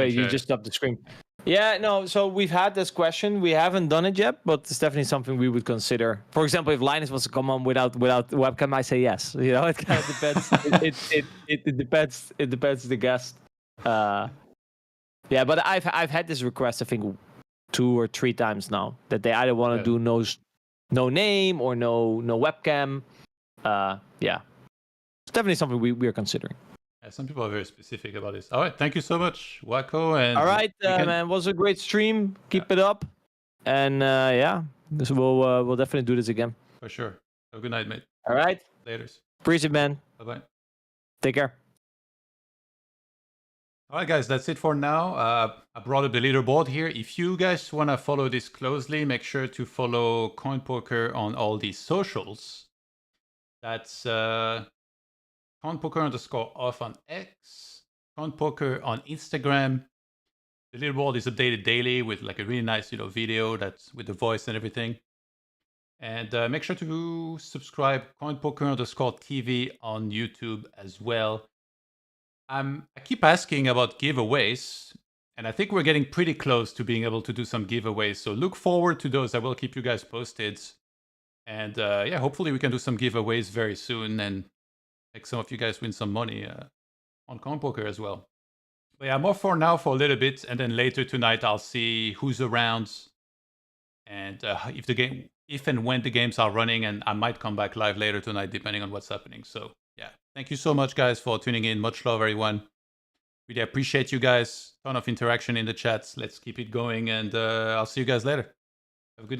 you just stopped the screen. Yeah, no, so we've had this question. We haven't done it yet, but it's definitely something we would consider. For example, if Linus wants to come on without webcam, I say yes. You know, it kind of depends. it depends. It depends the guest. Yeah, but I've had this request, I think, 2 or 3 times now, that they either want to do no name or no webcam. Yeah, it's definitely something we are considering. Yeah, some people are very specific about this. All right, thank you so much, TheWakko. And all right, man, it was a great stream. Keep it up, and we'll definitely do this again. For sure. Have a good night, mate. All right. Laters. Appreciate it, man. Bye-bye. Take care. All right, guys, that's it for now. I brought up the leaderboard here. If you guys want to follow this closely, make sure to follow CoinPoker on all these socials. That's CoinPoker_off on X, CoinPoker on Instagram. The leaderboard is updated daily with like a really nice video that's with the voice and everything. And make sure to subscribe CoinPoker_TV on YouTube as well. I keep asking about giveaways, and I think we're getting pretty close to being able to do some giveaways. So look forward to those. I will keep you guys posted. And yeah, hopefully we can do some giveaways very soon and make some of you guys win some money on CoinPoker as well. But yeah, more for now for a little bit, and then later tonight I'll see who's around and if and when the games are running, and I might come back live later tonight depending on what's happening. So yeah, thank you so much, guys, for tuning in. Much love, everyone. Really appreciate you guys. Ton of interaction in the chats. Let's keep it going, and I'll see you guys later. Have a good night.